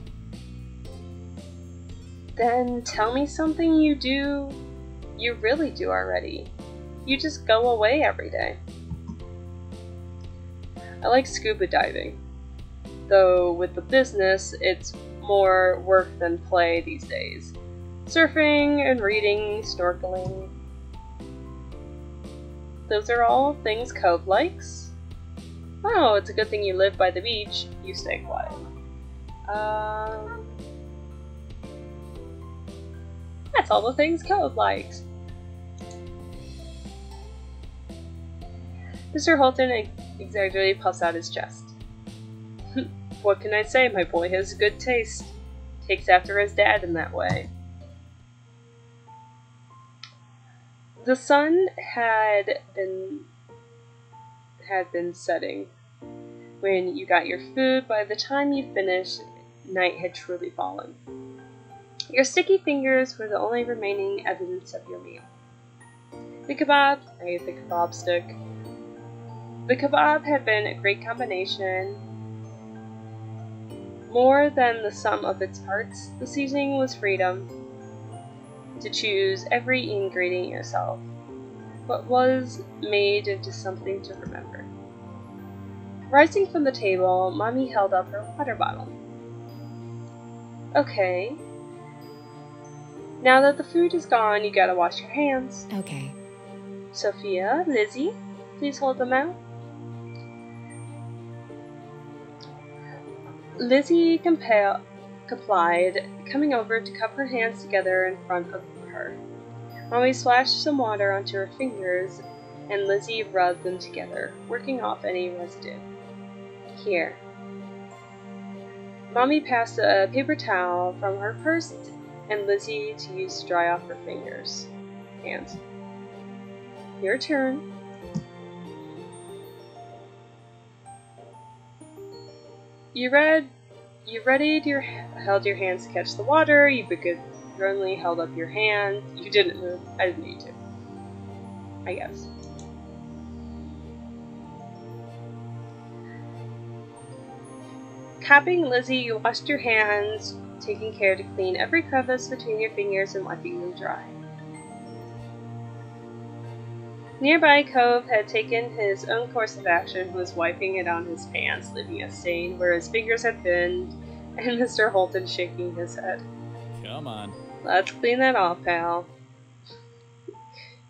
Then tell me something you really do already. You just go away every day. I like scuba diving. Though with the business, it's more work than play these days. Surfing and reading, snorkeling. Those are all things Cove likes. Oh, it's a good thing you live by the beach. You stay quiet. That's all the things Cove likes. Mr. Holton exaggeratedly puffs out his chest. What can I say? My boy has good taste. Takes after his dad in that way. The sun had been setting when you got your food. By the time you finished, night had truly fallen. Your sticky fingers were the only remaining evidence of your meal. The kebab, I ate the kebab stick. The kebab had been a great combination. More than the sum of its parts, the seasoning was freedom to choose every ingredient yourself, but was made into something to remember. Rising from the table, Mommy held up her water bottle. Okay. Now that the food is gone, you gotta wash your hands. Okay. Sophia, Lizzie, please hold them out. Lizzie complied, coming over to cup her hands together in front of her. Mommy splashed some water onto her fingers, and Lizzie rubbed them together, working off any residue. Here. Mommy passed a paper towel from her purse and Lizzie to use to dry off her hands. Your turn. You held your hands to catch the water. You begrudgingly held up your hand. You didn't move. I didn't need to. I guess. Capping Lizzie, you washed your hands, taking care to clean every crevice between your fingers and wiping them dry. Nearby, Cove had taken his own course of action and was wiping it on his pants, leaving a stain where his fingers had been, and Mr. Holton shaking his head. Come on. Let's clean that off, pal.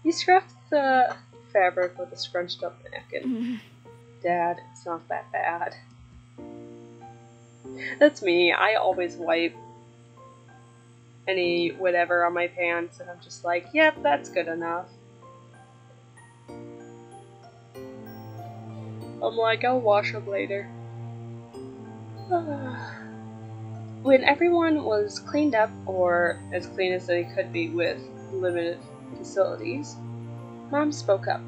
He scrubbed the fabric with a scrunched up napkin. Dad, it's not that bad. That's me. I always wipe any whatever on my pants, and I'm just like, yep, that's good enough. I'm like, I'll wash them later. When everyone was cleaned up, or as clean as they could be with limited facilities, Mom spoke up.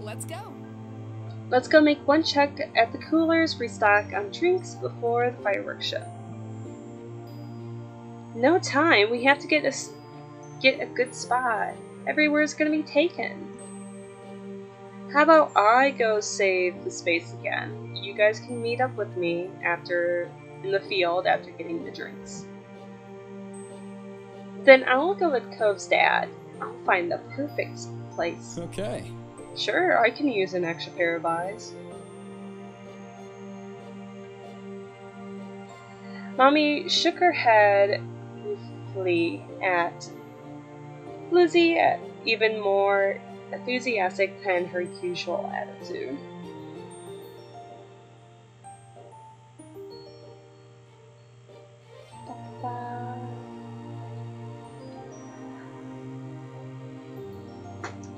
Let's go. Let's go make one check at the coolers, restock on drinks before the fireworks show. No time. We have to get a good spot. Everywhere's gonna be taken. How about I go save the space again? You guys can meet up with me in the field after getting the drinks. Then I'll go with Cove's dad. I'll find the perfect place. Okay. Sure, I can use an extra pair of eyes. Mommy shook her head ruefully at Lizzie, even more enthusiastic than her usual attitude.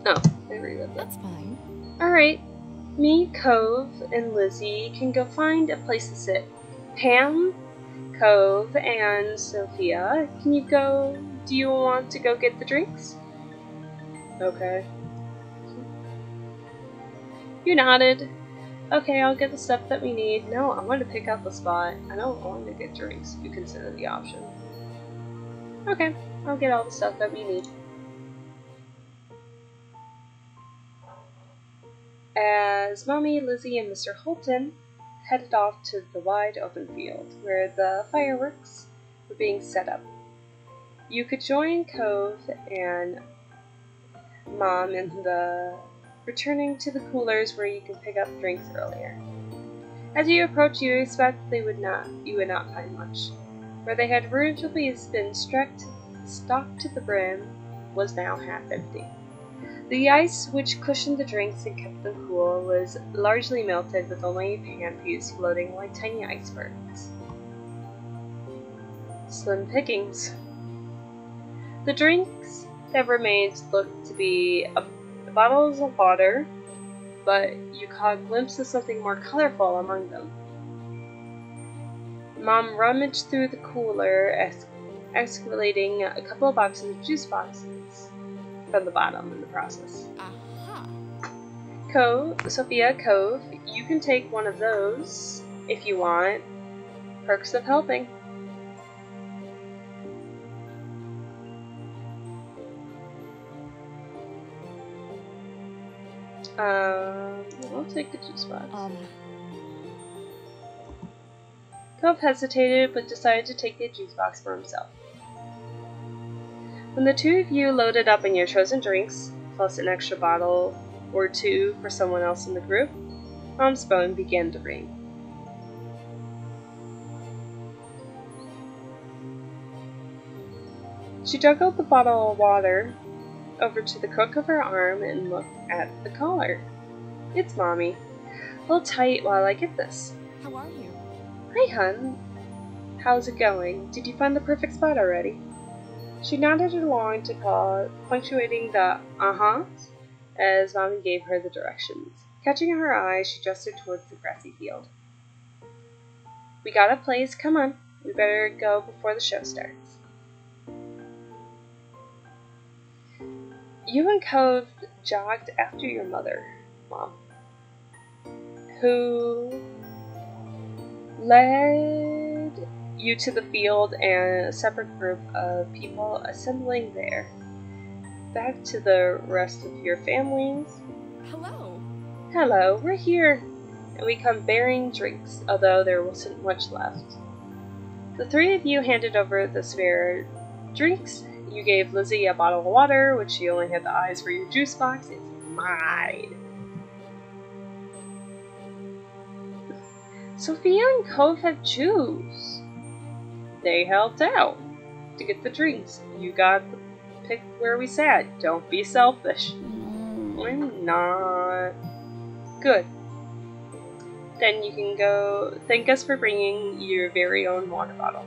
Oh, I read it. That's fine. Alright, me, Cove, and Lizzie can go find a place to sit. Pam, Cove, and Sophia, do you want to go get the drinks? Okay. You nodded. Okay, I'll get the stuff that we need. No, I want to pick up a spot. I don't want to get drinks. You consider the option. Okay, I'll get all the stuff that we need. As Mommy, Lizzie, and Mr. Holton headed off to the wide open field where the fireworks were being set up, you could join Cove and Mom in the returning to the coolers where you can pick up drinks earlier. As you approach, you expect you would not find much. Where they had originally been stocked to the brim was now half empty. The ice which cushioned the drinks and kept them cool was largely melted, with only panties floating like tiny icebergs. Slim pickings. The drinks that remained looked to be bottles of water, but you caught a glimpse of something more colorful among them. Mom rummaged through the cooler, excavating a couple of boxes of juice boxes from the bottom in the process. Aha. Sophia, Cove, you can take one of those if you want. Perks of helping. I'll take the juice box. Cove hesitated, but decided to take the juice box for himself. When the two of you loaded up on your chosen drinks, plus an extra bottle or two for someone else in the group, Mom's phone began to ring. She juggled the bottle of water over to the crook of her arm and looked at the caller. It's Mommy. Hold tight while I get this. How are you? Hi, hun. How's it going? Did you find the perfect spot already? She nodded along to call, punctuating the uh-huhs as Mommy gave her the directions. Catching her eye, she gestured towards the grassy field. We got a place. Come on. We better go before the show starts. You and Cove jogged after your mother, Mom, who led you to the field and a separate group of people assembling there. Back to the rest of your families. Hello. Hello, we're here, and we come bearing drinks, although there wasn't much left. The three of you handed over the spare drinks. You gave Lizzie a bottle of water, which she only had the eyes for your juice box. It's mine. Sophia and Cove have juice. They helped out to get the drinks. You got to pick where we sat. Don't be selfish. I'm not. Good. Then you can go thank us for bringing your very own water bottle.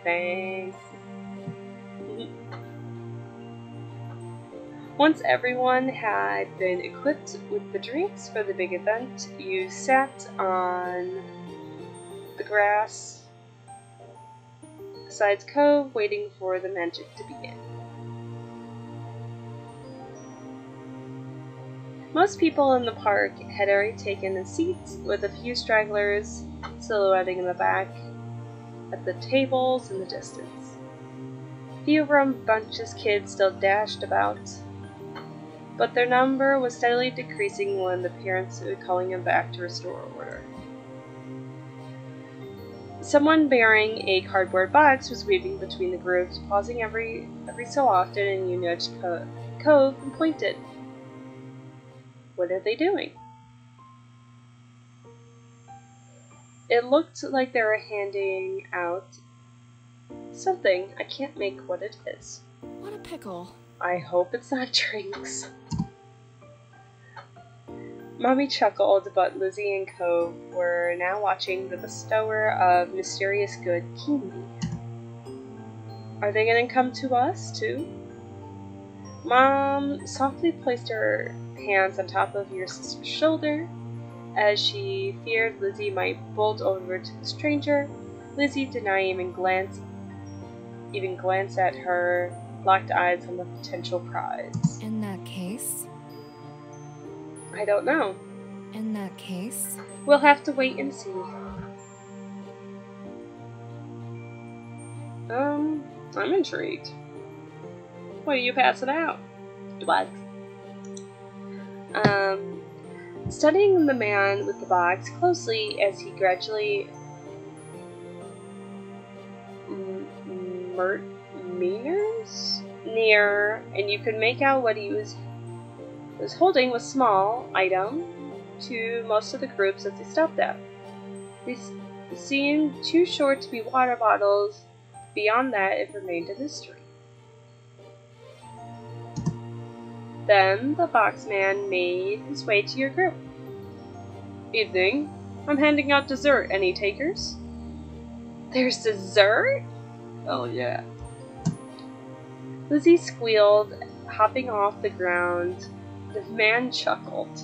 Thanks. Once everyone had been equipped with the drinks for the big event, you sat on the grass beside Cove, waiting for the magic to begin. Most people in the park had already taken their seats, with a few stragglers silhouetting in the back at the tables in the distance. Few rambunctious kids still dashed about, but their number was steadily decreasing when the parents were calling them back to restore order. Someone bearing a cardboard box was weaving between the groups, pausing every so often, and you nudged Cove and pointed. What are they doing? It looked like they were handing out something. I can't make what it is. What a pickle. I hope it's not drinks. Mommy chuckled, but Lizzie and Cove were now watching the bestower of mysterious good keenly. Are they going to come to us, too? Mom softly placed her hands on top of your sister's shoulder, as she feared Lizzie might bolt over to the stranger. Lizzie did not even glance at her, locked eyes on the potential prize. In that case? I don't know. In that case? We'll have to wait and see. I'm intrigued. What are you passing out? What? Studying the man with the box closely as he gradually near, and you could make out what he was holding was small item to most of the groups as they stopped at. They seemed too short to be water bottles. Beyond that, it remained a mystery. Then the boxman made his way to your group. Evening. I'm handing out dessert. Any takers? There's dessert? Oh yeah. Lizzie squealed, hopping off the ground. The man chuckled.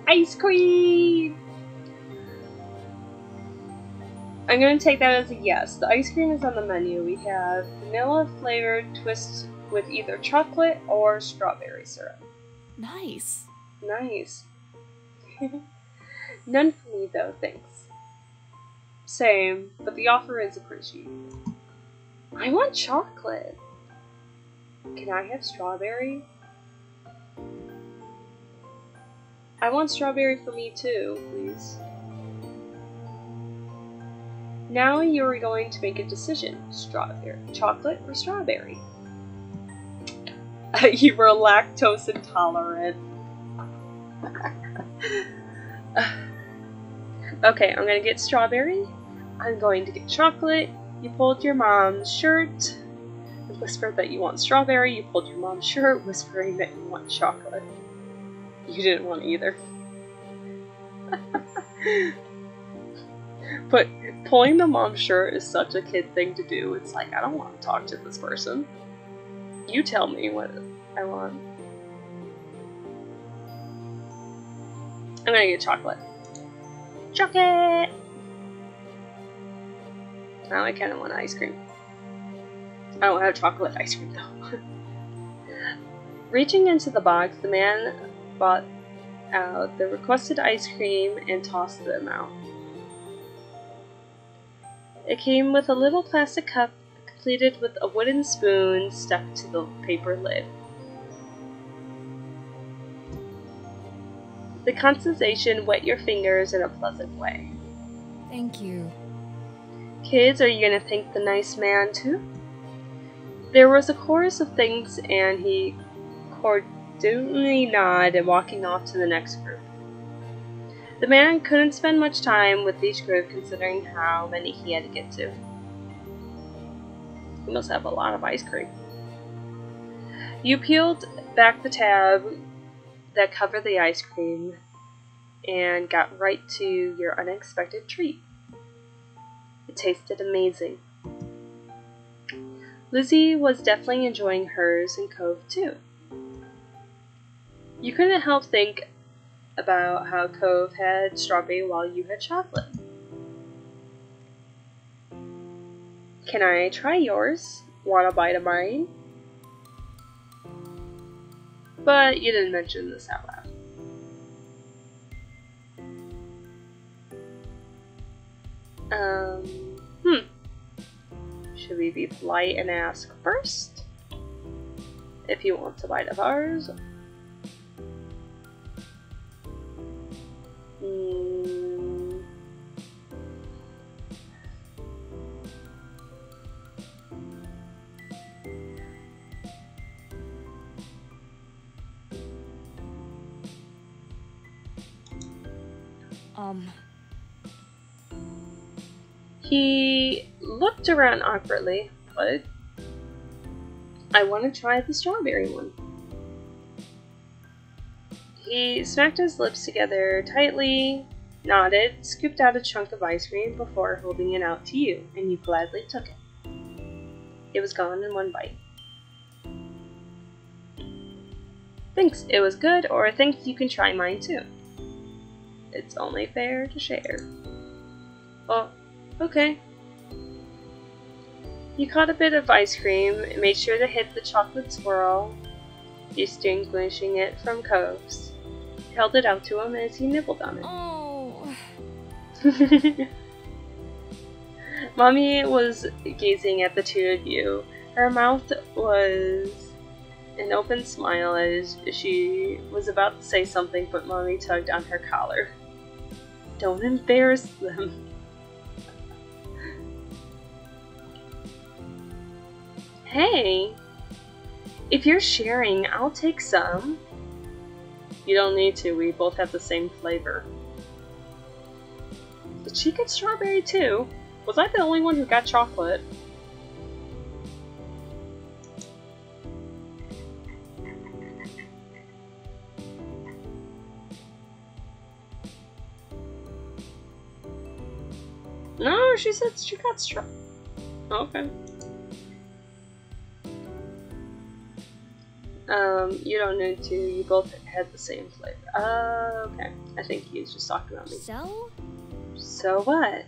Ice cream! I'm going to take that as a yes. The ice cream is on the menu. We have vanilla flavored twist with either chocolate or strawberry syrup. Nice. Nice. None for me though, thanks. Same, but the offer is appreciated. I want chocolate. Can I have strawberry? I want strawberry for me too, please. Now you are going to make a decision. Strawberry, chocolate, or strawberry? You were lactose intolerant. Okay, I'm gonna get strawberry. I'm going to get chocolate. You pulled your mom's shirt and whispered that you want strawberry. You pulled your mom's shirt, whispering that you want chocolate. You didn't want either. But pulling the mom's shirt is such a kid thing to do. It's like, I don't want to talk to this person. You tell me what I want. I'm gonna get chocolate. Chocolate! Now I kinda want ice cream. I don't have chocolate ice cream though. Reaching into the box, the man brought out the requested ice cream and tossed them out. It came with a little plastic cup completed with a wooden spoon stuck to the paper lid. The condensation wet your fingers in a pleasant way. Thank you. Kids, are you gonna thank the nice man too? There was a chorus of thanks, and he cordially nodded, walking off to the next group. The man couldn't spend much time with each group considering how many he had to get to. He must have a lot of ice cream. You peeled back the tab that covered the ice cream and got right to your unexpected treat. It tasted amazing. Lizzie was definitely enjoying hers and Cove too. You couldn't help think about how Cove had strawberry while you had chocolate. Can I try yours? Want a bite of mine? But you didn't mention this out loud. Should we be polite and ask first? If you want a bite of ours? He looked around awkwardly, but I want to try the strawberry one. He smacked his lips together tightly, nodded, scooped out a chunk of ice cream before holding it out to you, and you gladly took it. It was gone in one bite. Thanks, it was good, or thanks, you can try mine too. It's only fair to share. Oh, okay. You caught a bit of ice cream and made sure to hit the chocolate swirl, distinguishing it from Cove's. Held it out to him as he nibbled on it. Oh. Mommy was gazing at the two of you. Her mouth was an open smile as she was about to say something, but Mommy tugged on her collar. Don't embarrass them. Hey, if you're sharing, I'll take some. You don't need to, we both have the same flavor. Did she get strawberry too? Was I the only one who got chocolate? No, she said she got strawberry. Okay. You don't need to. You both had the same flavor. Okay. I think he's just talking about me. So? So what?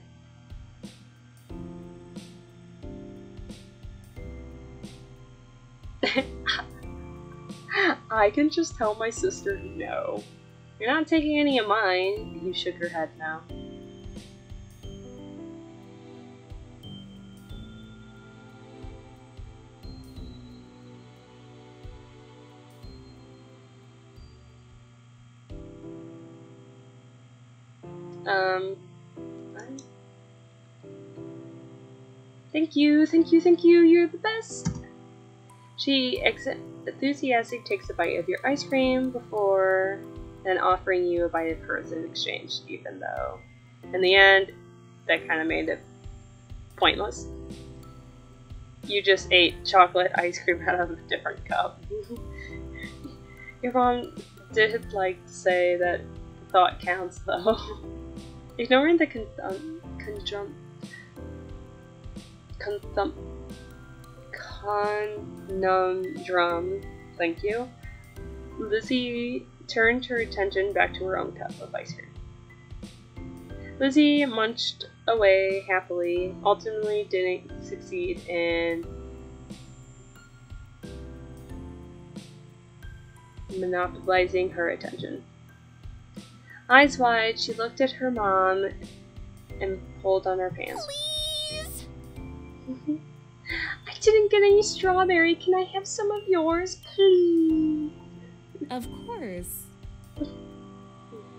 I can just tell my sister no. You're not taking any of mine. You shook her head now. Thank you, you're the best! She enthusiastically takes a bite of your ice cream before then offering you a bite of hers in exchange, even though, in the end, that kind of made it pointless. You just ate chocolate ice cream out of a different cup. Your mom did like to say that thought counts, though. Ignoring the conundrum, thank you, Lizzie turned her attention back to her own cup of ice cream. Lizzie munched away happily, ultimately didn't succeed in monopolizing her attention. Eyes wide, she looked at her mom and pulled on her pants. Please! I didn't get any strawberry. Can I have some of yours, please? Of course.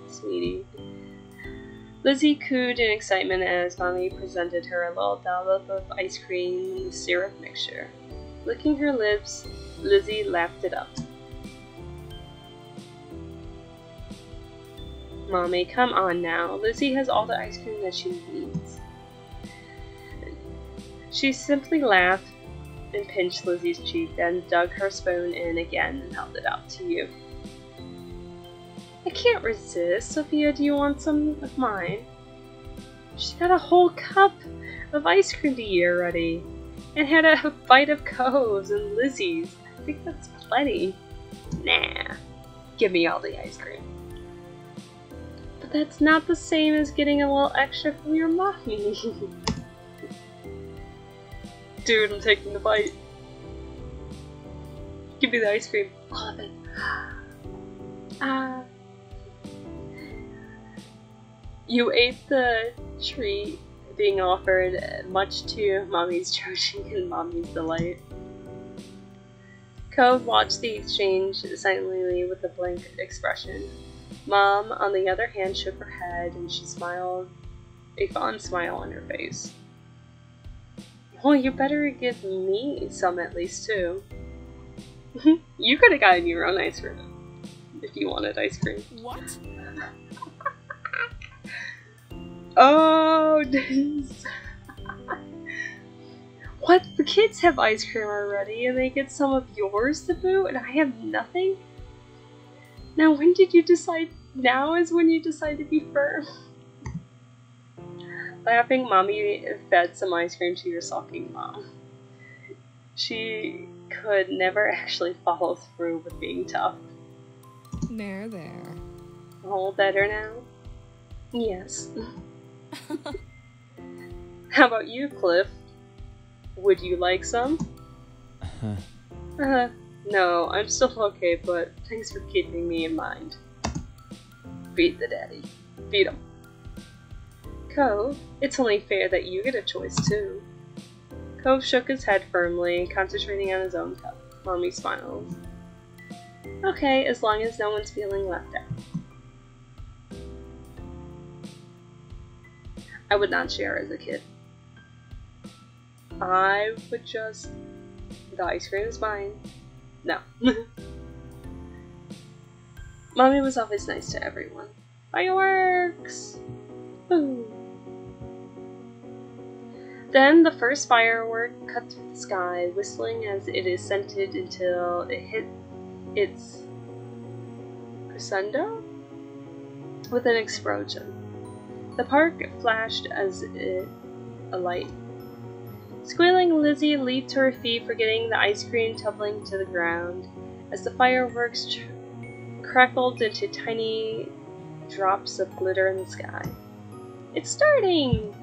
Sweetie. Lizzie cooed in excitement as Mommy presented her a little dollop of ice cream in the syrup mixture. Licking her lips, Lizzie lapped it up. Mommy, come on now. Lizzie has all the ice cream that she needs. She simply laughed and pinched Lizzie's cheek, then dug her spoon in again and held it out to you. I can't resist. Sophia, do you want some of mine? She got a whole cup of ice cream to eat already, and had a bite of Cove's and Lizzie's. I think that's plenty. Nah, give me all the ice cream. But that's not the same as getting a little extra from your mommy. Dude, I'm taking the bite. Give me the ice cream. All of it. You ate the treat being offered, much to Mommy's choking and Mommy's delight. Cove watched the exchange silently with a blank expression. Mom, on the other hand, shook her head and she smiled, a fond smile on her face. Well, you better give me some at least, too. You could have gotten your own ice cream if you wanted ice cream. What? Oh, what? The kids have ice cream already and they get some of yours to boot and I have nothing? Now when did you decide? Now is when you decide to be firm. Laughing, Mommy fed some ice cream to your sulking mom. She could never actually follow through with being tough. There. All better now? Yes. How about you, Cliff? Would you like some? No, I'm still okay, but thanks for keeping me in mind. Feed the daddy. Feed him. Cove, it's only fair that you get a choice, too. Cove shook his head firmly, concentrating on his own cup. Mommy smiled. Okay, as long as no one's feeling left out. I would not share as a kid. I would just... The ice cream is mine. No. Mommy was always nice to everyone. Fireworks! Ooh. Then the first firework cut through the sky, whistling as it ascended until it hit its crescendo with an explosion. The park flashed as a light. Squealing, Lizzie leaped to her feet, forgetting the ice cream tumbling to the ground as the fireworks crackled into tiny drops of glitter in the sky. It's starting!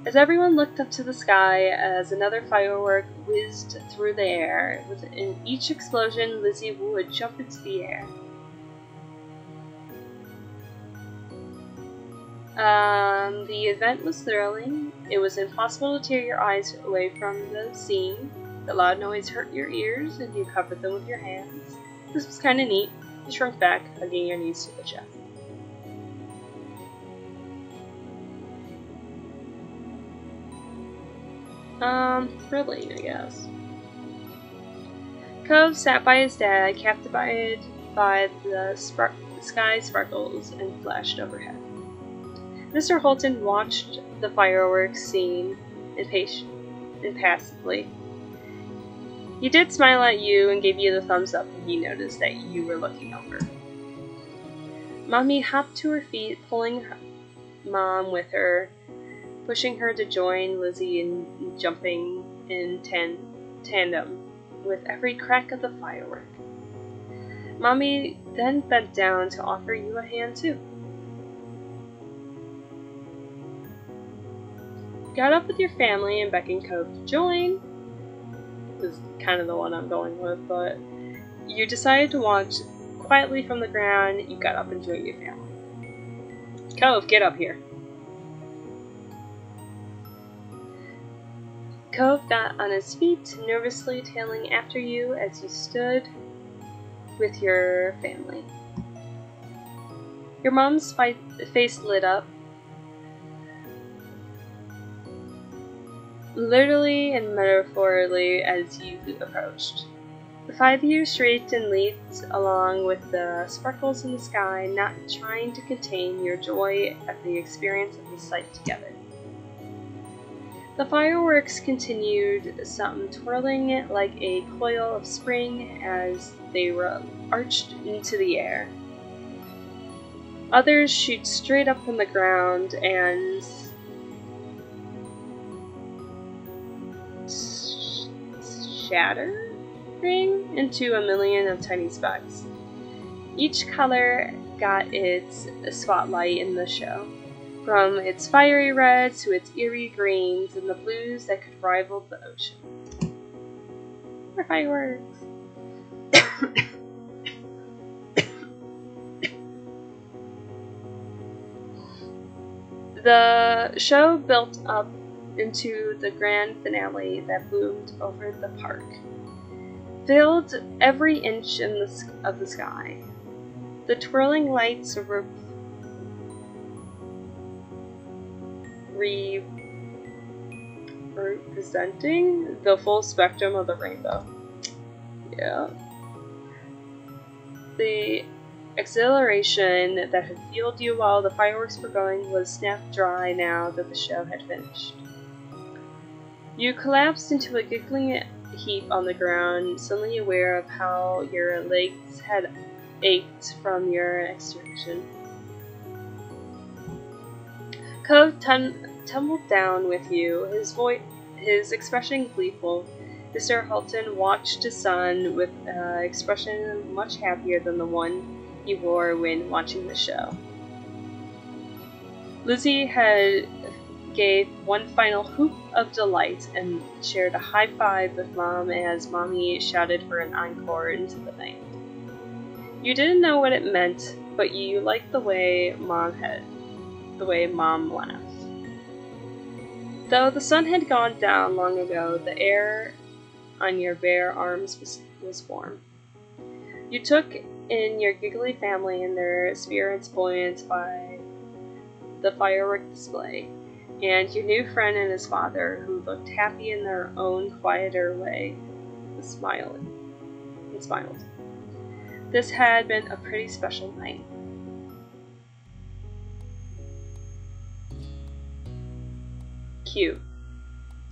As everyone looked up to the sky as another firework whizzed through the air, within each explosion, Lizzie would jump into the air. The event was thrilling. It was impossible to tear your eyes away from the scene. The loud noise hurt your ears, and you covered them with your hands. This was kinda neat. You shrunk back, hugging your knees to the chest. Thrilling, I guess. Cove sat by his dad, captivated by the sky sparkles and flashed overhead. Mr. Holton watched the fireworks scene impassively. He did smile at you and gave you the thumbs up when he noticed that you were looking over. Mommy hopped to her feet, pulling her Mom with her, pushing her to join Lizzie in jumping in tandem with every crack of the firework. Mommy then bent down to offer you a hand too. Got up with your family and beckoned Cove to join. This is kind of the one I'm going with, but you decided to watch quietly from the ground. You got up and joined your family. Cove, get up here. Cove got on his feet, nervously tailing after you as you stood with your family. Your mom's face lit up, literally and metaphorically, as you approached. The five of you shrieked and leaped along with the sparkles in the sky, not trying to contain your joy at the experience of the sight together. The fireworks continued, some twirling like a coil of spring as they were arched into the air. Others shoot straight up from the ground and shattering into a million of tiny specks. Each color got its spotlight in the show, from its fiery reds to its eerie greens and the blues that could rival the ocean. More fireworks! The show built up into the grand finale that bloomed over the park, filled every inch of the sky. The twirling lights were representing the full spectrum of the rainbow. Yeah. The exhilaration that had fueled you while the fireworks were going was snapped dry now that the show had finished. You collapsed into a giggling heap on the ground, suddenly aware of how your legs had ached from your exertion. Cove tumbled down with you, his expression gleeful. Mr. Halton watched his son with an expression much happier than the one he wore when watching the show. Lizzie gave one final whoop of delight and shared a high five with Mom as Mommy shouted for an encore into the night. You didn't know what it meant, but you liked the way Mom laughed. Though the sun had gone down long ago, the air on your bare arms was warm. You took in your giggly family and their spirits buoyant by the firework display, and your new friend and his father, who looked happy in their own quieter way, smiled. This had been a pretty special night. Cute.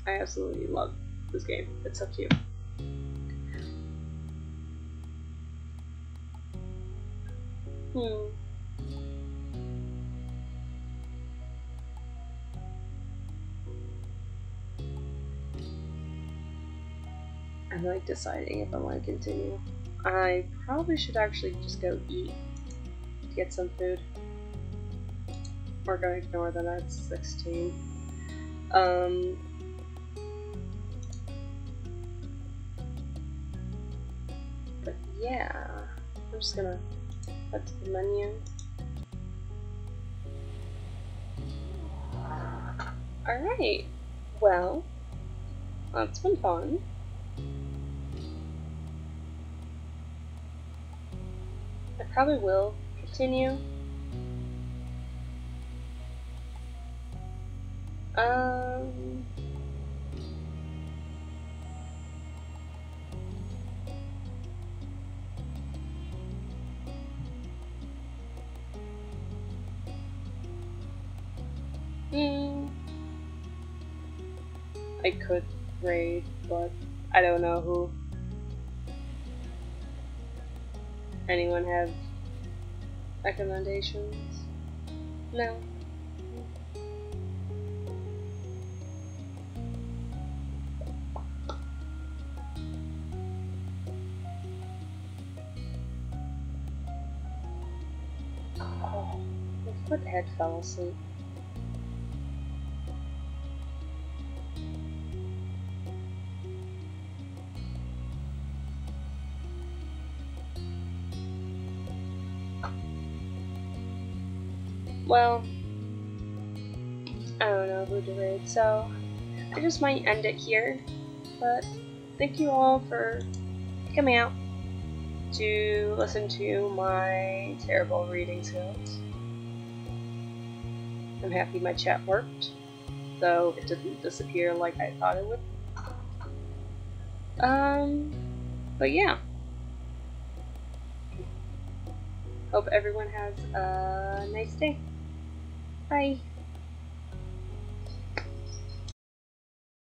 I absolutely love this game. It's so cute. I'm like deciding if I want to continue. I probably should actually just go eat to get some food. We're going to ignore that it's 16. But yeah, I'm just gonna head to the menu. Alright, well, that's been fun. I probably will continue. I could raid, but I don't know who. Anyone have recommendations? No. Oh, my foot fell asleep. Well, I don't know who to raid, so I just might end it here. But thank you all for coming out to listen to my terrible reading skills. I'm happy my chat worked, though it didn't disappear like I thought it would. But yeah. Hope everyone has a nice day. Bye.